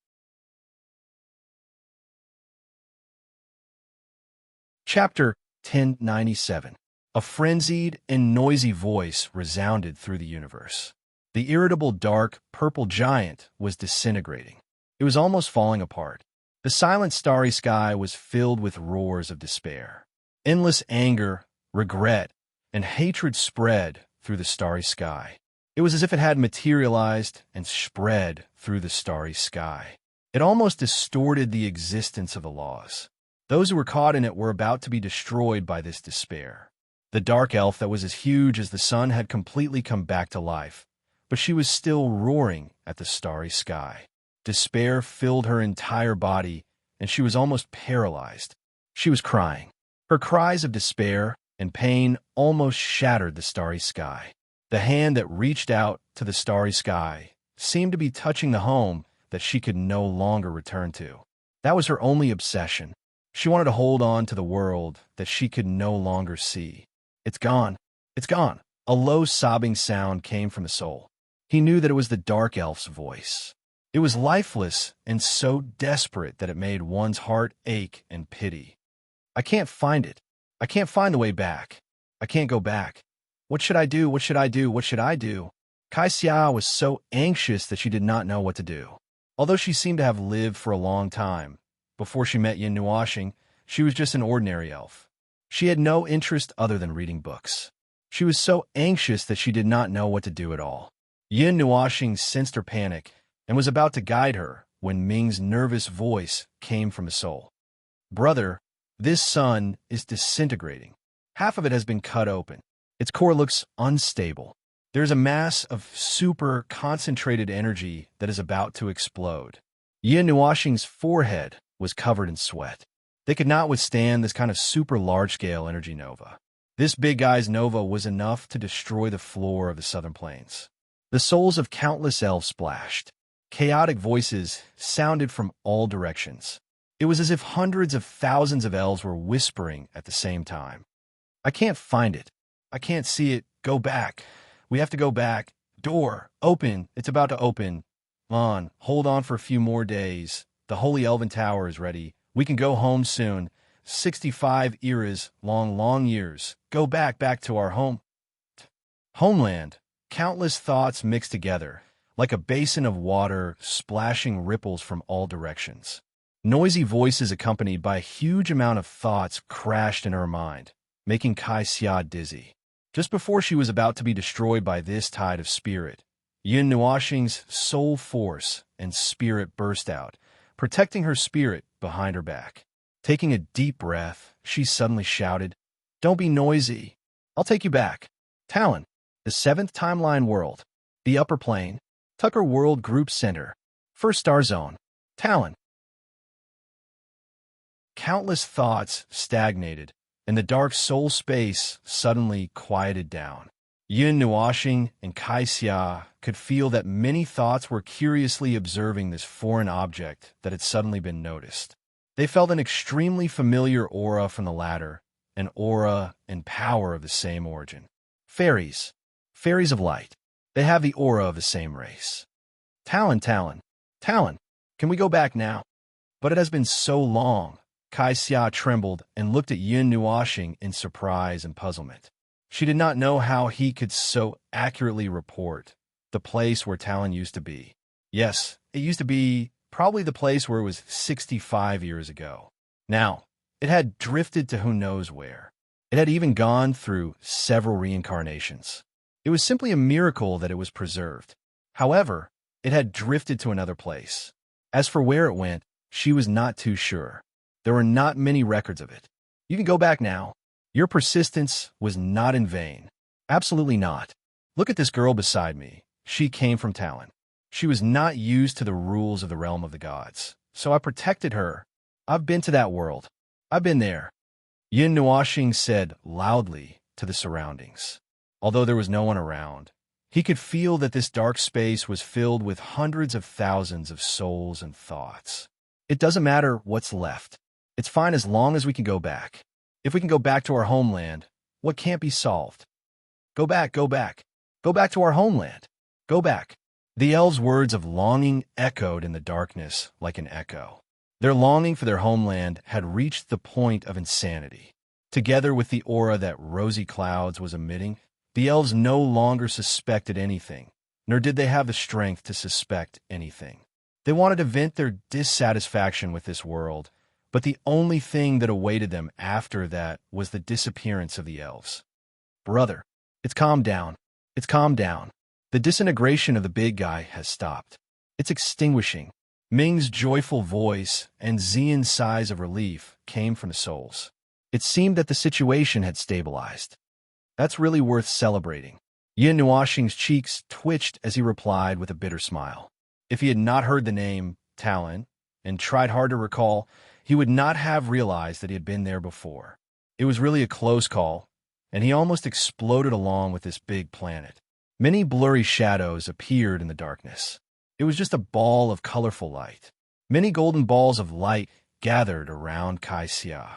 Chapter 1097. A frenzied and noisy voice resounded through the universe. The irritable dark purple giant was disintegrating. It was almost falling apart. The silent starry sky was filled with roars of despair. Endless anger, regret, and hatred spread through the starry sky. It was as if it had materialized and spread through the starry sky. It almost distorted the existence of the laws. Those who were caught in it were about to be destroyed by this despair. The dark elf that was as huge as the sun had completely come back to life, but she was still roaring at the starry sky. Despair filled her entire body, and she was almost paralyzed. She was crying. Her cries of despair and pain almost shattered the starry sky. The hand that reached out to the starry sky seemed to be touching the home that she could no longer return to. That was her only obsession. She wanted to hold on to the world that she could no longer see. It's gone. It's gone. A low sobbing sound came from the soul. He knew that it was the dark elf's voice. It was lifeless and so desperate that it made one's heart ache and pity. I can't find it. I can't find the way back. I can't go back. What should I do? What should I do? What should I do? Kai Xia was so anxious that she did not know what to do. Although she seemed to have lived for a long time, before she met Yin Nuashing, she was just an ordinary elf. She had no interest other than reading books. She was so anxious that she did not know what to do at all. Yin Nuashing sensed her panic and was about to guide her when Ming's nervous voice came from the soul. Brother, this sun is disintegrating. Half of it has been cut open. Its core looks unstable. There's a mass of super concentrated energy that is about to explode. Yin Nuashing's forehead was covered in sweat. They could not withstand this kind of super large-scale energy nova. This big guy's nova was enough to destroy the floor of the southern plains. The souls of countless elves splashed. Chaotic voices sounded from all directions. It was as if hundreds of thousands of elves were whispering at the same time. I can't find it. I can't see it. Go back. We have to go back. Door, open. It's about to open. Hold on for a few more days. The Holy Elven Tower is ready. We can go home soon. 65 eras, long years. Go back to our homeland. Countless thoughts mixed together, like a basin of water splashing ripples from all directions. Noisy voices accompanied by a huge amount of thoughts crashed in her mind, making Kai Xia dizzy. Just before she was about to be destroyed by this tide of spirit, Yin Nuoxing's soul force and spirit burst out, protecting her spirit behind her back. Taking a deep breath, she suddenly shouted, "Don't be noisy. I'll take you back. Talon, the 7th timeline world, the upper plane, Tucker World Group Center, first star zone, Talon." Countless thoughts stagnated, and the dark soul space suddenly quieted down. Yin Nuoxing and Kai Xia could feel that many thoughts were curiously observing this foreign object that had suddenly been noticed. They felt an extremely familiar aura from the latter, an aura and power of the same origin. Fairies. Fairies of light. They have the aura of the same race. Talon, Talon, Talon, can we go back now? But it has been so long. Kai Xia trembled and looked at Yin Nuoxing in surprise and puzzlement. She did not know how he could so accurately report the place where Talon used to be. Yes, it used to be probably the place where it was 65 years ago. Now, it had drifted to who knows where. It had even gone through several reincarnations. It was simply a miracle that it was preserved. However, it had drifted to another place. As for where it went, she was not too sure. There were not many records of it. You can go back now. Your persistence was not in vain. Absolutely not. Look at this girl beside me. She came from Talon. She was not used to the rules of the realm of the gods, so I protected her. I've been to that world. I've been there. Yin Nuoxing said loudly to the surroundings. Although there was no one around, he could feel that this dark space was filled with hundreds of thousands of souls and thoughts. It doesn't matter what's left. It's fine as long as we can go back. If we can go back to our homeland, what can't be solved? Go back, go back. Go back to our homeland. Go back. The elves' words of longing echoed in the darkness like an echo. Their longing for their homeland had reached the point of insanity. Together with the aura that Rosy Clouds was emitting, the elves no longer suspected anything, nor did they have the strength to suspect anything. They wanted to vent their dissatisfaction with this world, but the only thing that awaited them after that was the disappearance of the elves. Brother, it's calmed down. It's calmed down. The disintegration of the big guy has stopped. It's extinguishing. Ming's joyful voice and Xian's sighs of relief came from the souls. It seemed that the situation had stabilized. That's really worth celebrating. Yin Nuoxing's cheeks twitched as he replied with a bitter smile. If he had not heard the name Talon and tried hard to recall, he would not have realized that he had been there before. It was really a close call, and he almost exploded along with this big planet. Many blurry shadows appeared in the darkness. It was just a ball of colorful light. Many golden balls of light gathered around Kai Xia.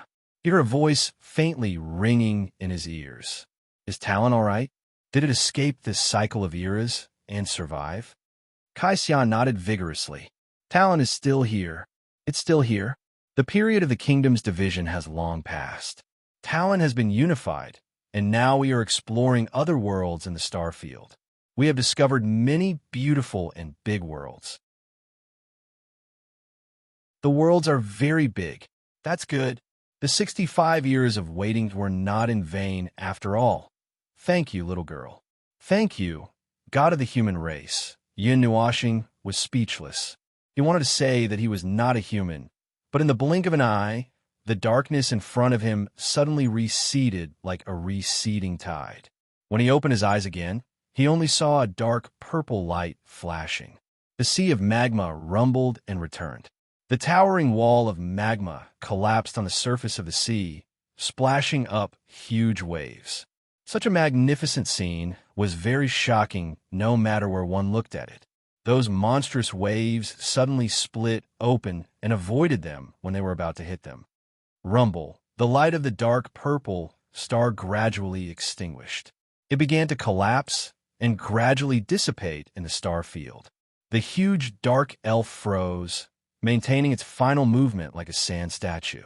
He heard a voice faintly ringing in his ears. Is Talon all right? Did it escape this cycle of eras and survive? Kai Xia nodded vigorously. Talon is still here. It's still here. The period of the kingdom's division has long passed. Talon has been unified, and now we are exploring other worlds in the star field. We have discovered many beautiful and big worlds. The worlds are very big. That's good. The 65 years of waiting were not in vain after all. Thank you, little girl. Thank you, God of the human race. Yin Nuoxing was speechless. He wanted to say that he was not a human, but in the blink of an eye, the darkness in front of him suddenly receded like a receding tide. When he opened his eyes again, he only saw a dark purple light flashing. The sea of magma rumbled and returned. The towering wall of magma collapsed on the surface of the sea, splashing up huge waves. Such a magnificent scene was very shocking no matter where one looked at it. Those monstrous waves suddenly split open and avoided them when they were about to hit them. Rumble, the light of the dark purple star gradually extinguished. It began to collapse and gradually dissipate in the star field. The huge dark elf froze, maintaining its final movement like a sand statue.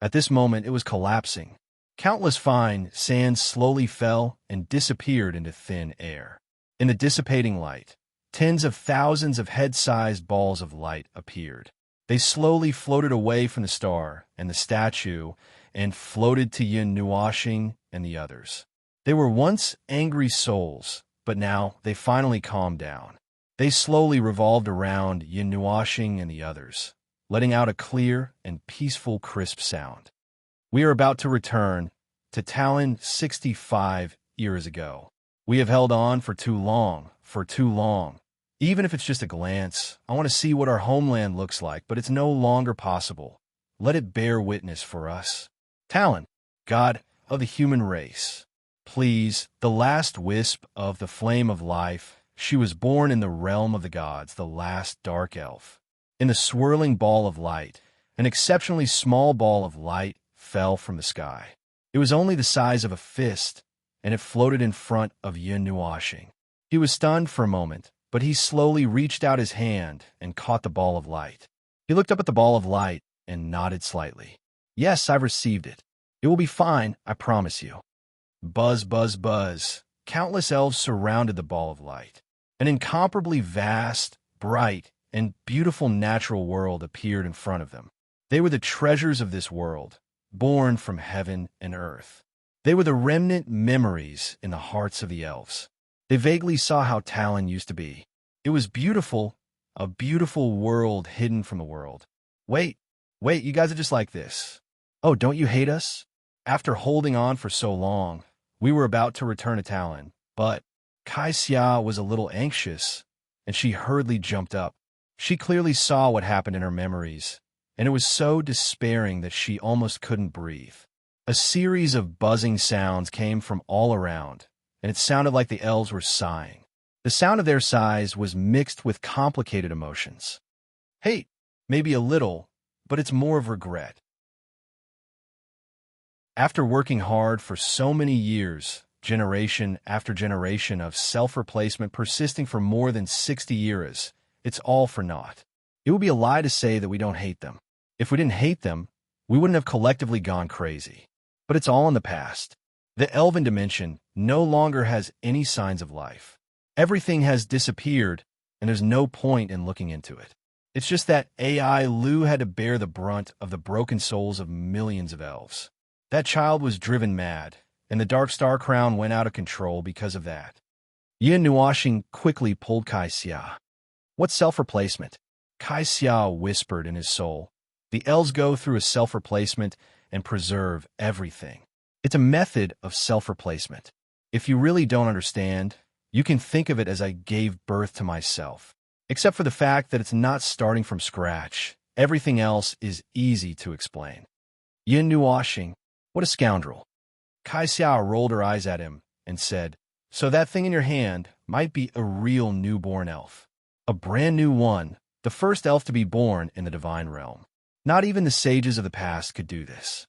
At this moment, it was collapsing. Countless fine sands slowly fell and disappeared into thin air. In the dissipating light, tens of thousands of head-sized balls of light appeared. They slowly floated away from the star and the statue and floated to Yin Nuoxing and the others. They were once angry souls, but now they finally calmed down. They slowly revolved around Yin Nuashing and the others, letting out a clear and peaceful, crisp sound. We are about to return to Talon 65 years ago. We have held on for too long, for too long. Even if it's just a glance, I want to see what our homeland looks like, but it's no longer possible. Let it bear witness for us. Talon, God of the human race. Please, the last wisp of the flame of life, she was born in the realm of the gods, the last dark elf. In the swirling ball of light, an exceptionally small ball of light fell from the sky. It was only the size of a fist, and it floated in front of Yin Nuashing. He was stunned for a moment, but he slowly reached out his hand and caught the ball of light. He looked up at the ball of light and nodded slightly. Yes, I've received it. It will be fine, I promise you. Buzz, buzz, buzz. Countless elves surrounded the ball of light. An incomparably vast, bright, and beautiful natural world appeared in front of them. They were the treasures of this world, born from heaven and earth. They were the remnant memories in the hearts of the elves. They vaguely saw how Talon used to be. It was beautiful, a beautiful world hidden from the world. Wait, you guys are just like this. Oh, don't you hate us? After holding on for so long, we were about to return to Talon, but Kai Xia was a little anxious, and she hurriedly jumped up. She clearly saw what happened in her memories, and it was so despairing that she almost couldn't breathe. A series of buzzing sounds came from all around, and it sounded like the elves were sighing. The sound of their sighs was mixed with complicated emotions. Hate, maybe a little, but it's more of regret. After working hard for so many years, generation after generation of self-replacement persisting for more than 60 years, it's all for naught. It would be a lie to say that we don't hate them. If we didn't hate them, we wouldn't have collectively gone crazy. But it's all in the past. The elven dimension no longer has any signs of life. Everything has disappeared, and there's no point in looking into it. It's just that AI Lu had to bear the brunt of the broken souls of millions of elves. That child was driven mad, and the Dark Star Crown went out of control because of that. Yin Nuashing quickly pulled Kai Xia. What self-replacement? Kai Xia whispered in his soul. The elves go through a self-replacement and preserve everything. It's a method of self-replacement. If you really don't understand, you can think of it as I gave birth to myself. Except for the fact that it's not starting from scratch. Everything else is easy to explain. Yin Nuashing, what a scoundrel. Kai Xia rolled her eyes at him and said, so that thing in your hand might be a real newborn elf. A brand new one, the first elf to be born in the divine realm. Not even the sages of the past could do this.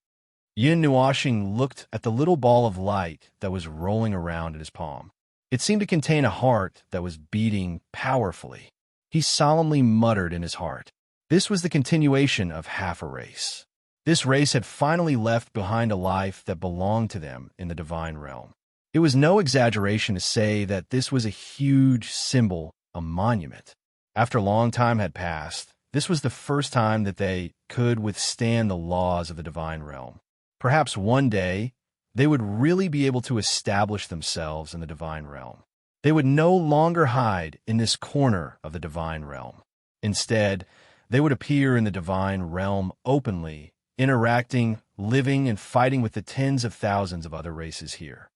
Yin Nuashing looked at the little ball of light that was rolling around in his palm. It seemed to contain a heart that was beating powerfully. He solemnly muttered in his heart. This was the continuation of half a race. This race had finally left behind a life that belonged to them in the divine realm. It was no exaggeration to say that this was a huge symbol, a monument. After a long time had passed, this was the first time that they could withstand the laws of the divine realm. Perhaps one day, they would really be able to establish themselves in the divine realm. They would no longer hide in this corner of the divine realm. Instead, they would appear in the divine realm openly, interacting, living, and fighting with the tens of thousands of other races here.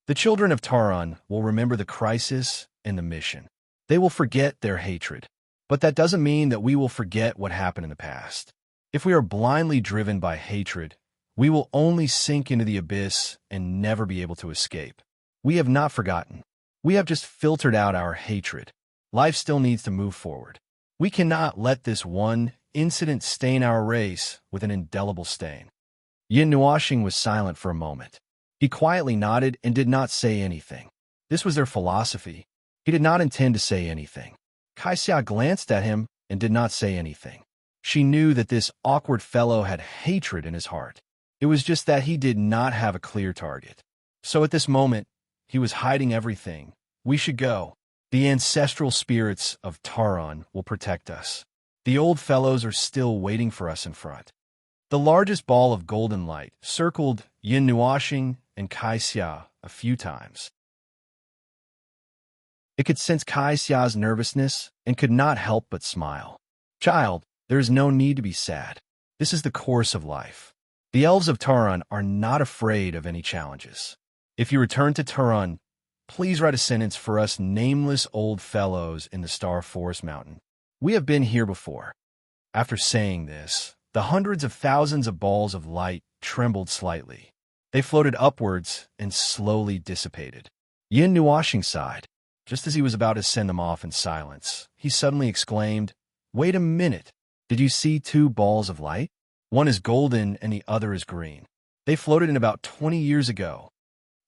The children of Taran will remember the crisis and the mission. They will forget their hatred. But that doesn't mean that we will forget what happened in the past. If we are blindly driven by hatred, we will only sink into the abyss and never be able to escape. We have not forgotten. We have just filtered out our hatred. Life still needs to move forward. We cannot let this one incident stain our race with an indelible stain. Yin Nuashing was silent for a moment. He quietly nodded and did not say anything. This was their philosophy. He did not intend to say anything. Kai Xia glanced at him and did not say anything. She knew that this awkward fellow had hatred in his heart. It was just that he did not have a clear target. So at this moment, he was hiding everything. We should go. The ancestral spirits of Taran will protect us. The old fellows are still waiting for us in front. The largest ball of golden light circled Yin Nuashing and Kai Xia a few times. It could sense Kai Xia's nervousness and could not help but smile. Child, there is no need to be sad. This is the course of life. The elves of Turan are not afraid of any challenges. If you return to Turan, please write a sentence for us nameless old fellows in the Star Forest Mountain. We have been here before. After saying this, the hundreds of thousands of balls of light trembled slightly. They floated upwards and slowly dissipated. Yin Nuashing sighed. Just as he was about to send them off in silence, he suddenly exclaimed, "Wait a minute. Did you see two balls of light? One is golden and the other is green. They floated in about 20 years ago.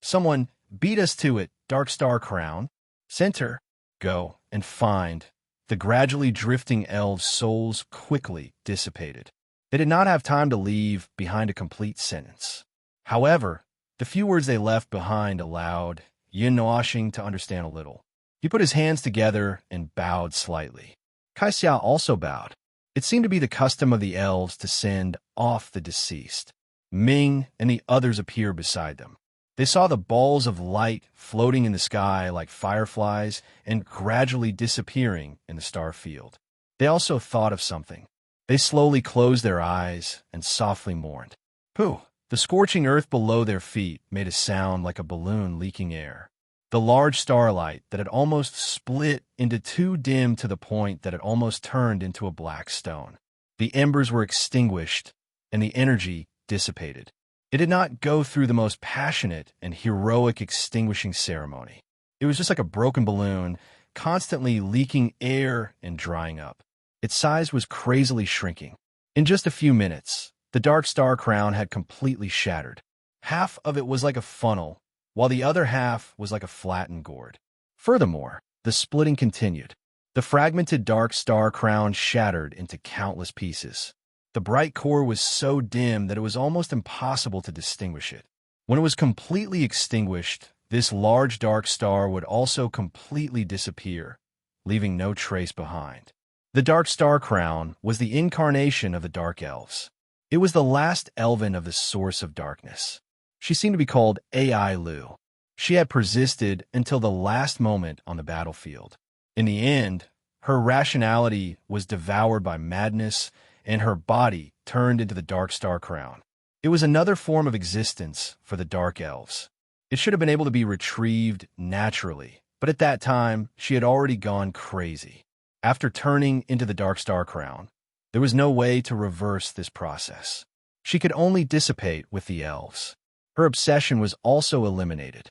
Someone beat us to it, Dark Star Crown. Center, go and find." The gradually drifting elves' souls quickly dissipated. They did not have time to leave behind a complete sentence. However, the few words they left behind allowed Yin Nuashing to understand a little. He put his hands together and bowed slightly. Kai Xia also bowed. It seemed to be the custom of the elves to send off the deceased. Ming and the others appeared beside them. They saw the balls of light floating in the sky like fireflies and gradually disappearing in the star field. They also thought of something. They slowly closed their eyes and softly mourned. Pooh! The scorching earth below their feet made a sound like a balloon leaking air. The large starlight that had almost split into two dim to the point that it almost turned into a black stone. The embers were extinguished and the energy dissipated. It did not go through the most passionate and heroic extinguishing ceremony. It was just like a broken balloon, constantly leaking air and drying up. Its size was crazily shrinking. In just a few minutes, the Dark Star Crown had completely shattered. Half of it was like a funnel, while the other half was like a flattened gourd. Furthermore, the splitting continued. The fragmented Dark Star Crown shattered into countless pieces. The bright core was so dim that it was almost impossible to distinguish it. When it was completely extinguished, this large dark star would also completely disappear, leaving no trace behind. The Dark Star Crown was the incarnation of the Dark Elves. It was the last elven of the source of darkness. She seemed to be called Ai Lu. She had persisted until the last moment on the battlefield. In the end, her rationality was devoured by madness, and her body turned into the Dark Star Crown. It was another form of existence for the Dark Elves. It should have been able to be retrieved naturally, but at that time, she had already gone crazy. After turning into the Dark Star Crown, there was no way to reverse this process. She could only dissipate with the elves. Her obsession was also eliminated.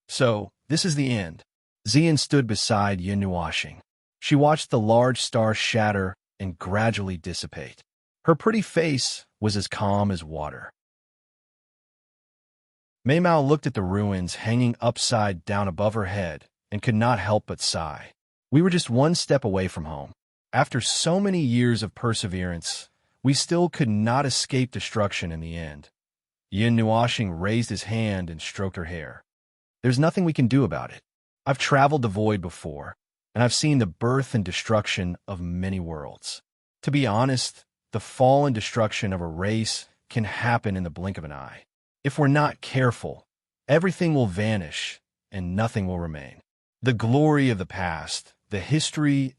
So, this is the end. Xian stood beside Yin Nuashing. She watched the large star shatter and gradually dissipate. Her pretty face was as calm as water. Mei Mao looked at the ruins hanging upside down above her head and could not help but sigh. We were just one step away from home. After so many years of perseverance, we still could not escape destruction in the end. Yin Nuashing raised his hand and stroked her hair. There's nothing we can do about it. I've traveled the void before, and I've seen the birth and destruction of many worlds. To be honest, the fall and destruction of a race can happen in the blink of an eye. If we're not careful, everything will vanish and nothing will remain. The glory of the past, the history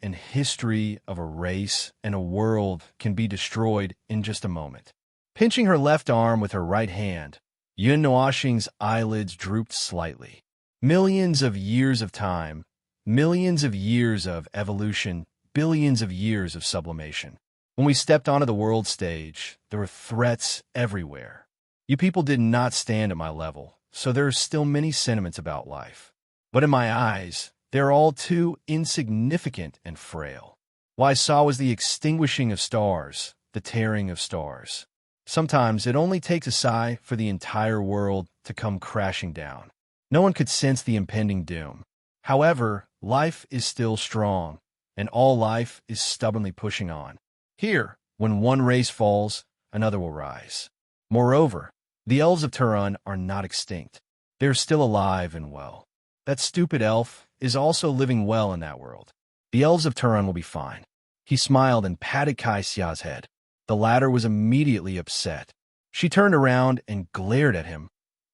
of a race and a world can be destroyed in just a moment. Pinching her left arm with her right hand, Yin Nuashing's eyelids drooped slightly. Millions of years of time, millions of years of evolution, billions of years of sublimation. When we stepped onto the world stage, there were threats everywhere. You people did not stand at my level, so there are still many sentiments about life. But in my eyes, they're all too insignificant and frail. What I saw was the extinguishing of stars, the tearing of stars. Sometimes it only takes a sigh for the entire world to come crashing down. No one could sense the impending doom. However, life is still strong, and all life is stubbornly pushing on. Here, when one race falls, another will rise. Moreover, the elves of Turan are not extinct. They are still alive and well. That stupid elf is also living well in that world. The elves of Turan will be fine. He smiled and patted Kai Xia's head. The latter was immediately upset. She turned around and glared at him,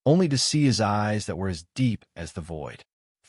only to see his eyes that were as deep as the void.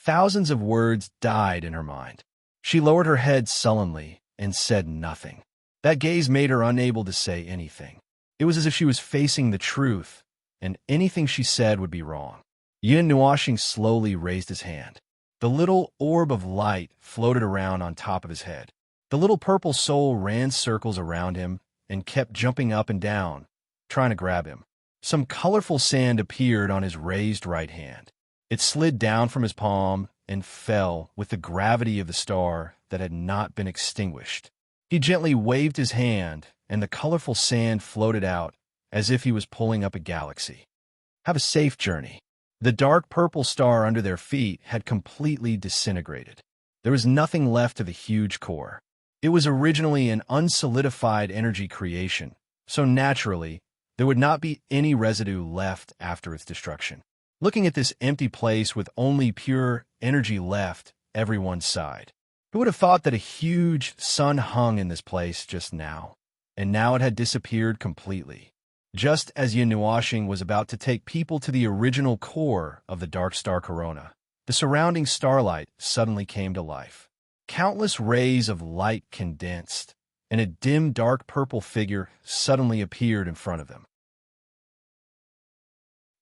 Thousands of words died in her mind. She lowered her head sullenly and said nothing. That gaze made her unable to say anything. It was as if she was facing the truth, and anything she said would be wrong. Yin Nuashing slowly raised his hand. The little orb of light floated around on top of his head. The little purple soul ran circles around him and kept jumping up and down, trying to grab him. Some colorful sand appeared on his raised right hand. It slid down from his palm and fell with the gravity of the star that had not been extinguished. He gently waved his hand, and the colorful sand floated out as if he was pulling up a galaxy. Have a safe journey. The dark purple star under their feet had completely disintegrated. There was nothing left of the huge core. It was originally an unsolidified energy creation, so naturally, there would not be any residue left after its destruction. Looking at this empty place with only pure energy left, everyone sighed. Who would have thought that a huge sun hung in this place just now? And now it had disappeared completely. Just as Yin Nuashing was about to take people to the original core of the dark star corona, the surrounding starlight suddenly came to life. Countless rays of light condensed, and a dim dark purple figure suddenly appeared in front of them.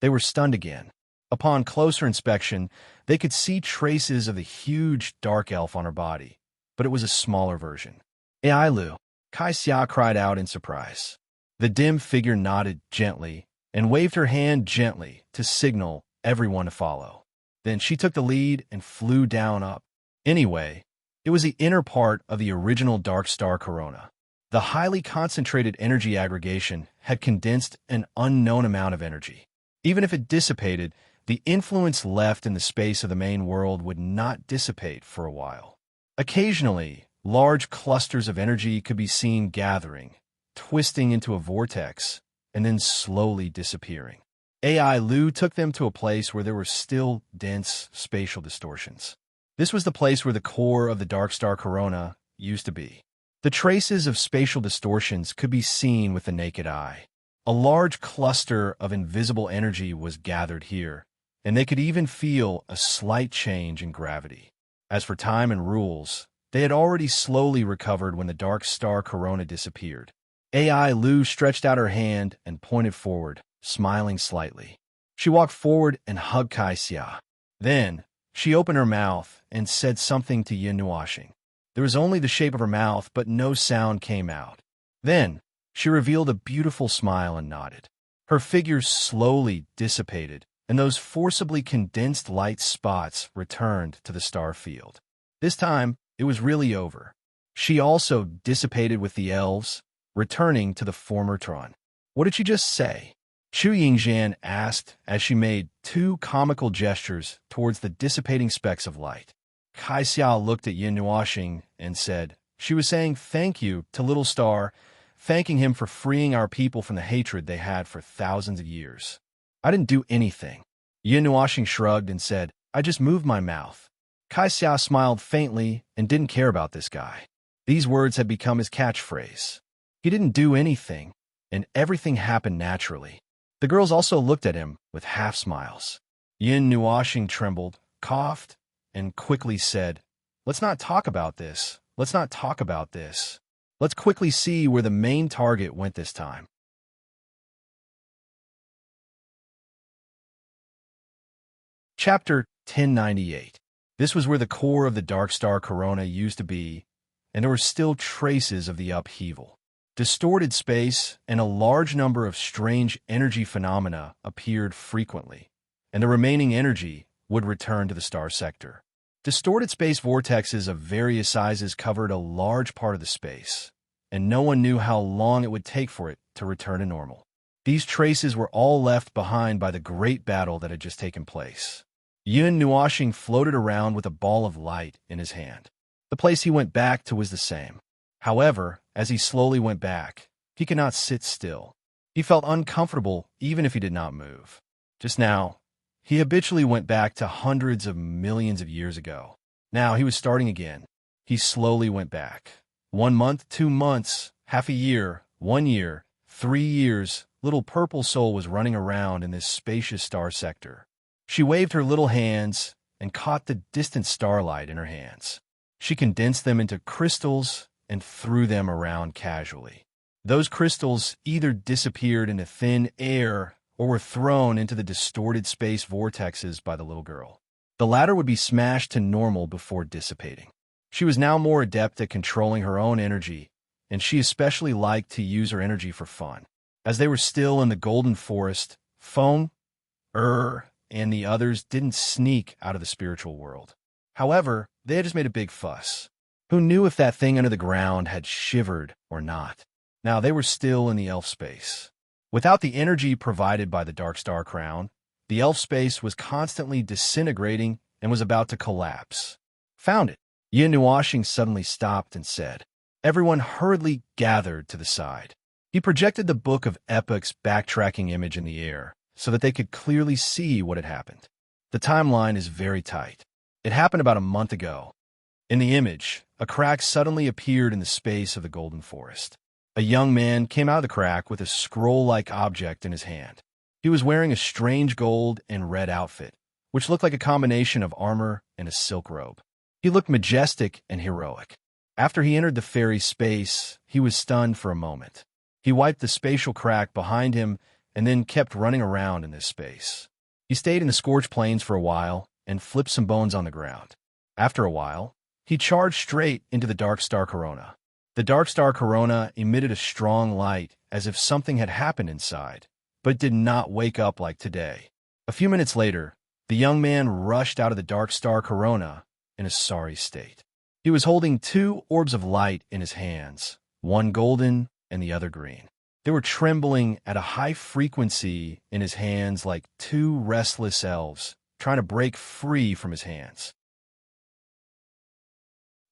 They were stunned again. Upon closer inspection, they could see traces of the huge dark elf on her body, but it was a smaller version. Ailu, Kai Xia cried out in surprise. The dim figure nodded gently and waved her hand gently to signal everyone to follow. Then she took the lead and flew down up. Anyway, it was the inner part of the original dark star corona. The highly concentrated energy aggregation had condensed an unknown amount of energy. Even if it dissipated, the influence left in the space of the main world would not dissipate for a while. Occasionally, large clusters of energy could be seen gathering, twisting into a vortex, and then slowly disappearing. AI Lu took them to a place where there were still dense spatial distortions. This was the place where the core of the dark star corona used to be. The traces of spatial distortions could be seen with the naked eye. A large cluster of invisible energy was gathered here, and they could even feel a slight change in gravity. As for time and rules, they had already slowly recovered when the dark star corona disappeared. AI Lu stretched out her hand and pointed forward, smiling slightly. She walked forward and hugged Kai Xia. Then, she opened her mouth and said something to Yin Nuashing. There was only the shape of her mouth, but no sound came out. Then, she revealed a beautiful smile and nodded. Her figure slowly dissipated, and those forcibly condensed light spots returned to the star field. This time, it was really over. She also dissipated with the elves, returning to the former Tron. What did she just say? Chu Yingzhan asked as she made two comical gestures towards the dissipating specks of light. Kai Xia looked at Yin Nuashing and said, she was saying thank you to Little Star, thanking him for freeing our people from the hatred they had for thousands of years. I didn't do anything. Yin Nuashing shrugged and said, I just moved my mouth. Kai Xia smiled faintly and didn't care about this guy. These words had become his catchphrase. He didn't do anything, and everything happened naturally. The girls also looked at him with half-smiles. Yin Nuashing trembled, coughed, and quickly said, let's not talk about this. Let's not talk about this. Let's quickly see where the main target went this time. Chapter 1098. This was where the core of the dark star corona used to be, and there were still traces of the upheaval. Distorted space and a large number of strange energy phenomena appeared frequently, and the remaining energy would return to the star sector. Distorted space vortexes of various sizes covered a large part of the space, and no one knew how long it would take for it to return to normal. These traces were all left behind by the great battle that had just taken place. Yin Nuashing floated around with a ball of light in his hand. The place he went back to was the same. However, as he slowly went back, he could not sit still. He felt uncomfortable even if he did not move. Just now, he habitually went back to hundreds of millions of years ago. Now he was starting again. He slowly went back. 1 month, 2 months, half a year, 1 year, 3 years, little purple soul was running around in this spacious star sector. She waved her little hands, and caught the distant starlight in her hands. She condensed them into crystals and threw them around casually. Those crystals either disappeared into thin air or were thrown into the distorted space vortexes by the little girl. The latter would be smashed to normal before dissipating. She was now more adept at controlling her own energy, and she especially liked to use her energy for fun. As they were still in the golden forest, Phone, and the others didn't sneak out of the spiritual world. However, they had just made a big fuss. Who knew if that thing under the ground had shivered or not? Now they were still in the elf space. Without the energy provided by the Dark Star Crown, the elf space was constantly disintegrating and was about to collapse. Found it. Yin Nuashing suddenly stopped and said. Everyone hurriedly gathered to the side. He projected the Book of Epic's backtracking image in the air so that they could clearly see what had happened. The timeline is very tight. It happened about a month ago. In the image, a crack suddenly appeared in the space of the golden forest. A young man came out of the crack with a scroll-like object in his hand. He was wearing a strange gold and red outfit, which looked like a combination of armor and a silk robe. He looked majestic and heroic. After he entered the fairy space, he was stunned for a moment. He wiped the spatial crack behind him and then kept running around in this space. He stayed in the scorched plains for a while and flipped some bones on the ground. After a while, he charged straight into the Dark Star Corona. The Dark Star Corona emitted a strong light as if something had happened inside, but did not wake up like today. A few minutes later, the young man rushed out of the Dark Star Corona in a sorry state. He was holding two orbs of light in his hands, one golden and the other green. They were trembling at a high frequency in his hands like two restless elves trying to break free from his hands.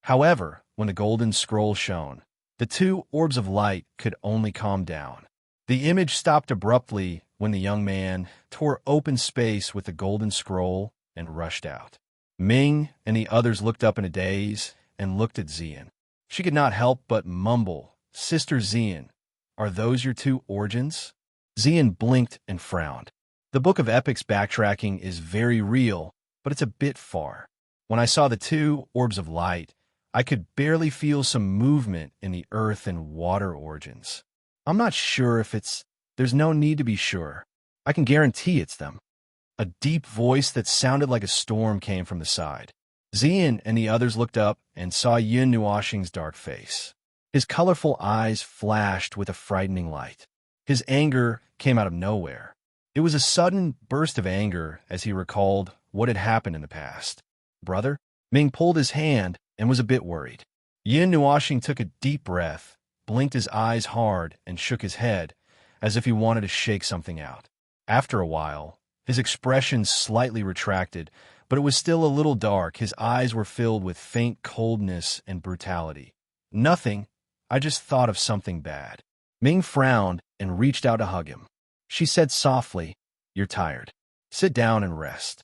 However, when the golden scroll shone, the two orbs of light could only calm down. The image stopped abruptly when the young man tore open space with the golden scroll and rushed out. Ming and the others looked up in a daze and looked at Xian. She could not help but mumble, "Sister Xian, are those your two origins?" Xian blinked and frowned. The Book of Epics backtracking is very real, but it's a bit far. When I saw the two orbs of light, I could barely feel some movement in the earth and water origins. I'm not sure if there's no need to be sure. I can guarantee it's them. A deep voice that sounded like a storm came from the side. Xian and the others looked up and saw Yin Nuashing's dark face. His colorful eyes flashed with a frightening light. His anger came out of nowhere. It was a sudden burst of anger as he recalled what had happened in the past. "Brother?" Ming pulled his hand and was a bit worried. Yin Nuashing took a deep breath, blinked his eyes hard, and shook his head, as if he wanted to shake something out. After a while, his expression slightly retracted, but it was still a little dark. His eyes were filled with faint coldness and brutality. "Nothing. I just thought of something bad." Ming frowned and reached out to hug him. She said softly, "You're tired. Sit down and rest."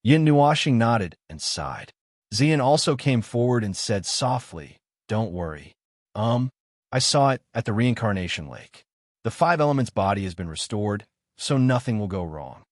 Yin Nuashing nodded and sighed. Xian also came forward and said softly, "Don't worry. I saw it at the reincarnation lake. The five elements body has been restored, so nothing will go wrong."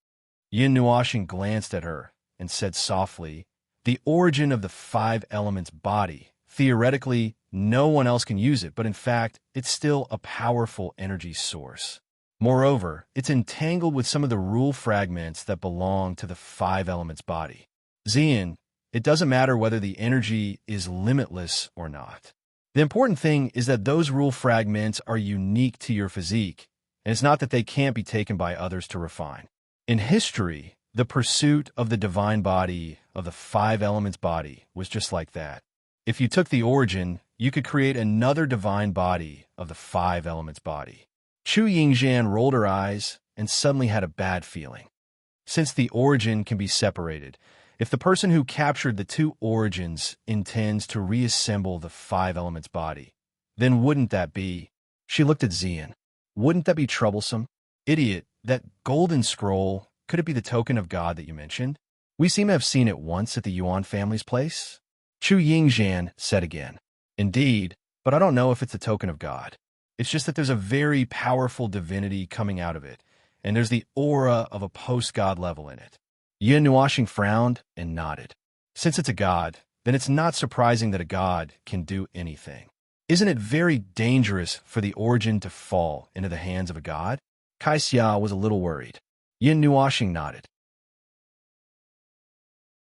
Yin Nuashing glanced at her and said softly, "The origin of the five elements body, theoretically, no one else can use it, but in fact, it's still a powerful energy source. Moreover, it's entangled with some of the rule fragments that belong to the five elements body. Xian, it doesn't matter whether the energy is limitless or not. The important thing is that those rule fragments are unique to your physique, and it's not that they can't be taken by others to refine. In history, the pursuit of the divine body of the five elements body was just like that. If you took the origin, you could create another divine body of the five elements body." Chu Yingzhan rolled her eyes and suddenly had a bad feeling. Since the origin can be separated, if the person who captured the two origins intends to reassemble the five elements body, then wouldn't that be... She looked at Xian. "Wouldn't that be troublesome? Idiot, that golden scroll, could it be the token of God that you mentioned? We seem to have seen it once at the Yuan family's place." Chu Yingzhan said again, "Indeed, but I don't know if it's a token of God. It's just that there's a very powerful divinity coming out of it, and there's the aura of a post-God level in it." Yin Nuashing frowned and nodded. Since it's a god, then it's not surprising that a god can do anything. Isn't it very dangerous for the origin to fall into the hands of a god? Kai Xia was a little worried. Yin Nuashing nodded.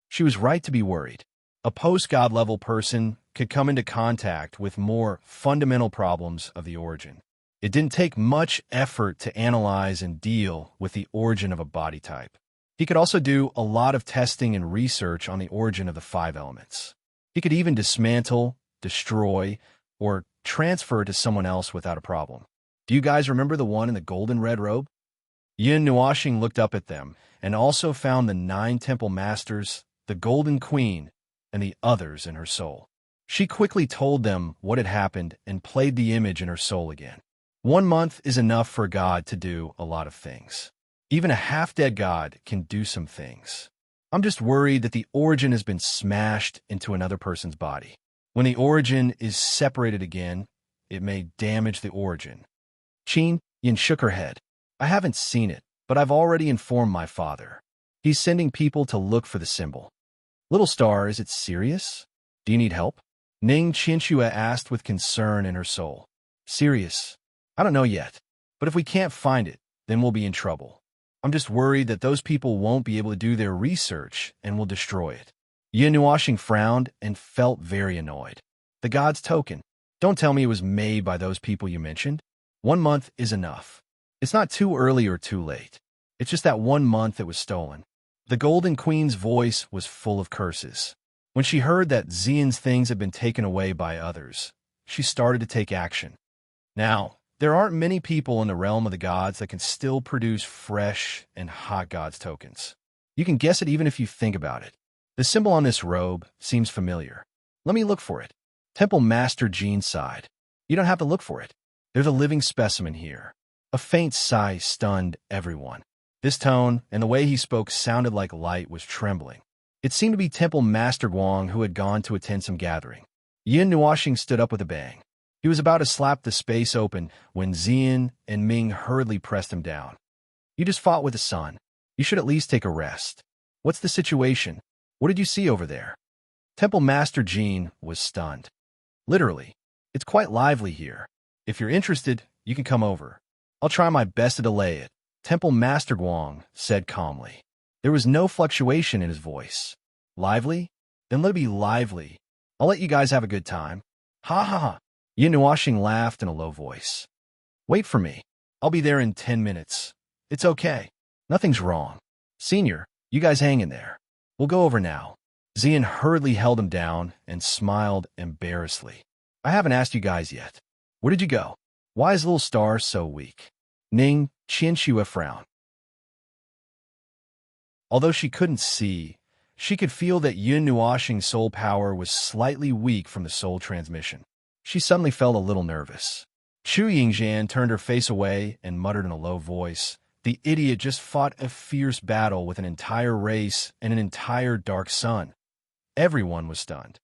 She was right to be worried. A post-god level person could come into contact with more fundamental problems of the origin. It didn't take much effort to analyze and deal with the origin of a body type. He could also do a lot of testing and research on the origin of the 5 elements. He could even dismantle, destroy, or transfer to someone else without a problem. Do you guys remember the one in the golden red robe? Yin Nuashing looked up at them and also found the 9 temple masters, the golden queen, and the others in her soul. She quickly told them what had happened and played the image in her soul again. 1 month is enough for God to do a lot of things. Even a half-dead god can do some things. I'm just worried that the origin has been smashed into another person's body. When the origin is separated again, it may damage the origin. Qin Yin shook her head. I haven't seen it, but I've already informed my father. He's sending people to look for the symbol. Little star, is it serious? Do you need help? Ning Qianxue asked with concern in her soul. Serious? I don't know yet, but if we can't find it, then we'll be in trouble. I'm just worried that those people won't be able to do their research and will destroy it. Yin Nuashing frowned and felt very annoyed. The god's token. Don't tell me it was made by those people you mentioned. 1 month is enough. It's not too early or too late. It's just that 1 month it was stolen. The Golden Queen's voice was full of curses. When she heard that Xian's things had been taken away by others, she started to take action. Now, there aren't many people in the realm of the gods that can still produce fresh and hot gods tokens. You can guess it even if you think about it. The symbol on this robe seems familiar. Let me look for it. Temple Master Jean sighed. You don't have to look for it. There's a living specimen here. A faint sigh stunned everyone. This tone and the way he spoke sounded like light was trembling. It seemed to be Temple Master Guang who had gone to attend some gathering. Yin Nuashing stood up with a bang. He was about to slap the space open when Xian and Ming hurriedly pressed him down. You just fought with the sun. You should at least take a rest. What's the situation? What did you see over there? Temple Master Jean was stunned. Literally, it's quite lively here. If you're interested, you can come over. I'll try my best to delay it, Temple Master Guang said calmly. There was no fluctuation in his voice. Lively? Then let it be lively. I'll let you guys have a good time. Ha ha ha. Yin Nuashing laughed in a low voice. Wait for me. I'll be there in 10 minutes. It's okay. Nothing's wrong. Senior, you guys hang in there. We'll go over now. Xian hurriedly held him down and smiled embarrassedly. I haven't asked you guys yet. Where did you go? Why is Little Star so weak? Ning Qianxue frowned. Although she couldn't see, she could feel that Yin Nuashing's soul power was slightly weak from the soul transmission. She suddenly felt a little nervous. Chu Yingxian turned her face away and muttered in a low voice, the idiot just fought a fierce battle with an entire race and an entire dark sun. Everyone was stunned.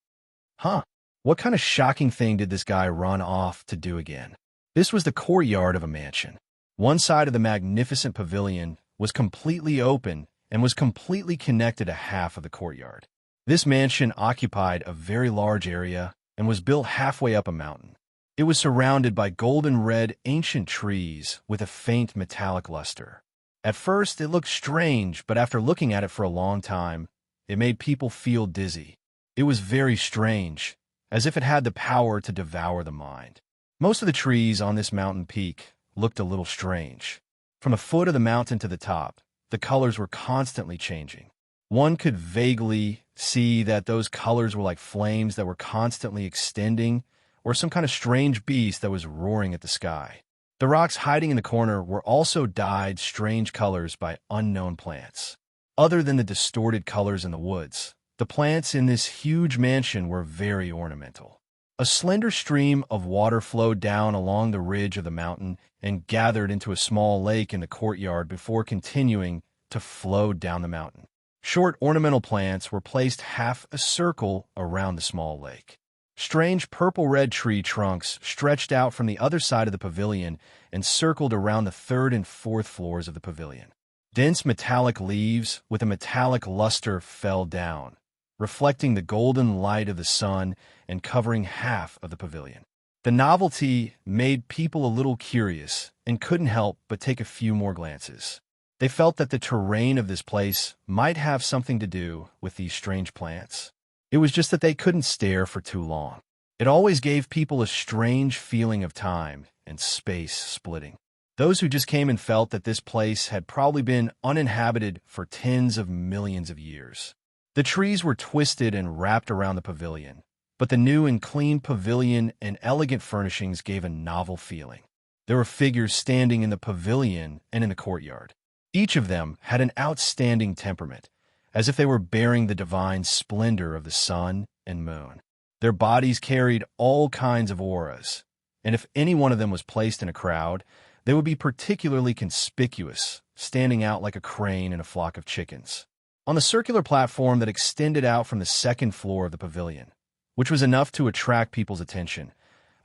Huh? What kind of shocking thing did this guy run off to do again? This was the courtyard of a mansion. One side of the magnificent pavilion was completely open and was completely connected to half of the courtyard. This mansion occupied a very large area and was built halfway up a mountain. It was surrounded by golden red ancient trees with a faint metallic luster. At first, it looked strange, but after looking at it for a long time, it made people feel dizzy. It was very strange, as if it had the power to devour the mind. Most of the trees on this mountain peak looked a little strange. From the foot of the mountain to the top, the colors were constantly changing. One could vaguely see that those colors were like flames that were constantly extending, or some kind of strange beast that was roaring at the sky. The rocks hiding in the corner were also dyed strange colors by unknown plants. Other than the distorted colors in the woods, the plants in this huge mansion were very ornamental. A slender stream of water flowed down along the ridge of the mountain and gathered into a small lake in the courtyard before continuing to flow down the mountain. Short ornamental plants were placed half a circle around the small lake. Strange purple-red tree trunks stretched out from the other side of the pavilion and circled around the 3rd and 4th floors of the pavilion. Dense metallic leaves with a metallic luster fell down, reflecting the golden light of the sun and covering half of the pavilion. The novelty made people a little curious and couldn't help but take a few more glances. They felt that the terrain of this place might have something to do with these strange plants. It was just that they couldn't stare for too long. It always gave people a strange feeling of time and space splitting. Those who just came and felt that this place had probably been uninhabited for tens of millions of years. The trees were twisted and wrapped around the pavilion, but the new and clean pavilion and elegant furnishings gave a novel feeling. There were figures standing in the pavilion and in the courtyard. Each of them had an outstanding temperament, as if they were bearing the divine splendor of the sun and moon. Their bodies carried all kinds of auras, and if any one of them was placed in a crowd, they would be particularly conspicuous, standing out like a crane in a flock of chickens. On the circular platform that extended out from the second floor of the pavilion, which was enough to attract people's attention,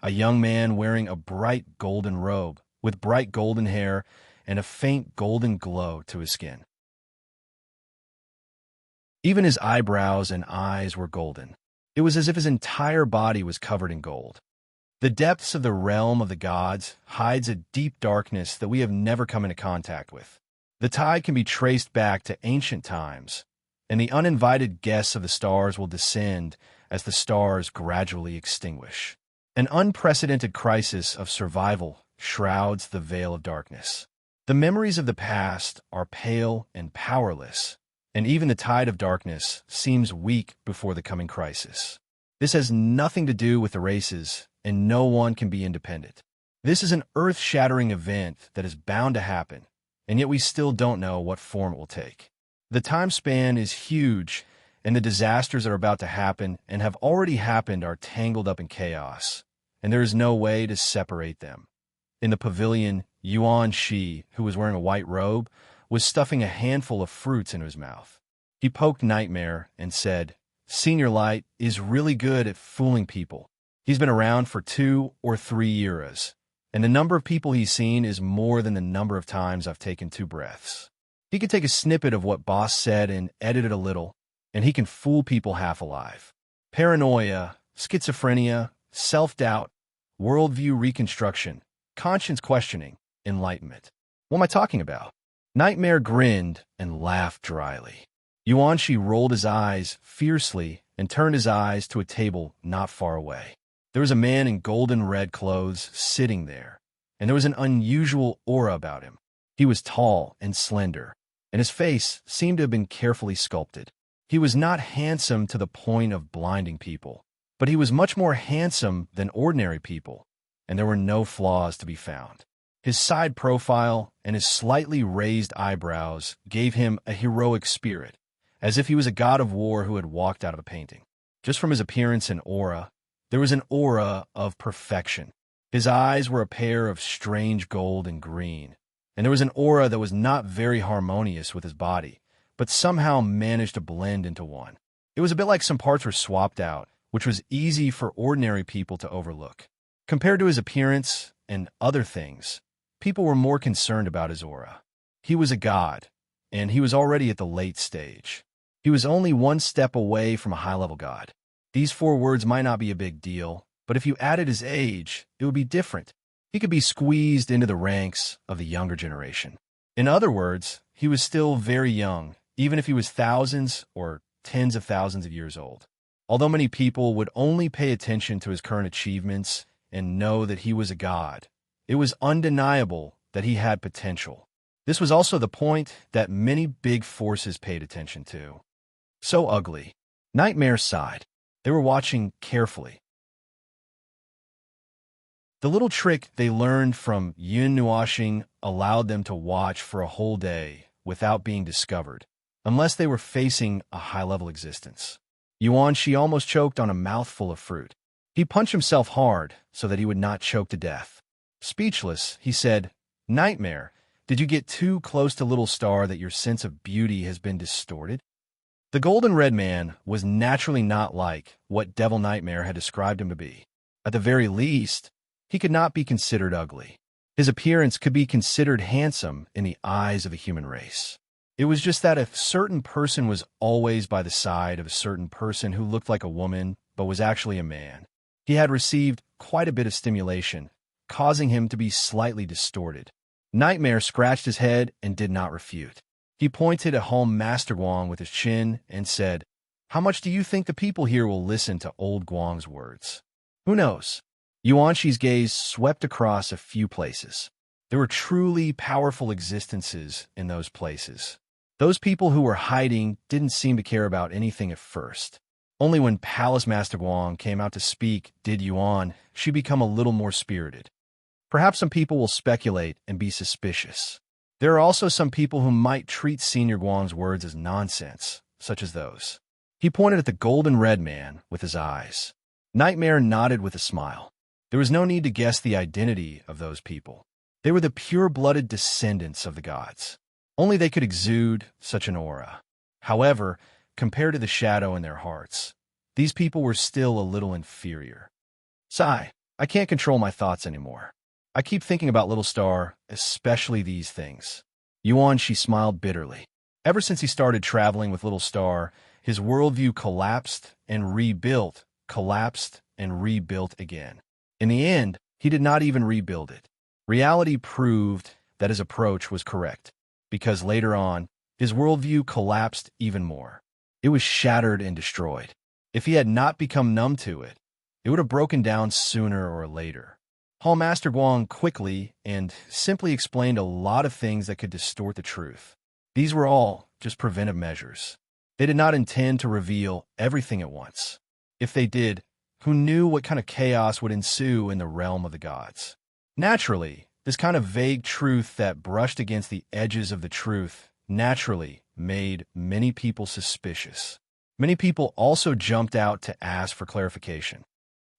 a young man wearing a bright golden robe with bright golden hair and a faint golden glow to his skin. Even his eyebrows and eyes were golden. It was as if his entire body was covered in gold. The depths of the realm of the gods hides a deep darkness that we have never come into contact with. The tide can be traced back to ancient times, and the uninvited guests of the stars will descend as the stars gradually extinguish. An unprecedented crisis of survival shrouds the veil of darkness. The memories of the past are pale and powerless, and even the tide of darkness seems weak before the coming crisis. This has nothing to do with the races, and no one can be independent. This is an earth-shattering event that is bound to happen, and yet we still don't know what form it will take. The time span is huge, and the disasters that are about to happen and have already happened are tangled up in chaos, and there is no way to separate them. In the pavilion, Yuan Shi, who was wearing a white robe, was stuffing a handful of fruits into his mouth. He poked Nightmare and said, "Senior Light is really good at fooling people. He's been around for 2 or 3 eras, and the number of people he's seen is more than the number of times I've taken 2 breaths. He can take a snippet of what Boss said and edit it a little, and he can fool people half alive. Paranoia, schizophrenia, self-doubt, worldview reconstruction, conscience questioning, enlightenment. What am I talking about?" Nightmare grinned and laughed dryly. Yuanshi rolled his eyes fiercely and turned his eyes to a table not far away. There was a man in golden red clothes sitting there, and there was an unusual aura about him. He was tall and slender, and his face seemed to have been carefully sculpted. He was not handsome to the point of blinding people, but he was much more handsome than ordinary people, and there were no flaws to be found. His side profile and his slightly raised eyebrows gave him a heroic spirit, as if he was a god of war who had walked out of a painting. Just from his appearance and aura, there was an aura of perfection. His eyes were a pair of strange gold and green, and there was an aura that was not very harmonious with his body, but somehow managed to blend into one. It was a bit like some parts were swapped out, which was easy for ordinary people to overlook. Compared to his appearance and other things, people were more concerned about his aura. He was a god, and he was already at the late stage. He was only 1 step away from a high-level god. These 4 words might not be a big deal, but if you added his age, it would be different. He could be squeezed into the ranks of the younger generation. In other words, he was still very young, even if he was thousands or tens of thousands of years old. Although many people would only pay attention to his current achievements and know that he was a god, it was undeniable that he had potential. This was also the point that many big forces paid attention to. So ugly. Nightmare sighed. They were watching carefully. The little trick they learned from Yun Nuashing allowed them to watch for a whole day without being discovered, unless they were facing a high-level existence. Yuan Shi almost choked on a mouthful of fruit. He punched himself hard so that he would not choke to death. Speechless, he said, "Nightmare, did you get too close to Little Star that your sense of beauty has been distorted?" The golden red man was naturally not like what Devil Nightmare had described him to be. At the very least, he could not be considered ugly. His appearance could be considered handsome in the eyes of the human race. It was just that a certain person was always by the side of a certain person who looked like a woman but was actually a man. He had received quite a bit of stimulation, causing him to be slightly distorted. Nightmare scratched his head and did not refute. He pointed at Home Master Guang with his chin and said, "How much do you think the people here will listen to old Guang's words?" "Who knows?" Yuanshi's gaze swept across a few places. There were truly powerful existences in those places. Those people who were hiding didn't seem to care about anything at first. Only when Palace Master Guang came out to speak did Yuan she become a little more spirited. Perhaps some people will speculate and be suspicious. There are also some people who might treat Senior Guang's words as nonsense, such as those. He pointed at the golden red man with his eyes. Nightmare nodded with a smile. There was no need to guess the identity of those people. They were the pure-blooded descendants of the gods. Only they could exude such an aura. However, compared to the shadow in their hearts, these people were still a little inferior. Sigh, I can't control my thoughts anymore. I keep thinking about Little Star, especially these things. Yuan, she smiled bitterly. Ever since he started traveling with Little Star, his worldview collapsed and rebuilt, collapsed and rebuilt again. In the end, he did not even rebuild it. Reality proved that his approach was correct, because later on, his worldview collapsed even more. It was shattered and destroyed. If he had not become numb to it, it would have broken down sooner or later. Hall Master Guang quickly and simply explained a lot of things that could distort the truth. These were all just preventive measures. They did not intend to reveal everything at once. If they did, who knew what kind of chaos would ensue in the realm of the gods? Naturally, this kind of vague truth that brushed against the edges of the truth naturally made many people suspicious. Many people also jumped out to ask for clarification.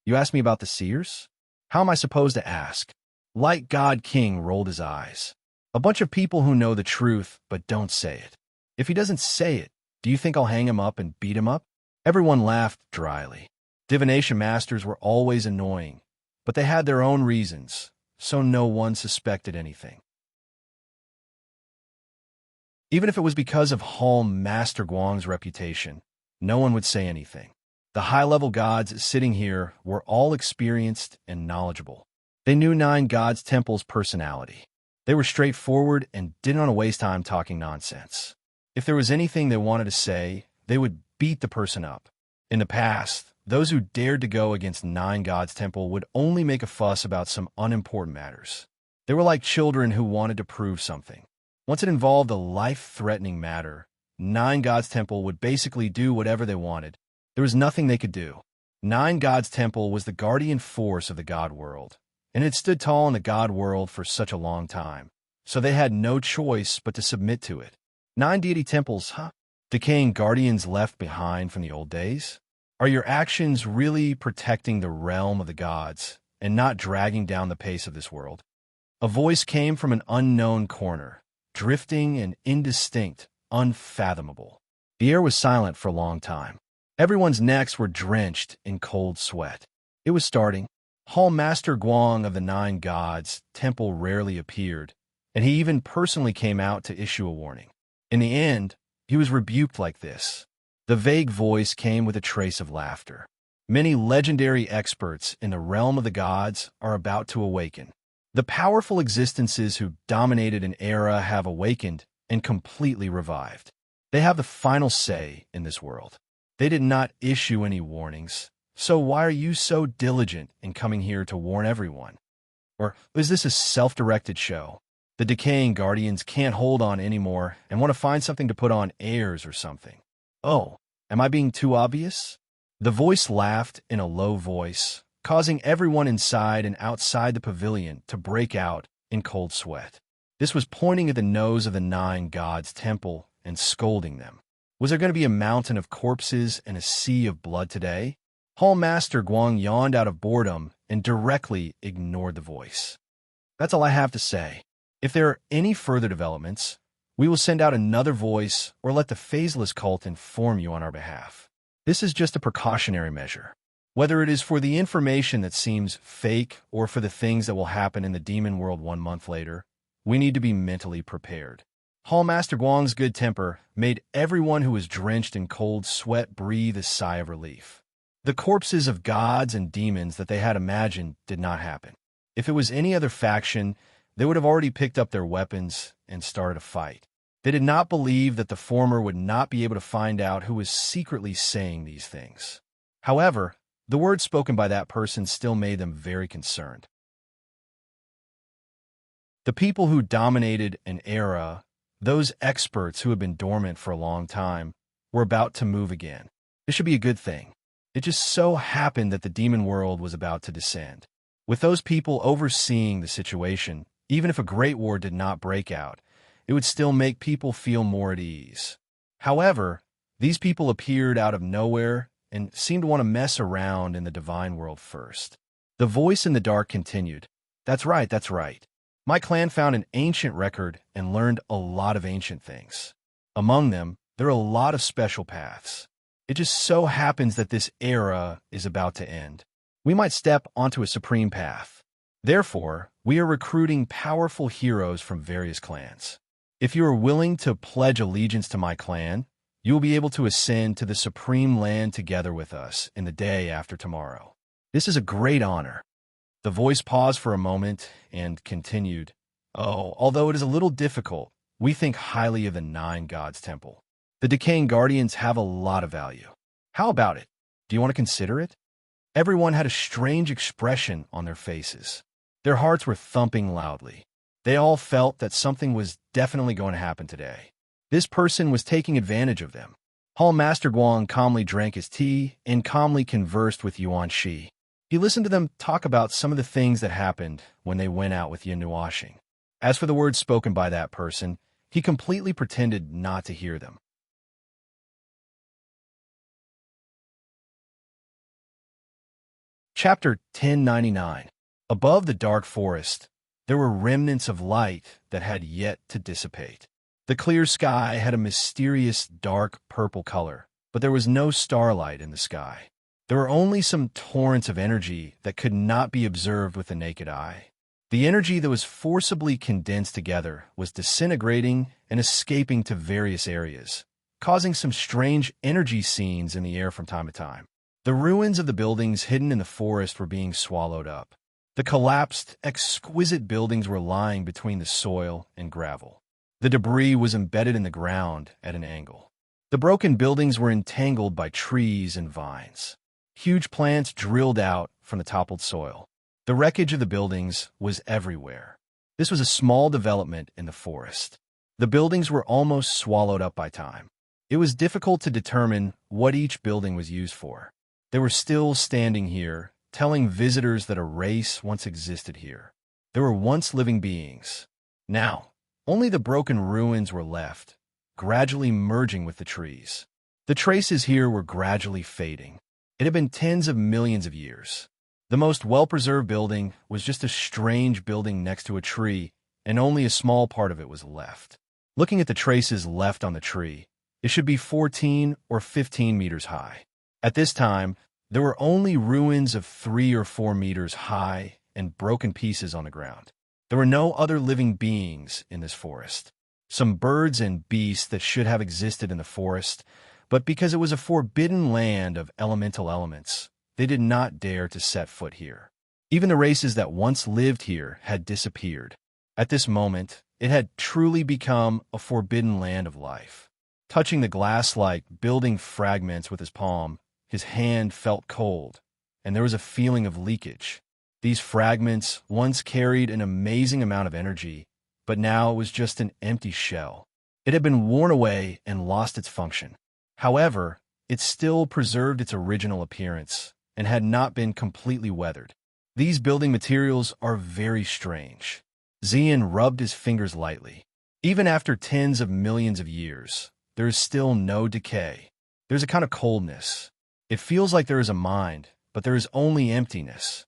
You asked me about the seers? How am I supposed to ask? Light God King rolled his eyes. A bunch of people who know the truth but don't say it. If he doesn't say it, do you think I'll hang him up and beat him up? Everyone laughed dryly. Divination masters were always annoying, but they had their own reasons, so no one suspected anything. Even if it was because of Hall Master Guang's reputation, no one would say anything. The high-level gods sitting here were all experienced and knowledgeable. They knew Nine Gods Temple's personality. They were straightforward and didn't want to waste time talking nonsense. If there was anything they wanted to say, they would beat the person up. In the past, those who dared to go against Nine Gods Temple would only make a fuss about some unimportant matters. They were like children who wanted to prove something. Once it involved a life-threatening matter, Nine Gods Temple would basically do whatever they wanted. There was nothing they could do. Nine Gods Temple was the guardian force of the god world, and it stood tall in the god world for such a long time, so they had no choice but to submit to it. Nine deity temples, huh? Decaying guardians left behind from the old days? Are your actions really protecting the realm of the gods and not dragging down the pace of this world? A voice came from an unknown corner, drifting and indistinct, unfathomable. The air was silent for a long time. Everyone's necks were drenched in cold sweat. It was starting. Hall Master Guang of the Nine Gods Temple rarely appeared, and he even personally came out to issue a warning. In the end, he was rebuked like this. The vague voice came with a trace of laughter. Many legendary experts in the realm of the gods are about to awaken. The powerful existences who dominated an era have awakened and completely revived. They have the final say in this world. They did not issue any warnings, so why are you so diligent in coming here to warn everyone? Or is this a self-directed show? The decaying guardians can't hold on anymore and want to find something to put on airs or something. Oh, am I being too obvious? The voice laughed in a low voice, causing everyone inside and outside the pavilion to break out in cold sweat. This was pointing at the nose of the Nine Gods Temple and scolding them. Was there going to be a mountain of corpses and a sea of blood today? Hall Master Guang yawned out of boredom and directly ignored the voice. That's all I have to say. If there are any further developments, we will send out another voice or let the Phaseless cult inform you on our behalf. This is just a precautionary measure. Whether it is for the information that seems fake or for the things that will happen in the demon world 1 month later, we need to be mentally prepared. Hallmaster Guang's good temper made everyone who was drenched in cold sweat breathe a sigh of relief. The corpses of gods and demons that they had imagined did not happen. If it was any other faction, they would have already picked up their weapons and started a fight. They did not believe that the former would not be able to find out who was secretly saying these things. However, the words spoken by that person still made them very concerned. The people who dominated an era, those experts who had been dormant for a long time, were about to move again. This should be a good thing. It just so happened that the demon world was about to descend. With those people overseeing the situation, even if a great war did not break out, it would still make people feel more at ease. However, these people appeared out of nowhere and seemed to want to mess around in the divine world first. The voice in the dark continued, That's right, that's right. My clan found an ancient record and learned a lot of ancient things. Among them, there are a lot of special paths. It just so happens that this era is about to end. We might step onto a supreme path. Therefore, we are recruiting powerful heroes from various clans. If you are willing to pledge allegiance to my clan, you will be able to ascend to the supreme land together with us in the day after tomorrow. This is a great honor. The voice paused for a moment and continued, although it is a little difficult, we think highly of the Nine Gods Temple. The decaying guardians have a lot of value. How about it? Do you want to consider it? Everyone had a strange expression on their faces. Their hearts were thumping loudly. They all felt that something was definitely going to happen today. This person was taking advantage of them. Hall Master Guang calmly drank his tea and calmly conversed with Yuan Shi. He listened to them talk about some of the things that happened when they went out with Yin Nuashing. As for the words spoken by that person, he completely pretended not to hear them. Chapter 1099. Above the dark forest, there were remnants of light that had yet to dissipate. The clear sky had a mysterious dark purple color, but there was no starlight in the sky. There were only some torrents of energy that could not be observed with the naked eye. The energy that was forcibly condensed together was disintegrating and escaping to various areas, causing some strange energy scenes in the air from time to time. The ruins of the buildings hidden in the forest were being swallowed up. The collapsed, exquisite buildings were lying between the soil and gravel. The debris was embedded in the ground at an angle. The broken buildings were entangled by trees and vines. Huge plants drilled out from the toppled soil. The wreckage of the buildings was everywhere. This was a small development in the forest. The buildings were almost swallowed up by time. It was difficult to determine what each building was used for. They were still standing here, telling visitors that a race once existed here. There were once living beings. Now, only the broken ruins were left, gradually merging with the trees. The traces here were gradually fading. It had been tens of millions of years. The most well-preserved building was just a strange building next to a tree, and only a small part of it was left. Looking at the traces left on the tree, it should be 14 or 15 meters high. At this time, there were only ruins of 3 or 4 meters high and broken pieces on the ground. There were no other living beings in this forest. Some birds and beasts that should have existed in the forest, but because it was a forbidden land of elemental elements, they did not dare to set foot here. Even the races that once lived here had disappeared. At this moment, it had truly become a forbidden land of life. Touching the glass-like building fragments with his palm, his hand felt cold, and there was a feeling of leakage. These fragments once carried an amazing amount of energy, but now it was just an empty shell. It had been worn away and lost its function. However, it still preserved its original appearance and had not been completely weathered. These building materials are very strange. Xian rubbed his fingers lightly. Even after tens of millions of years, there is still no decay. There's a kind of coldness. It feels like there is a mind, but there is only emptiness.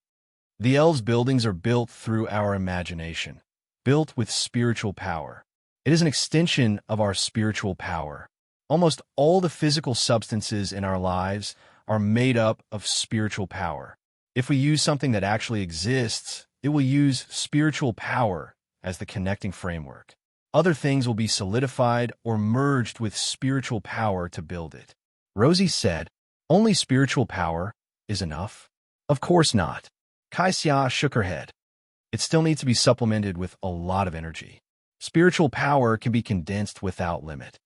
The elves' buildings are built through our imagination, built with spiritual power. It is an extension of our spiritual power. Almost all the physical substances in our lives are made up of spiritual power. If we use something that actually exists, it will use spiritual power as the connecting framework. Other things will be solidified or merged with spiritual power to build it. Rosie said, only spiritual power is enough? Of course not. Kaixia shook her head. It still needs to be supplemented with a lot of energy. Spiritual power can be condensed without limit.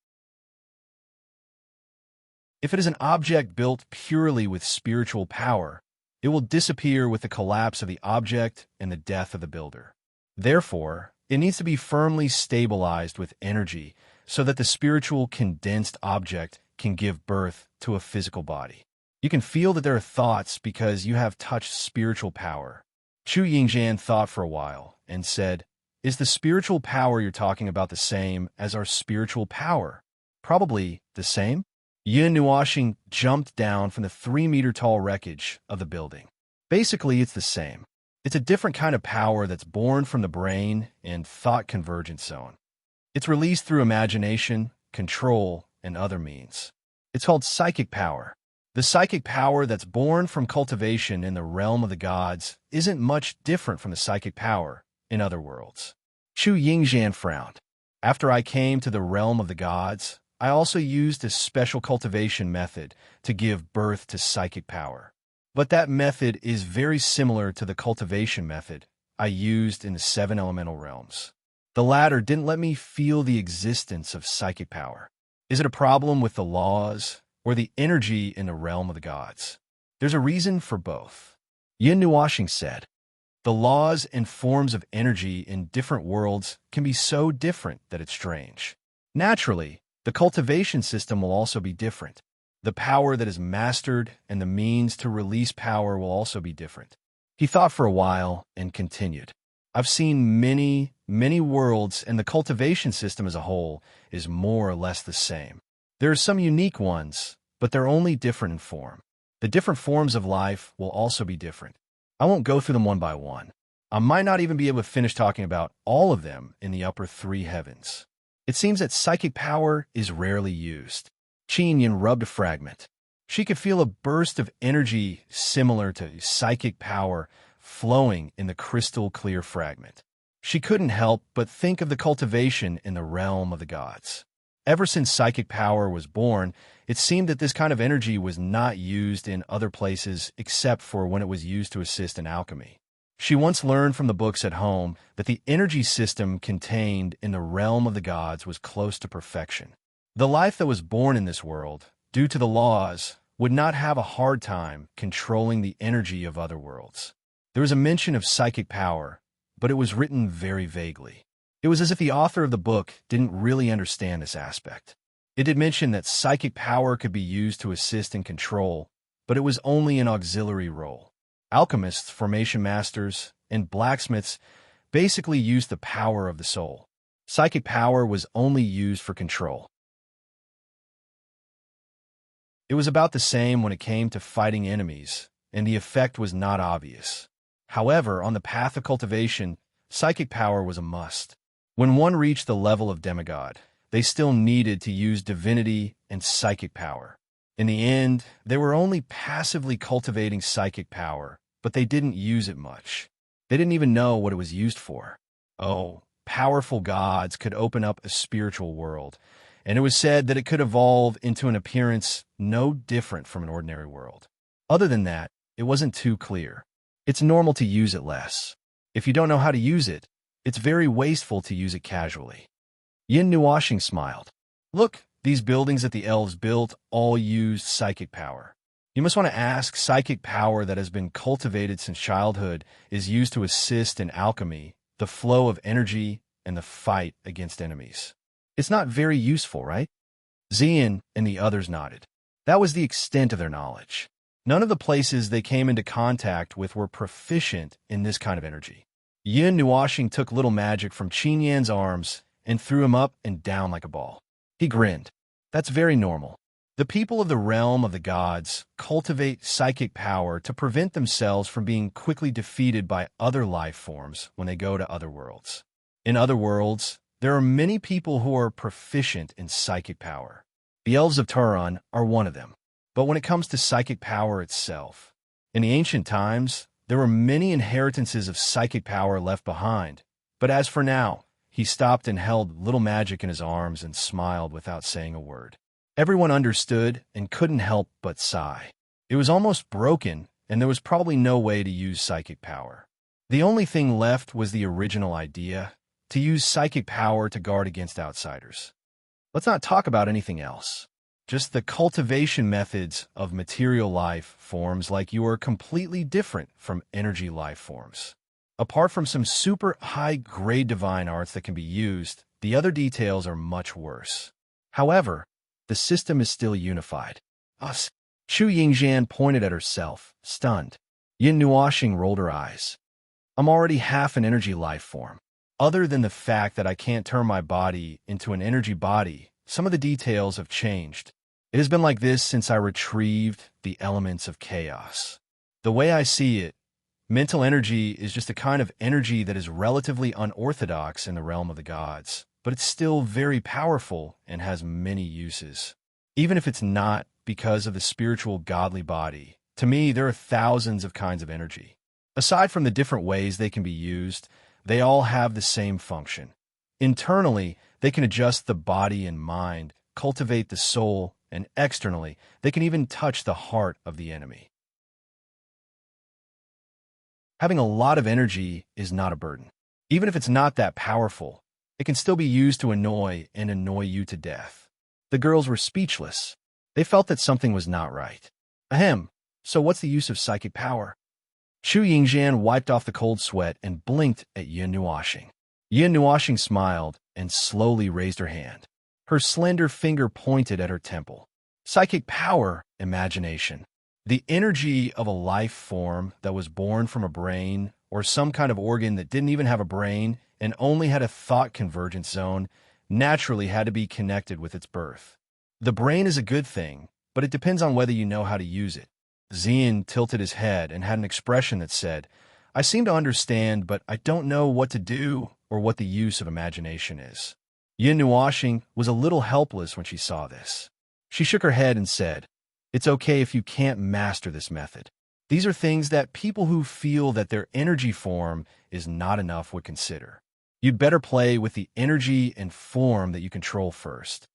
If it is an object built purely with spiritual power, it will disappear with the collapse of the object and the death of the builder. Therefore, it needs to be firmly stabilized with energy so that the spiritual condensed object can give birth to a physical body. You can feel that there are thoughts because you have touched spiritual power. Chu Yingzhan thought for a while and said, is the spiritual power you're talking about the same as our spiritual power? Probably the same? Yin Nuoxing jumped down from the 3-meter-tall wreckage of the building. Basically, it's the same. It's a different kind of power that's born from the brain and thought convergence zone. It's released through imagination, control, and other means. It's called psychic power. The psychic power that's born from cultivation in the realm of the gods isn't much different from the psychic power in other worlds. Chu Yingzhan frowned. After I came to the realm of the gods, I also used a special cultivation method to give birth to psychic power. But that method is very similar to the cultivation method I used in the 7 elemental realms. The latter didn't let me feel the existence of psychic power. Is it a problem with the laws or the energy in the realm of the gods? There's a reason for both. Yin Nuoxing said, the laws and forms of energy in different worlds can be so different that it's strange. Naturally, the cultivation system will also be different. The power that is mastered and the means to release power will also be different. He thought for a while and continued. I've seen many worlds, and the cultivation system as a whole is more or less the same. There are some unique ones, but they're only different in form. The different forms of life will also be different. I won't go through them one by one. I might not even be able to finish talking about all of them in the upper 3 heavens. It seems that psychic power is rarely used. Qin Yin rubbed a fragment. She could feel a burst of energy similar to psychic power flowing in the crystal-clear fragment. She couldn't help but think of the cultivation in the realm of the gods. Ever since psychic power was born, it seemed that this kind of energy was not used in other places except for when it was used to assist in alchemy. She once learned from the books at home that the energy system contained in the realm of the gods was close to perfection. The life that was born in this world, due to the laws, would not have a hard time controlling the energy of other worlds. There was a mention of psychic power, but it was written very vaguely. It was as if the author of the book didn't really understand this aspect. It did mention that psychic power could be used to assist in control, but it was only an auxiliary role. Alchemists, formation masters, and blacksmiths basically used the power of the soul. Psychic power was only used for control. It was about the same when it came to fighting enemies, and the effect was not obvious. However, on the path of cultivation, psychic power was a must. When one reached the level of demigod, they still needed to use divinity and psychic power. In the end, they were only passively cultivating psychic power, but they didn't use it much. They didn't even know what it was used for. Oh, powerful gods could open up a spiritual world, and it was said that it could evolve into an appearance no different from an ordinary world. Other than that, it wasn't too clear. It's normal to use it less. If you don't know how to use it, it's very wasteful to use it casually. Yin Nuoxing smiled. Look, these buildings that the elves built all used psychic power. You must want to ask, psychic power that has been cultivated since childhood is used to assist in alchemy, the flow of energy, and the fight against enemies. It's not very useful, right? Xian and the others nodded. That was the extent of their knowledge. None of the places they came into contact with were proficient in this kind of energy. Yin Nuoxing took little magic from Qin Yan's arms and threw him up and down like a ball. He grinned. That's very normal. The people of the realm of the gods cultivate psychic power to prevent themselves from being quickly defeated by other life forms when they go to other worlds. In other worlds, there are many people who are proficient in psychic power. The elves of Turan are one of them. But when it comes to psychic power itself, in the ancient times, there were many inheritances of psychic power left behind. But as for now, he stopped and held little magic in his arms and smiled without saying a word. Everyone understood and couldn't help but sigh. It was almost broken, and there was probably no way to use psychic power. The only thing left was the original idea, to use psychic power to guard against outsiders. Let's not talk about anything else. Just the cultivation methods of material life forms like you are completely different from energy life forms. Apart from some super high-grade divine arts that can be used, the other details are much worse. However, the system is still unified. Us. Shu Yingxian pointed at herself, stunned. Yin Nuoxing rolled her eyes. I'm already half an energy life form. Other than the fact that I can't turn my body into an energy body, some of the details have changed. It has been like this since I retrieved the elements of chaos. The way I see it, mental energy is just a kind of energy that is relatively unorthodox in the realm of the gods, but it's still very powerful and has many uses. Even if it's not because of the spiritual godly body, to me there are thousands of kinds of energy. Aside from the different ways they can be used, they all have the same function. Internally, they can adjust the body and mind, cultivate the soul, and externally, they can even touch the heart of the enemy. Having a lot of energy is not a burden. Even if it's not that powerful, it can still be used to annoy you to death. The girls were speechless. They felt that something was not right. Ahem, so what's the use of psychic power? Shu Yingxian wiped off the cold sweat and blinked at Yin Nuoxing. Yin Nuoxing smiled and slowly raised her hand. Her slender finger pointed at her temple. Psychic power, imagination. The energy of a life form that was born from a brain or some kind of organ that didn't even have a brain and only had a thought convergence zone naturally had to be connected with its birth. The brain is a good thing, but it depends on whether you know how to use it. Xian tilted his head and had an expression that said, I seem to understand, but I don't know what to do or what the use of imagination is. Yin Nuoxing was a little helpless when she saw this. She shook her head and said, It's okay if you can't master this method. These are things that people who feel that their energy form is not enough would consider. You'd better play with the energy and form that you control first.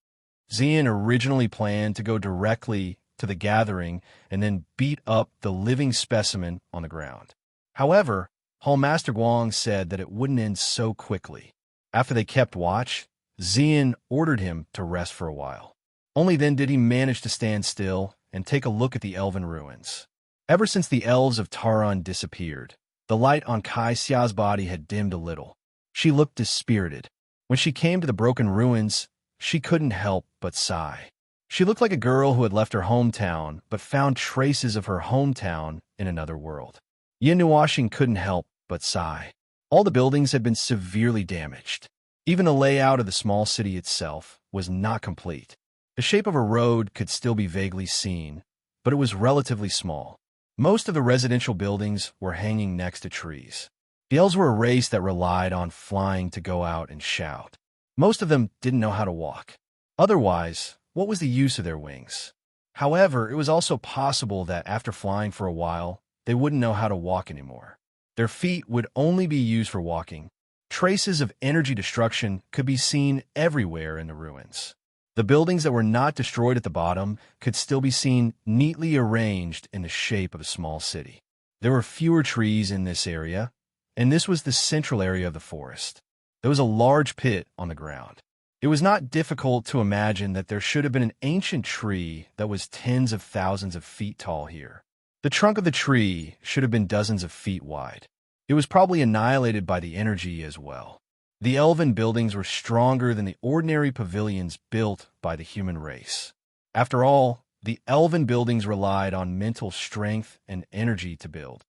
Xian originally planned to go directly to the gathering and then beat up the living specimen on the ground. However, Hall Master Guang said that it wouldn't end so quickly. After they kept watch, Xian ordered him to rest for a while. Only then did he manage to stand still and take a look at the elven ruins. Ever since the elves of Taran disappeared, the light on Kai Xia's body had dimmed a little. She looked dispirited. When she came to the broken ruins, she couldn't help but sigh. She looked like a girl who had left her hometown but found traces of her hometown in another world. Yin Nuoxing couldn't help but sigh. All the buildings had been severely damaged. Even the layout of the small city itself was not complete. The shape of a road could still be vaguely seen, but it was relatively small. Most of the residential buildings were hanging next to trees. The elves were a race that relied on flying to go out and shout. Most of them didn't know how to walk. Otherwise, what was the use of their wings? However, it was also possible that after flying for a while, they wouldn't know how to walk anymore. Their feet would only be used for walking. Traces of energy destruction could be seen everywhere in the ruins. The buildings that were not destroyed at the bottom could still be seen neatly arranged in the shape of a small city. There were fewer trees in this area, and this was the central area of the forest. There was a large pit on the ground. It was not difficult to imagine that there should have been an ancient tree that was tens of thousands of feet tall here. The trunk of the tree should have been dozens of feet wide. It was probably annihilated by the energy as well. The elven buildings were stronger than the ordinary pavilions built by the human race. After all, the elven buildings relied on mental strength and energy to build.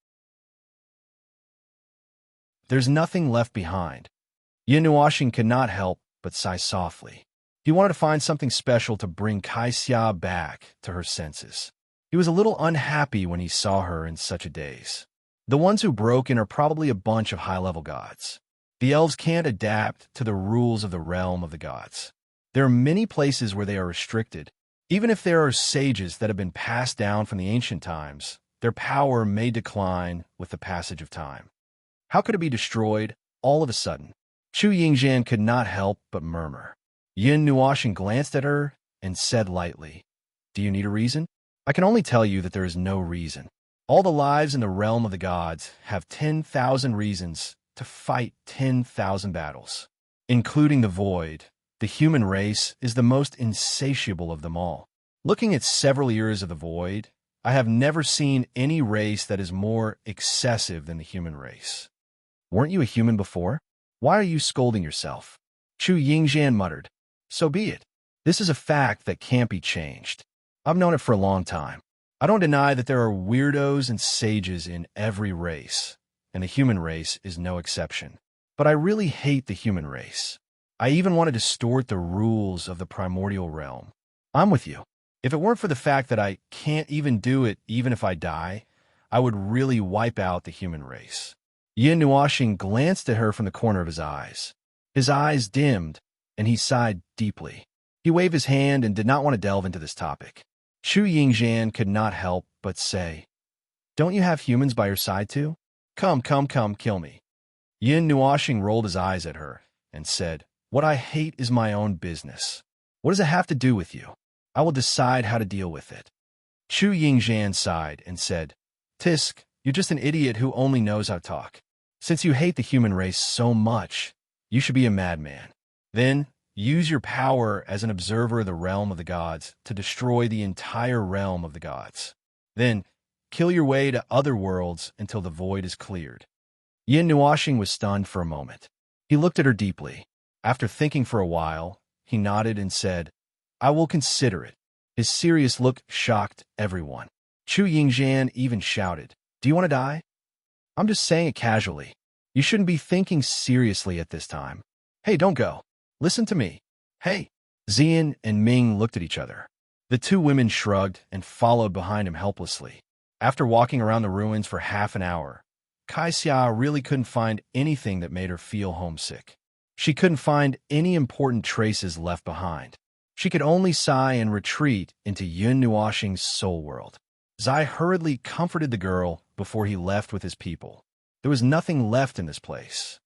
There's nothing left behind. Yin Nuoxing could not help but sigh softly. He wanted to find something special to bring Kai Xia back to her senses. He was a little unhappy when he saw her in such a daze. The ones who broke in are probably a bunch of high-level gods. The elves can't adapt to the rules of the realm of the gods. There are many places where they are restricted, Even if there are sages that have been passed down from the ancient times, their power may decline with the passage of time. How could it be destroyed all of a sudden? Chu Yingjian could not help but murmur. Yin Nuoxing glanced at her and said lightly, "Do you need a reason?" "I can only tell you that there is no reason. All the lives in the realm of the gods have 10,000 reasons to fight 10,000 battles. Including the void, the human race is the most insatiable of them all. Looking at several years of the void, I have never seen any race that is more excessive than the human race." "Weren't you a human before? Why are you scolding yourself?" Chu Yingjian muttered. "So be it. This is a fact that can't be changed. I've known it for a long time. I don't deny that there are weirdos and sages in every race, and the human race is no exception. But I really hate the human race. I even want to distort the rules of the primordial realm. I'm with you. If it weren't for the fact that I can't even do it even if I die, I would really wipe out the human race." Yin Nuoxing glanced at her from the corner of his eyes. His eyes dimmed, and he sighed deeply. He waved his hand and did not want to delve into this topic. Chu Yingjian could not help but say, "Don't you have humans by your side too? Come, kill me." Yin Nuoxing rolled his eyes at her and said, "What I hate is my own business. What does it have to do with you? I will decide how to deal with it." Chu Yingjian sighed and said, "Tisk, you're just an idiot who only knows how to talk. Since you hate the human race so much, you should be a madman. Then use your power as an observer of the realm of the gods to destroy the entire realm of the gods. Then kill your way to other worlds until the void is cleared." Yin Nuoxing was stunned for a moment. He looked at her deeply. After thinking for a while, he nodded and said, "I will consider it." His serious look shocked everyone. Chu Yingjian even shouted, "Do you want to die?" "I'm just saying it casually. You shouldn't be thinking seriously at this time. Hey, don't go. Listen to me. Hey." Xian and Ming looked at each other. The two women shrugged and followed behind him helplessly. After walking around the ruins for half an hour, Kai Xia really couldn't find anything that made her feel homesick. She couldn't find any important traces left behind. She could only sigh and retreat into Yin Nuoxing's soul world. Zai hurriedly comforted the girl before he left with his people. There was nothing left in this place.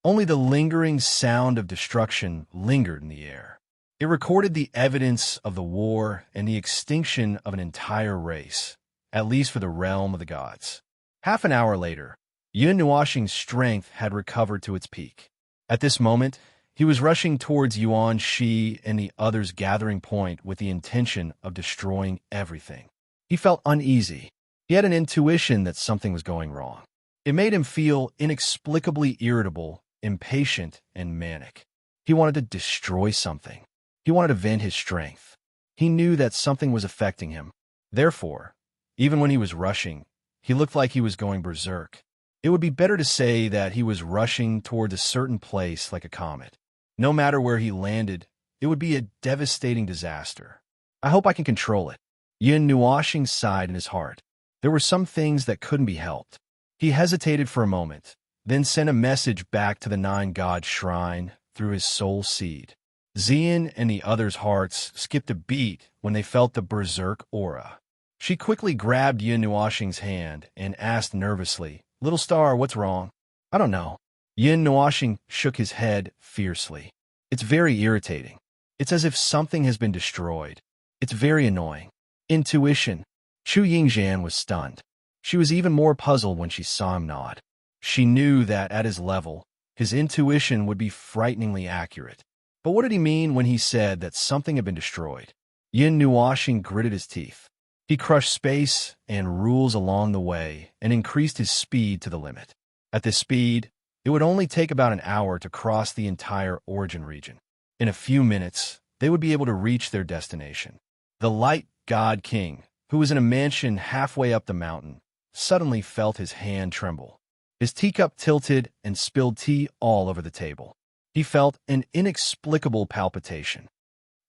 Only the lingering sound of destruction lingered in the air. It recorded the evidence of the war and the extinction of an entire race, at least for the realm of the gods. Half an hour later, Yin Nuoxing's strength had recovered to its peak. At this moment, he was rushing towards Yuan Shi and the others' gathering point with the intention of destroying everything. He felt uneasy. He had an intuition that something was going wrong. It made him feel inexplicably irritable, impatient, and manic. He wanted to destroy something. He wanted to vent his strength. He knew that something was affecting him. Therefore, even when he was rushing, he looked like he was going berserk. It would be better to say that he was rushing toward a certain place like a comet. No matter where he landed, it would be a devastating disaster. I hope I can control it. Yin Nuoxing sighed in his heart. There were some things that couldn't be helped. He hesitated for a moment, then sent a message back to the Nine-God Shrine through his soul seed. Xian and the others' hearts skipped a beat when they felt the berserk aura. She quickly grabbed Yin Nuoxing's hand and asked nervously, "Little star, what's wrong?" "I don't know." Yin Nuoxing shook his head fiercely. "It's very irritating. It's as if something has been destroyed. It's very annoying." Intuition. Chu Yingjian was stunned. She was even more puzzled when she saw him nod. She knew that at his level, his intuition would be frighteningly accurate. But what did he mean when he said that something had been destroyed? Yin Nuoxing gritted his teeth. He crushed space and rules along the way and increased his speed to the limit. At this speed, it would only take about an hour to cross the entire origin region. In a few minutes, they would be able to reach their destination. The Light God King, who was in a mansion halfway up the mountain, suddenly felt his hand tremble. His teacup tilted and spilled tea all over the table. He felt an inexplicable palpitation.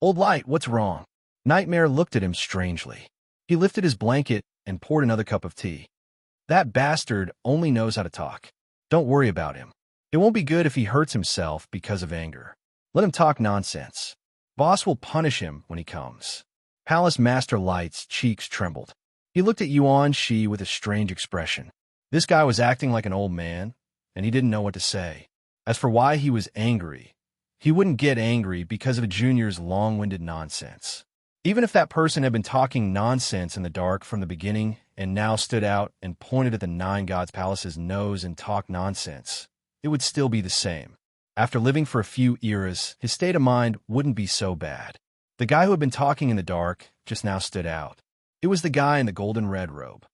"Old Light, what's wrong?" Nightmare looked at him strangely. He lifted his blanket and poured another cup of tea. "That bastard only knows how to talk. Don't worry about him. It won't be good if he hurts himself because of anger. Let him talk nonsense." Boss will punish him when he comes. Palace Master Light's cheeks trembled. He looked at Yuan Shi with a strange expression. This guy was acting like an old man, and he didn't know what to say. As for why he was angry, he wouldn't get angry because of a junior's long-winded nonsense. Even if that person had been talking nonsense in the dark from the beginning and now stood out and pointed at the Nine Gods Palace's nose and talked nonsense, it would still be the same. After living for a few eras, his state of mind wouldn't be so bad. The guy who had been talking in the dark just now stood out. It was the guy in the golden red robe.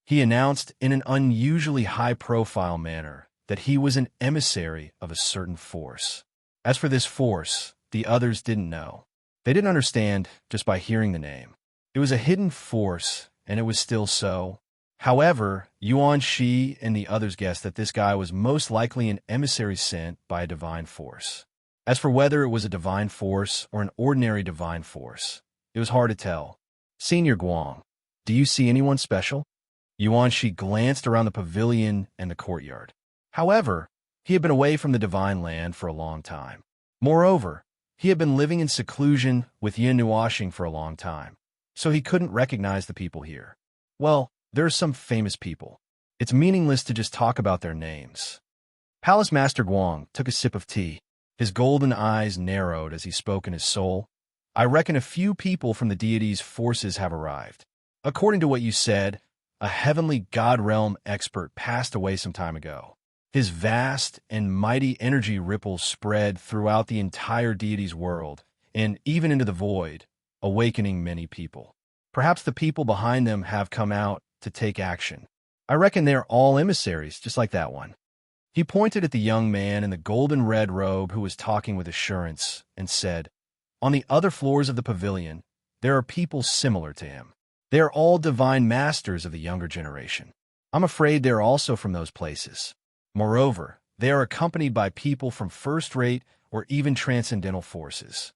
He announced in an unusually high-profile manner that he was an emissary of a certain force. As for this force, the others didn't know. They didn't understand just by hearing the name. It was a hidden force, and it was still so. However, Yuan Shi and the others guessed that this guy was most likely an emissary sent by a divine force. As for whether it was a divine force or an ordinary divine force, it was hard to tell. Senior Guang, do you see anyone special? Yuan Shi glanced around the pavilion and the courtyard. However, he had been away from the divine land for a long time. Moreover, he had been living in seclusion with Yin Nuoxing for a long time, so he couldn't recognize the people here. Well, there are some famous people. It's meaningless to just talk about their names. Palace Master Guang took a sip of tea. His golden eyes narrowed as he spoke in his soul. I reckon a few people from the deity's forces have arrived. According to what you said, a heavenly god realm expert passed away some time ago. His vast and mighty energy ripples spread throughout the entire deity's world, and even into the void, awakening many people. Perhaps the people behind them have come out to take action. I reckon they're all emissaries, just like that one. He pointed at the young man in the golden red robe who was talking with assurance and said, on the other floors of the pavilion, there are people similar to him. They are all divine masters of the younger generation. I'm afraid they are also from those places. Moreover, they are accompanied by people from first-rate or even transcendental forces.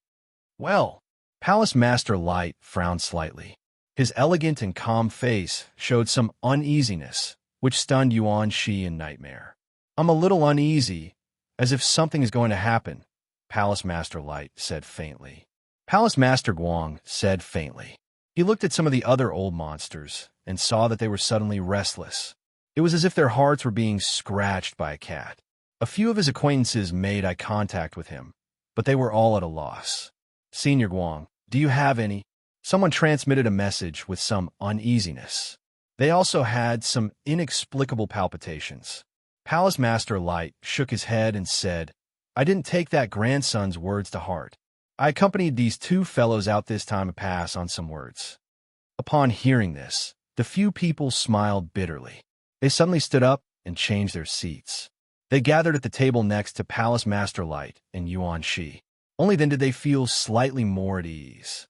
Well, Palace Master Light frowned slightly. His elegant and calm face showed some uneasiness, which stunned Yuan Shi in nightmare. I'm a little uneasy, as if something is going to happen, Palace Master Light said faintly. Palace Master Guang said faintly. He looked at some of the other old monsters and saw that they were suddenly restless. It was as if their hearts were being scratched by a cat. A few of his acquaintances made eye contact with him, but they were all at a loss. Senior Guang, do you have any? Someone transmitted a message with some uneasiness. They also had some inexplicable palpitations. Palace Master Light shook his head and said, I didn't take that grandson's words to heart. I accompanied these two fellows out this time of pass on some words. Upon hearing this, the few people smiled bitterly. They suddenly stood up and changed their seats. They gathered at the table next to Palace Master Light and Yuan Shi. Only then did they feel slightly more at ease.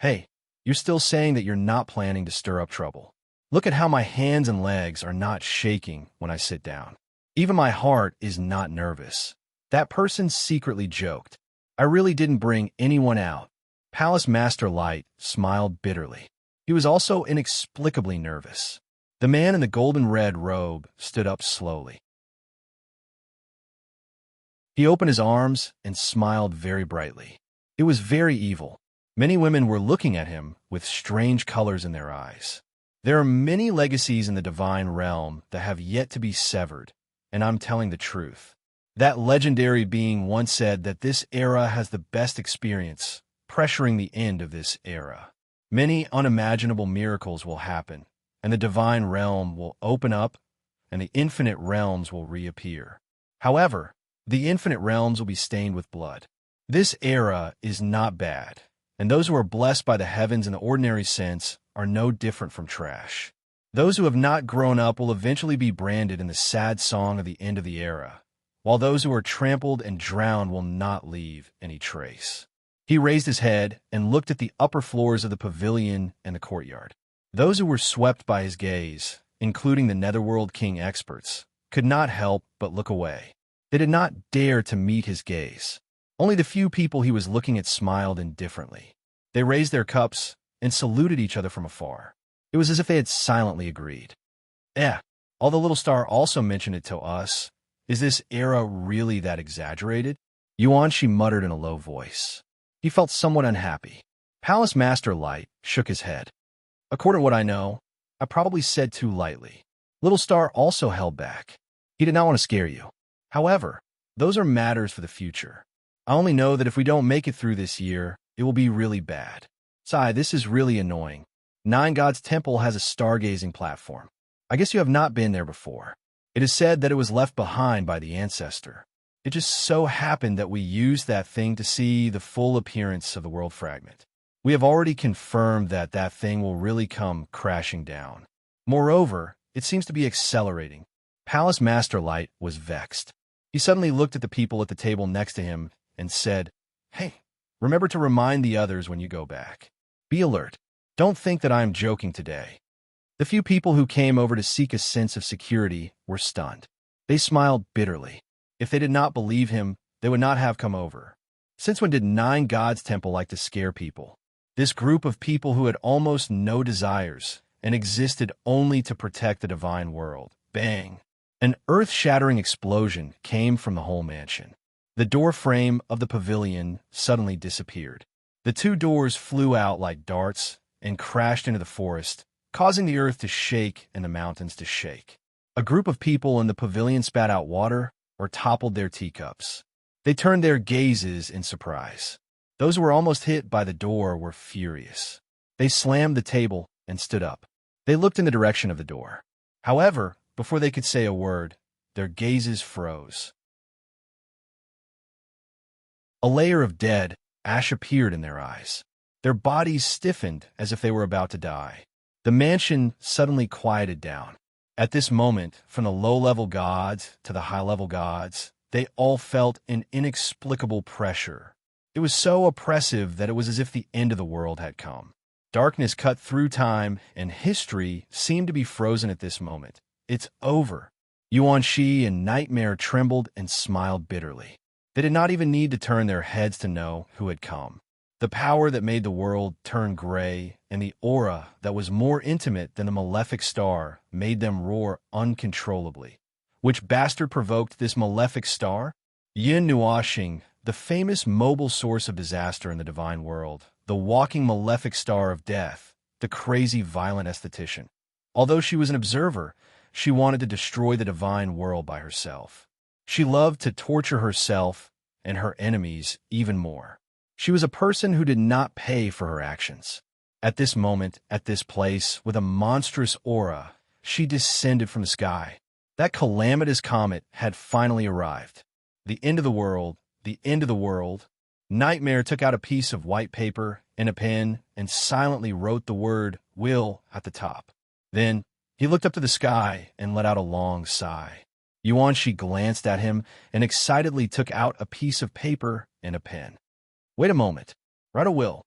Hey, you're still saying that you're not planning to stir up trouble. Look at how my hands and legs are not shaking when I sit down. Even my heart is not nervous. That person secretly joked. I really didn't bring anyone out. Palace Master Light smiled bitterly. He was also inexplicably nervous. The man in the golden red robe stood up slowly. He opened his arms and smiled very brightly. It was very evil. Many women were looking at him with strange colors in their eyes. There are many legacies in the divine realm that have yet to be severed, and I'm telling the truth. That legendary being once said that this era has the best experience, pressuring the end of this era. Many unimaginable miracles will happen, and the divine realm will open up, and the infinite realms will reappear. However, the infinite realms will be stained with blood. This era is not bad, and those who are blessed by the heavens in the ordinary sense are no different from trash. Those who have not grown up will eventually be branded in the sad song of the end of the era, while those who are trampled and drowned will not leave any trace. He raised his head and looked at the upper floors of the pavilion and the courtyard. Those who were swept by his gaze, including the Netherworld King experts, could not help but look away. They did not dare to meet his gaze. Only the few people he was looking at smiled indifferently. They raised their cups and saluted each other from afar. It was as if they had silently agreed. All the little star also mentioned it to us. Is this era really that exaggerated? Yuan-Shi muttered in a low voice. He felt somewhat unhappy. Palace Master Light shook his head. According to what I know, I probably said too lightly. Little Star also held back. He did not want to scare you. However, those are matters for the future. I only know that if we don't make it through this year, it will be really bad. Sai, this is really annoying. Nine Gods Temple has a stargazing platform. I guess you have not been there before. It is said that it was left behind by the ancestor. It just so happened that we used that thing to see the full appearance of the world fragment. We have already confirmed that that thing will really come crashing down. Moreover, it seems to be accelerating. Palace Master Light was vexed. He suddenly looked at the people at the table next to him and said, "Hey, remember to remind the others when you go back. Be alert. Don't think that I am joking today." The few people who came over to seek a sense of security were stunned. They smiled bitterly. If they did not believe him, they would not have come over. Since when did Nine Gods Temple like to scare people? This group of people who had almost no desires and existed only to protect the divine world. Bang! An earth-shattering explosion came from the whole mansion. The door frame of the pavilion suddenly disappeared. The two doors flew out like darts and crashed into the forest, causing the earth to shake and the mountains to shake. A group of people in the pavilion spat out water or toppled their teacups. They turned their gazes in surprise. Those who were almost hit by the door were furious. They slammed the table and stood up. They looked in the direction of the door. However, before they could say a word, their gazes froze. A layer of dead ash appeared in their eyes. Their bodies stiffened as if they were about to die. The mansion suddenly quieted down. At this moment, from the low-level gods to the high-level gods, they all felt an inexplicable pressure. It was so oppressive that it was as if the end of the world had come. Darkness cut through time, and history seemed to be frozen at this moment. It's over. Yuan-Shi and Nightmare trembled and smiled bitterly. They did not even need to turn their heads to know who had come. The power that made the world turn gray and the aura that was more intimate than the malefic star made them roar uncontrollably. Which bastard provoked this malefic star? Yin Nuoxing, the famous mobile source of disaster in the divine world, the walking malefic star of death, the crazy violent esthetician. Although she was an observer, she wanted to destroy the divine world by herself. She loved to torture herself and her enemies even more. She was a person who did not pay for her actions. At this moment, at this place, with a monstrous aura, she descended from the sky. That calamitous comet had finally arrived. The end of the world, the end of the world. Nightmare took out a piece of white paper and a pen and silently wrote the word "will" at the top. Then he looked up to the sky and let out a long sigh. Yuan-Shi glanced at him and excitedly took out a piece of paper and a pen. "Wait a moment. Write a will."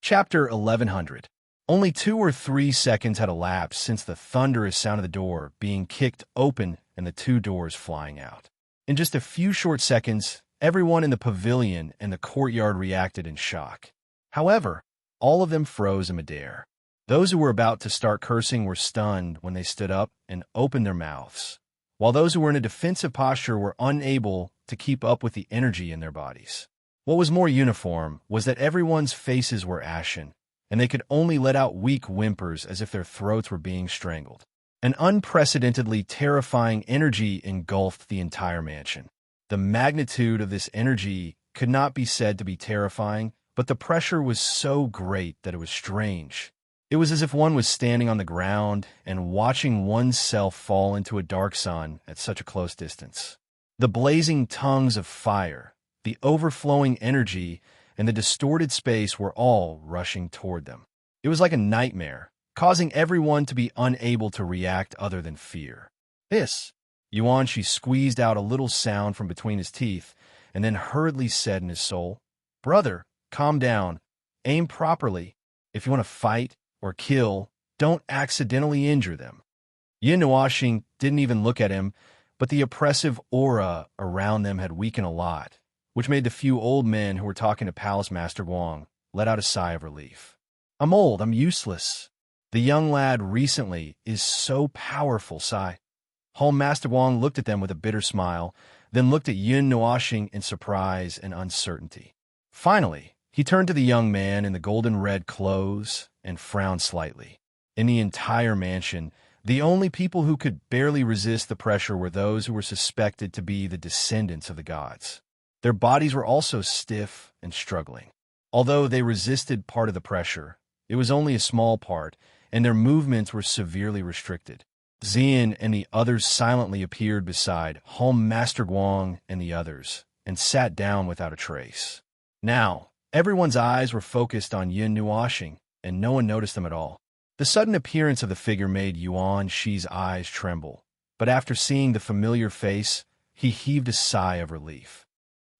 Chapter 1100. Only 2 or 3 seconds had elapsed since the thunderous sound of the door being kicked open and the 2 doors flying out. In just a few short seconds, everyone in the pavilion and the courtyard reacted in shock. However, all of them froze in midair. Those who were about to start cursing were stunned when they stood up and opened their mouths, while those who were in a defensive posture were unable to keep up with the energy in their bodies. What was more uniform was that everyone's faces were ashen, and they could only let out weak whimpers as if their throats were being strangled. An unprecedentedly terrifying energy engulfed the entire mansion. The magnitude of this energy could not be said to be terrifying, but the pressure was so great that it was strange. It was as if one was standing on the ground and watching oneself fall into a dark sun at such a close distance. The blazing tongues of fire, the overflowing energy, and the distorted space were all rushing toward them. It was like a nightmare, causing everyone to be unable to react other than fear. "Hiss!" Yuan-Shi squeezed out a little sound from between his teeth, and then hurriedly said in his soul, "Brother, calm down. Aim properly. If you want to fight or kill, don't accidentally injure them." Yin Nuoxing didn't even look at him, but the oppressive aura around them had weakened a lot, which made the few old men who were talking to Palace Master Guang let out a sigh of relief. "I'm old, I'm useless." The young lad recently is so powerful, sigh. Home Master Wang looked at them with a bitter smile, then looked at Yun Nuoxing in surprise and uncertainty. Finally, he turned to the young man in the golden-red clothes and frowned slightly. In the entire mansion, the only people who could barely resist the pressure were those who were suspected to be the descendants of the gods. Their bodies were also stiff and struggling. Although they resisted part of the pressure, it was only a small part, and their movements were severely restricted. Xian and the others silently appeared beside Home Master Guang and the others, and sat down without a trace. Now, everyone's eyes were focused on Yun Nuoxing, and no one noticed them at all. The sudden appearance of the figure made Yuan Shi's eyes tremble, but after seeing the familiar face, he heaved a sigh of relief.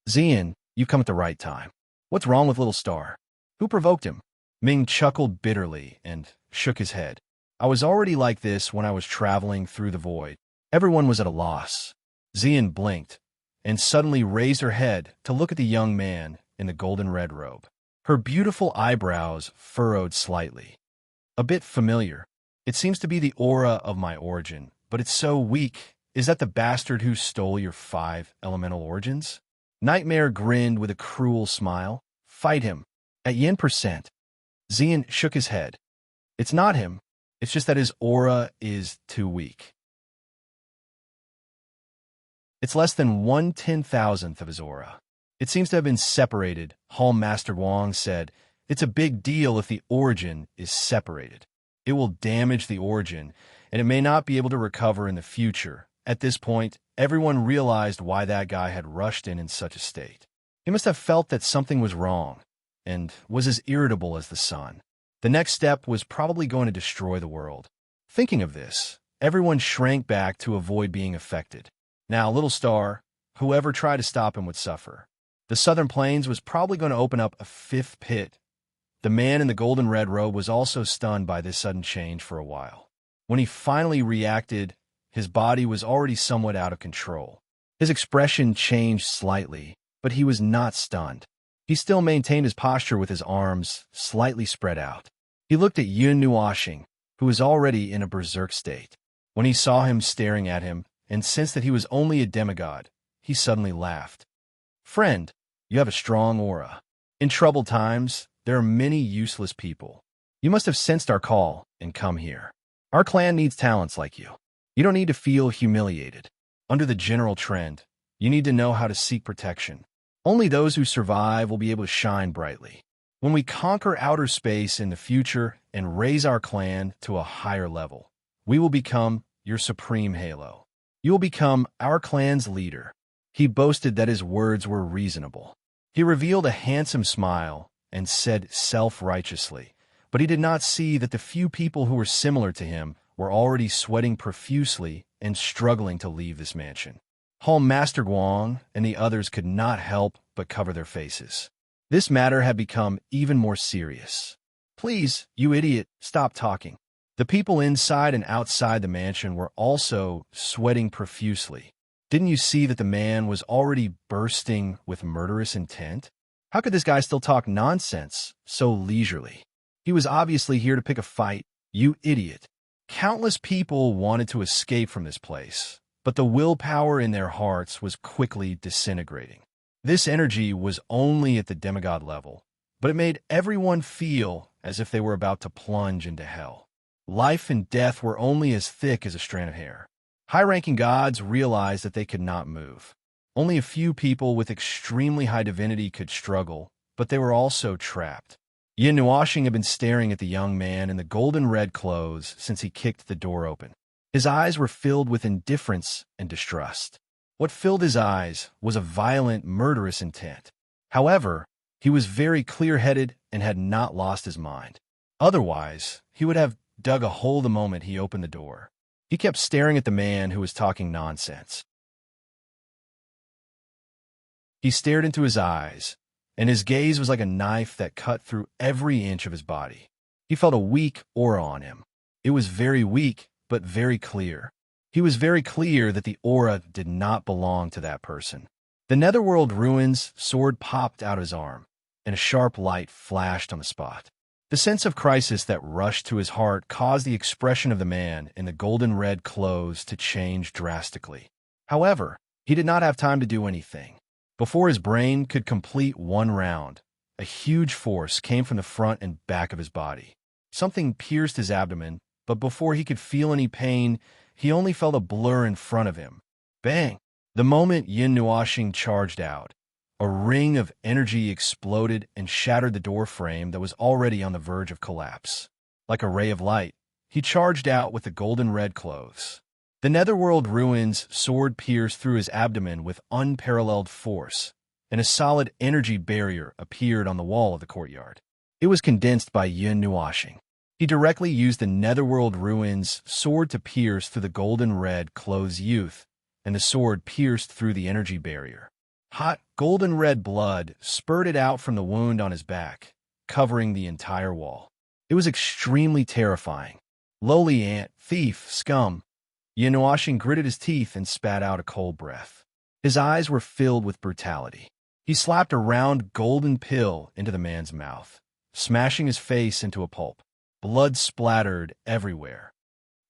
Xian, you've come at the right time. What's wrong with little Star? Who provoked him? Ming chuckled bitterly and shook his head. I was already like this when I was traveling through the void. Everyone was at a loss. Xian blinked, and suddenly raised her head to look at the young man in the golden-red robe. Her beautiful eyebrows furrowed slightly. A bit familiar. It seems to be the aura of my origin, but it's so weak. Is that the bastard who stole your 5 elemental origins? Nightmare grinned with a cruel smile. Fight him. At yen%. Xian shook his head. It's not him. It's just that his aura is too weak. It's less than 1/10,000th of his aura. It seems to have been separated, Home Master Wang said. It's a big deal if the origin is separated. It will damage the origin, and it may not be able to recover in the future. At this point, everyone realized why that guy had rushed in such a state. He must have felt that something was wrong, and was as irritable as the sun. The next step was probably going to destroy the world. Thinking of this, everyone shrank back to avoid being affected. Now, little Star, whoever tried to stop him would suffer. The southern plains was probably going to open up a 5th pit. The man in the golden-red robe was also stunned by this sudden change for a while. When he finally reacted, his body was already somewhat out of control. His expression changed slightly, but he was not stunned. He still maintained his posture with his arms slightly spread out. He looked at Yun Nuoxing, who was already in a berserk state. When he saw him staring at him, and sensed that he was only a demigod, he suddenly laughed. Friend, you have a strong aura. In troubled times, there are many useless people. You must have sensed our call and come here. Our clan needs talents like you. You don't need to feel humiliated. Under the general trend, you need to know how to seek protection. Only those who survive will be able to shine brightly. When we conquer outer space in the future and raise our clan to a higher level, we will become your supreme halo. You will become our clan's leader. He boasted that his words were reasonable. He revealed a handsome smile and said self-righteously, but he did not see that the few people who were similar to him were already sweating profusely and struggling to leave this mansion. Home Master Guang and the others could not help but cover their faces. This matter had become even more serious. Please, you idiot, stop talking. The people inside and outside the mansion were also sweating profusely. Didn't you see that the man was already bursting with murderous intent? How could this guy still talk nonsense so leisurely? He was obviously here to pick a fight, you idiot. Countless people wanted to escape from this place, but the willpower in their hearts was quickly disintegrating. This energy was only at the demigod level, but it made everyone feel as if they were about to plunge into hell. Life and death were only as thick as a strand of hair. High-ranking gods realized that they could not move. Only a few people with extremely high divinity could struggle, but they were also trapped. Yin Nuoxing had been staring at the young man in the golden-red clothes since he kicked the door open. His eyes were filled with indifference and distrust. What filled his eyes was a violent, murderous intent. However, he was very clear-headed and had not lost his mind. Otherwise, he would have dug a hole the moment he opened the door. He kept staring at the man who was talking nonsense. He stared into his eyes, and his gaze was like a knife that cut through every inch of his body. He felt a weak aura on him. It was very weak, but very clear. He was very clear that the aura did not belong to that person. The Netherworld Ruins sword popped out of his arm, and a sharp light flashed on the spot. The sense of crisis that rushed to his heart caused the expression of the man in the golden-red clothes to change drastically. However, he did not have time to do anything. Before his brain could complete one round, a huge force came from the front and back of his body. Something pierced his abdomen, but before he could feel any pain, he only felt a blur in front of him. Bang! The moment Yin Nuoxing charged out, a ring of energy exploded and shattered the door frame that was already on the verge of collapse. Like a ray of light, he charged out with the golden-red clothes. The Netherworld Ruins sword pierced through his abdomen with unparalleled force, and a solid energy barrier appeared on the wall of the courtyard. It was condensed by Yin Nuoxing. He directly used the Netherworld Ruins sword to pierce through the golden-red clothes youth, and the sword pierced through the energy barrier. Hot, golden-red blood spurted out from the wound on his back, covering the entire wall. It was extremely terrifying. Lowly ant, thief, scum. Yin Nuoxing gritted his teeth and spat out a cold breath. His eyes were filled with brutality. He slapped a round golden pill into the man's mouth, smashing his face into a pulp. Blood splattered everywhere.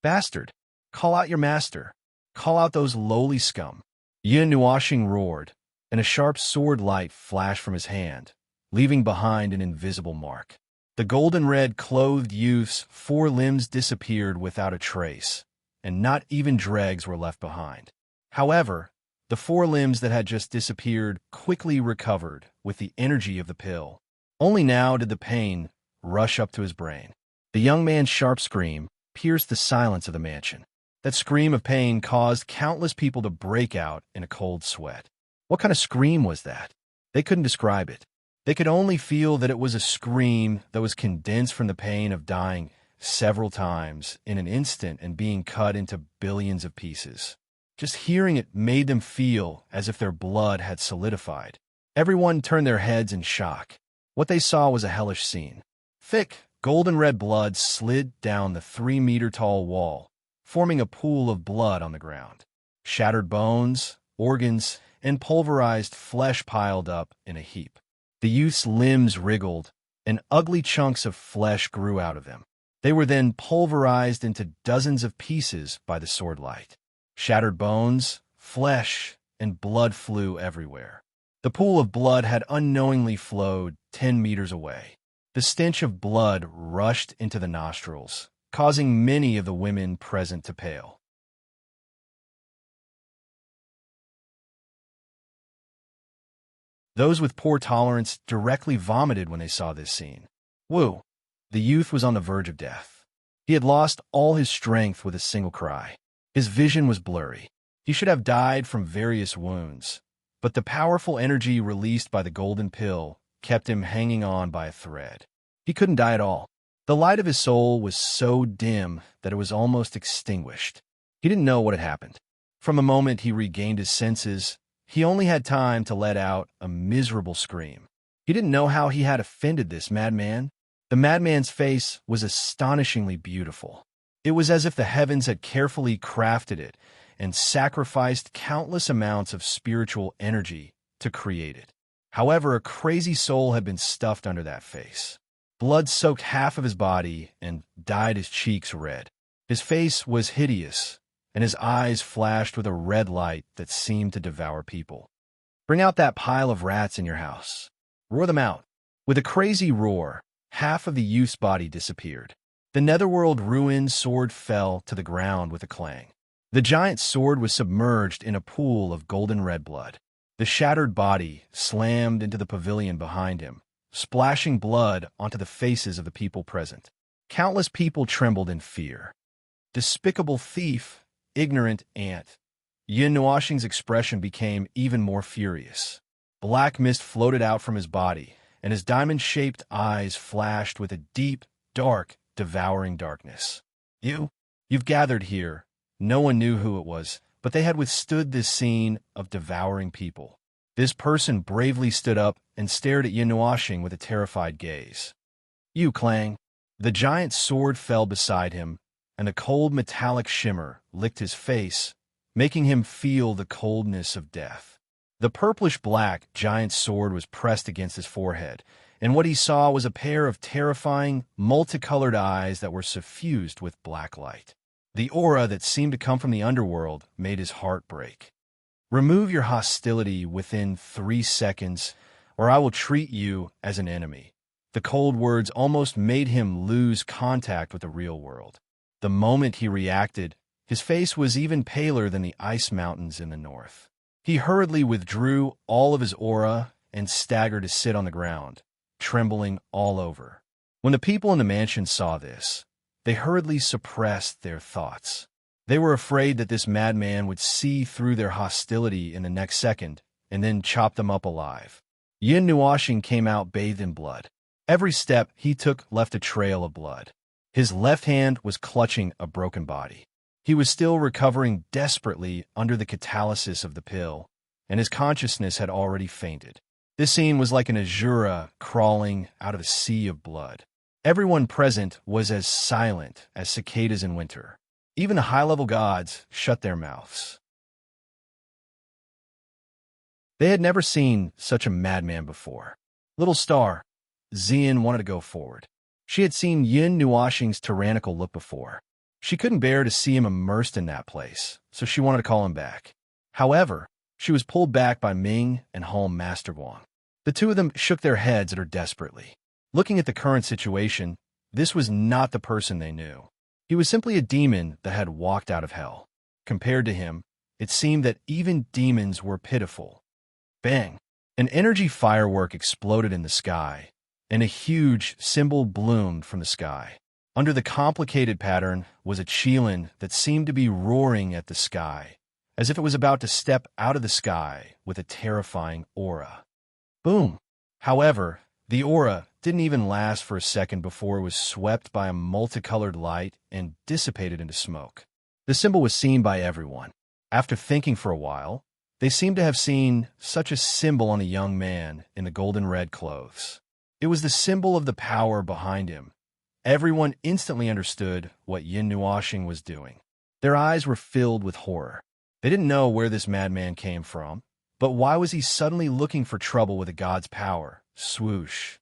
Bastard! Call out your master. Call out those lowly scum. Yin Nuoxing roared, and a sharp sword light flashed from his hand, leaving behind an invisible mark. The golden-red clothed youth's 4 limbs disappeared without a trace, and not even dregs were left behind. However, the 4 limbs that had just disappeared quickly recovered with the energy of the pill. Only now did the pain rush up to his brain. The young man's sharp scream pierced the silence of the mansion. That scream of pain caused countless people to break out in a cold sweat. What kind of scream was that? They couldn't describe it. They could only feel that it was a scream that was condensed from the pain of dying several times in an instant and being cut into billions of pieces. Just hearing it made them feel as if their blood had solidified. Everyone turned their heads in shock. What they saw was a hellish scene. Thick, golden-red blood slid down the 3-meter-tall wall, forming a pool of blood on the ground. Shattered bones, organs, and pulverized flesh piled up in a heap. The youth's limbs wriggled, and ugly chunks of flesh grew out of them. They were then pulverized into dozens of pieces by the sword light. Shattered bones, flesh, and blood flew everywhere. The pool of blood had unknowingly flowed 10 meters away. The stench of blood rushed into the nostrils, causing many of the women present to pale. Those with poor tolerance directly vomited when they saw this scene. Woo! The youth was on the verge of death. He had lost all his strength with a single cry. His vision was blurry. He should have died from various wounds, but the powerful energy released by the golden pill kept him hanging on by a thread. He couldn't die at all. The light of his soul was so dim that it was almost extinguished. He didn't know what had happened. From the moment he regained his senses, he only had time to let out a miserable scream. He didn't know how he had offended this madman. The madman's face was astonishingly beautiful. It was as if the heavens had carefully crafted it and sacrificed countless amounts of spiritual energy to create it. However, a crazy soul had been stuffed under that face. Blood soaked half of his body and dyed his cheeks red. His face was hideous, and his eyes flashed with a red light that seemed to devour people. Bring out that pile of rats in your house. Roar them out. With a crazy roar, half of the youth's body disappeared. The Netherworld Ruin sword fell to the ground with a clang. The giant sword was submerged in a pool of golden-red blood. The shattered body slammed into the pavilion behind him, splashing blood onto the faces of the people present. Countless people trembled in fear. Despicable thief, ignorant ant. Yin Nuoxing's expression became even more furious. Black mist floated out from his body, and his diamond-shaped eyes flashed with a deep, dark, devouring darkness. You've gathered here. No one knew who it was, but they had withstood this scene of devouring people. This person bravely stood up and stared at Yin Nuoxing with a terrified gaze. You, Clang. The giant sword fell beside him, and a cold metallic shimmer licked his face, making him feel the coldness of death. The purplish-black giant sword was pressed against his forehead, and what he saw was a pair of terrifying, multicolored eyes that were suffused with black light. The aura that seemed to come from the underworld made his heart break. "Remove your hostility within 3 seconds, or I will treat you as an enemy." The cold words almost made him lose contact with the real world. The moment he reacted, his face was even paler than the ice mountains in the north. He hurriedly withdrew all of his aura and staggered to sit on the ground, trembling all over. When the people in the mansion saw this, they hurriedly suppressed their thoughts. They were afraid that this madman would see through their hostility in the next second and then chop them up alive. Yin Nuoxing came out bathed in blood. Every step he took left a trail of blood. His left hand was clutching a broken body. He was still recovering desperately under the catalysis of the pill, and his consciousness had already fainted. This scene was like an Azura crawling out of a sea of blood. Everyone present was as silent as cicadas in winter. Even the high-level gods shut their mouths. They had never seen such a madman before. Little Star, Xian wanted to go forward. She had seen Yin Nuoxing's tyrannical look before. She couldn't bear to see him immersed in that place, so she wanted to call him back. However, she was pulled back by Ming and Home Master Guang. The two of them shook their heads at her desperately. Looking at the current situation, this was not the person they knew. He was simply a demon that had walked out of hell. Compared to him, it seemed that even demons were pitiful. Bang! An energy firework exploded in the sky, and a huge symbol bloomed from the sky. Under the complicated pattern was a qilin that seemed to be roaring at the sky, as if it was about to step out of the sky with a terrifying aura. Boom! However, the aura didn't even last for a second before it was swept by a multicolored light and dissipated into smoke. The symbol was seen by everyone. After thinking for a while, they seemed to have seen such a symbol on a young man in the golden red clothes. It was the symbol of the power behind him. Everyone instantly understood what Yin Nuoxing was doing. Their eyes were filled with horror. They didn't know where this madman came from, but why was he suddenly looking for trouble with a god's power? Swoosh.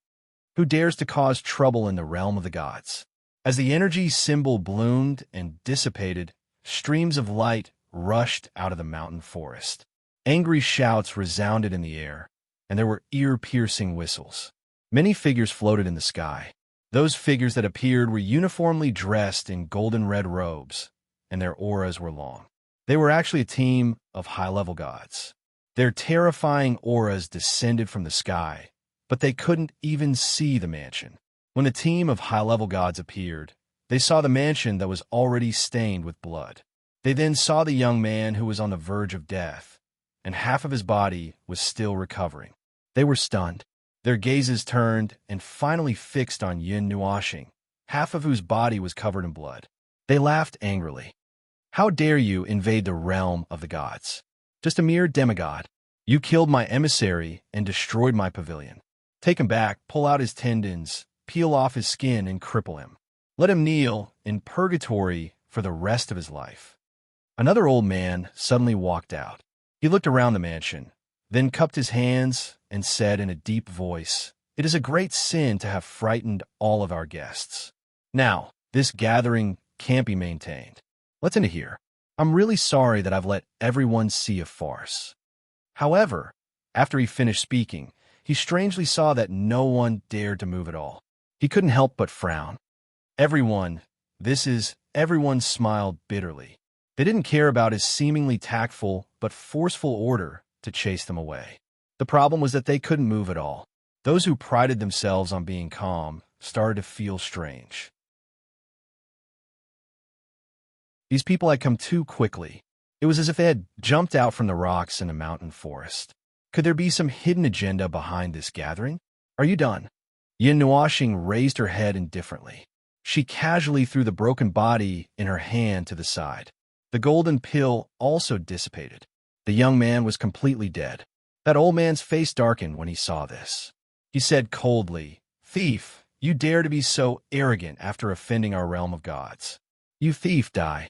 Who dares to cause trouble in the realm of the gods? As the energy symbol bloomed and dissipated, streams of light rushed out of the mountain forest. Angry shouts resounded in the air, and there were ear-piercing whistles. Many figures floated in the sky. Those figures that appeared were uniformly dressed in golden red robes, and their auras were long. They were actually a team of high-level gods. Their terrifying auras descended from the sky, but they couldn't even see the mansion. When the team of high-level gods appeared, they saw the mansion that was already stained with blood. They then saw the young man who was on the verge of death, and half of his body was still recovering. They were stunned. Their gazes turned and finally fixed on Yin Nuoxing, half of whose body was covered in blood. They laughed angrily. "How dare you invade the realm of the gods? Just a mere demigod. You killed my emissary and destroyed my pavilion. Take him back, pull out his tendons, peel off his skin, and cripple him. Let him kneel in purgatory for the rest of his life." Another old man suddenly walked out. He looked around the mansion, then cupped his hands and said in a deep voice, "It is a great sin to have frightened all of our guests. Now, this gathering can't be maintained. Let's end it here. I'm really sorry that I've let everyone see a farce." However, after he finished speaking, he strangely saw that no one dared to move at all. He couldn't help but frown. Everyone smiled bitterly. They didn't care about his seemingly tactful but forceful order to chase them away. The problem was that they couldn't move at all. Those who prided themselves on being calm started to feel strange. These people had come too quickly. It was as if they had jumped out from the rocks in a mountain forest. Could there be some hidden agenda behind this gathering? "Are you done?" Yin Nuoxing raised her head indifferently. She casually threw the broken body in her hand to the side. The golden pill also dissipated. The young man was completely dead. That old man's face darkened when he saw this. He said coldly, "Thief, you dare to be so arrogant after offending our realm of gods. You thief, die."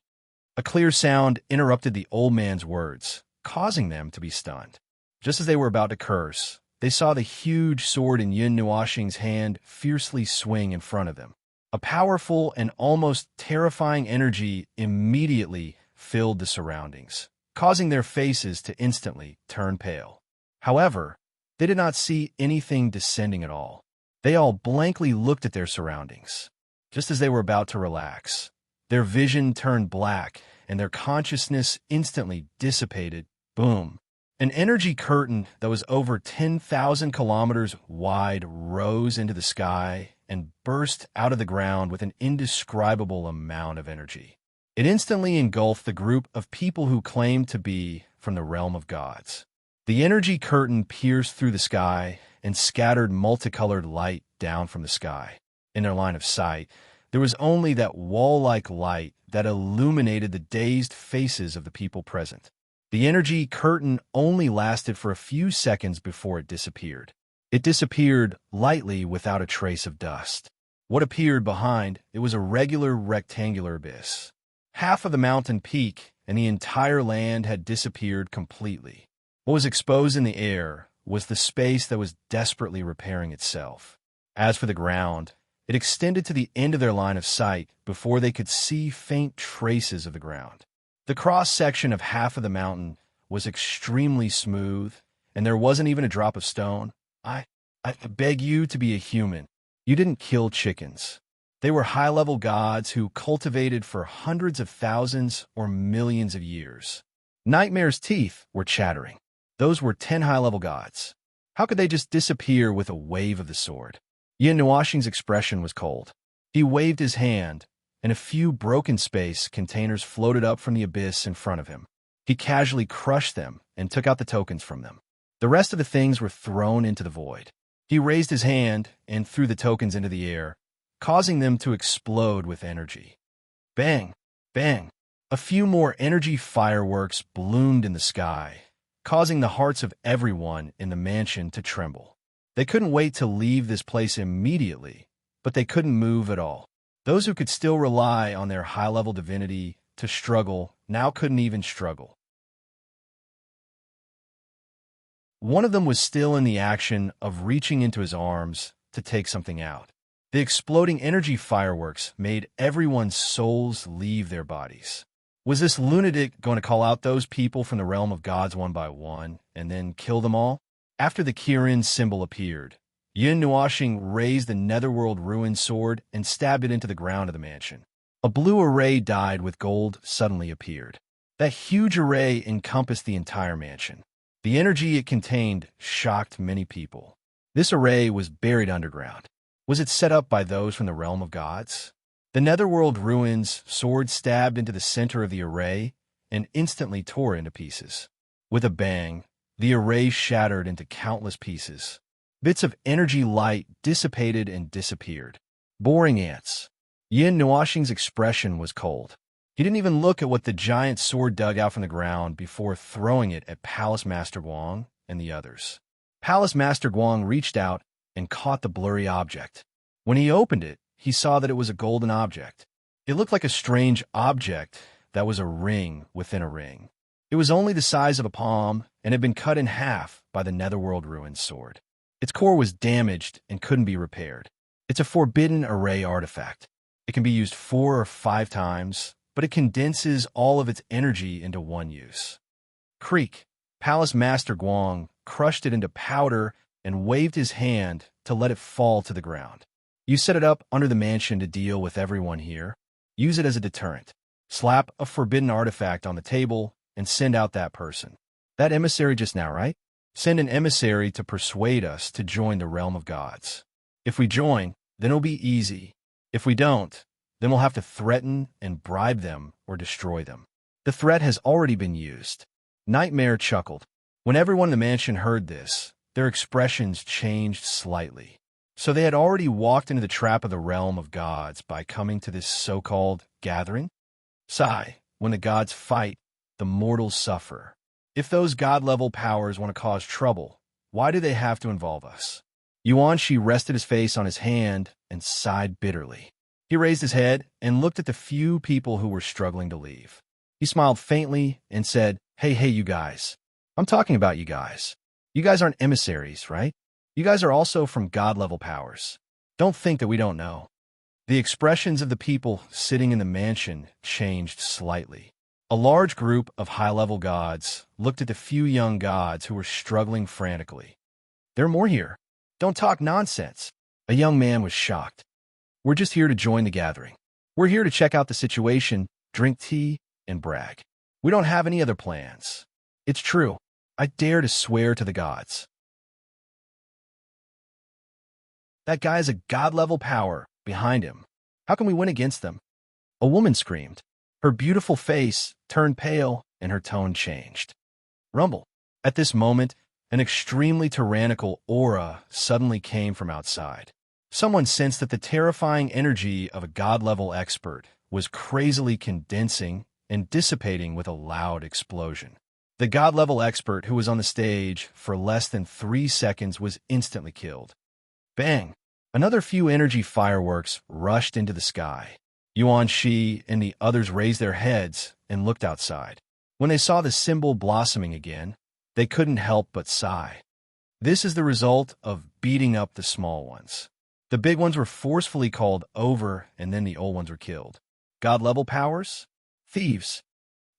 A clear sound interrupted the old man's words, causing them to be stunned. Just as they were about to curse, they saw the huge sword in Yin Nuoxing's hand fiercely swing in front of them. A powerful and almost terrifying energy immediately filled the surroundings, causing their faces to instantly turn pale. However, they did not see anything descending at all. They all blankly looked at their surroundings. Just as they were about to relax, their vision turned black and their consciousness instantly dissipated. Boom. An energy curtain that was over 10,000 kilometers wide rose into the sky and burst out of the ground with an indescribable amount of energy. It instantly engulfed the group of people who claimed to be from the realm of gods. The energy curtain pierced through the sky and scattered multicolored light down from the sky. In their line of sight, there was only that wall-like light that illuminated the dazed faces of the people present. The energy curtain only lasted for a few seconds before it disappeared. It disappeared lightly without a trace of dust. What appeared behind it was a regular rectangular abyss. Half of the mountain peak and the entire land had disappeared completely. What was exposed in the air was the space that was desperately repairing itself. As for the ground, it extended to the end of their line of sight before they could see faint traces of the ground. The cross-section of half of the mountain was extremely smooth, and there wasn't even a drop of stone. I beg you to be a human. You didn't kill chickens. They were high-level gods who cultivated for hundreds of thousands or millions of years. Nightmare's teeth were chattering. Those were 10 high-level gods. How could they just disappear with a wave of the sword? Yin Nuoxing's expression was cold. He waved his hand, and a few broken space containers floated up from the abyss in front of him. He casually crushed them and took out the tokens from them. The rest of the things were thrown into the void. He raised his hand and threw the tokens into the air, causing them to explode with energy. Bang! Bang! A few more energy fireworks bloomed in the sky, causing the hearts of everyone in the mansion to tremble. They couldn't wait to leave this place immediately, but they couldn't move at all. Those who could still rely on their high-level divinity to struggle now couldn't even struggle. One of them was still in the action of reaching into his arms to take something out. The exploding energy fireworks made everyone's souls leave their bodies. Was this lunatic going to call out those people from the realm of gods one by one and then kill them all? After the Kirin symbol appeared, Yin Nuoxing raised the Netherworld Ruin sword and stabbed it into the ground of the mansion. A blue array dyed with gold suddenly appeared. That huge array encompassed the entire mansion. The energy it contained shocked many people. This array was buried underground. Was it set up by those from the realm of gods? The Netherworld Ruin's sword stabbed into the center of the array and instantly tore into pieces. With a bang, the array shattered into countless pieces. Bits of energy light dissipated and disappeared. Boring ants. Yin Nuoxing's expression was cold. He didn't even look at what the giant sword dug out from the ground before throwing it at Palace Master Guang and the others. Palace Master Guang reached out and caught the blurry object. When he opened it, he saw that it was a golden object. It looked like a strange object that was a ring within a ring. It was only the size of a palm and had been cut in half by the Netherworld Ruin's sword. Its core was damaged and couldn't be repaired. It's a forbidden array artifact. It can be used 4 or 5 times, but it condenses all of its energy into one use. Creak. Palace Master Guang crushed it into powder and waved his hand to let it fall to the ground. You set it up under the mansion to deal with everyone here. Use it as a deterrent. Slap a forbidden artifact on the table and send out that person. That emissary just now, right? Send an emissary to persuade us to join the realm of gods. If we join, then it'll be easy. If we don't, then we'll have to threaten and bribe them or destroy them. The threat has already been used. Nightmare chuckled. When everyone in the mansion heard this, their expressions changed slightly. So they had already walked into the trap of the realm of gods by coming to this so-called gathering? Sigh, when the gods fight, the mortals suffer. If those god-level powers want to cause trouble, why do they have to involve us? Yuanshi rested his face on his hand and sighed bitterly. He raised his head and looked at the few people who were struggling to leave. He smiled faintly and said, Hey, you guys. I'm talking about you guys. You guys aren't emissaries, right? You guys are also from God-level powers. Don't think that we don't know. The expressions of the people sitting in the mansion changed slightly. A large group of high-level gods looked at the few young gods who were struggling frantically. There are more here. Don't talk nonsense. A young man was shocked. We're just here to join the gathering. We're here to check out the situation, drink tea, and brag. We don't have any other plans. It's true. I dare to swear to the gods. That guy is a god-level power behind him. How can we win against them? A woman screamed. Her beautiful face turned pale and her tone changed. Rumble. At this moment, an extremely tyrannical aura suddenly came from outside. Someone sensed that the terrifying energy of a god-level expert was crazily condensing and dissipating with a loud explosion. The god-level expert who was on the stage for less than 3 seconds was instantly killed. Bang! Another few energy fireworks rushed into the sky. Yuan Shi and the others raised their heads and looked outside. When they saw the symbol blossoming again, they couldn't help but sigh. This is the result of beating up the small ones. The big ones were forcefully called over, and then the old ones were killed. God-level powers? Thieves.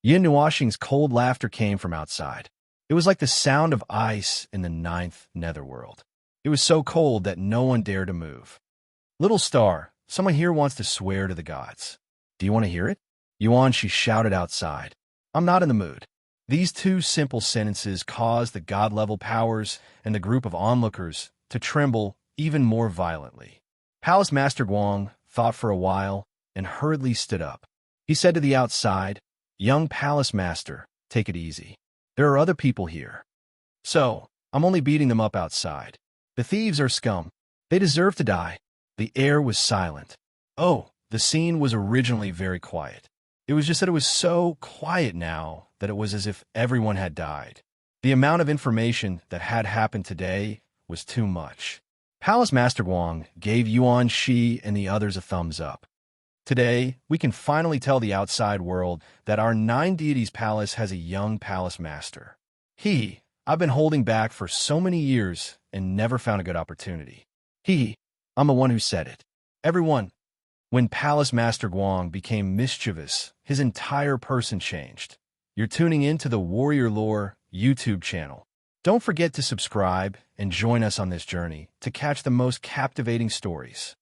Yin Nuashing's cold laughter came from outside. It was like the sound of ice in the 9th netherworld. It was so cold that no one dared to move. Little star, someone here wants to swear to the gods. Do you want to hear it? Yuan, she shouted outside. I'm not in the mood. These 2 simple sentences caused the god-level powers and the group of onlookers to tremble even more violently. Palace Master Guang thought for a while and hurriedly stood up. He said to the outside, Young Palace Master, take it easy. There are other people here. So, I'm only beating them up outside. The thieves are scum. They deserve to die. The air was silent. Oh, the scene was originally very quiet. It was just that it was so quiet now that it was as if everyone had died. The amount of information that had happened today was too much. Palace Master Guang gave Yuan Shi and the others a thumbs up. Today, we can finally tell the outside world that our 9 deities palace has a young palace master. I've been holding back for so many years and never found a good opportunity. I'm the one who said it. Everyone, when Palace Master Guang became mischievous, his entire person changed. You're tuning in to the Warrior Lore YouTube channel. Don't forget to subscribe and join us on this journey to catch the most captivating stories.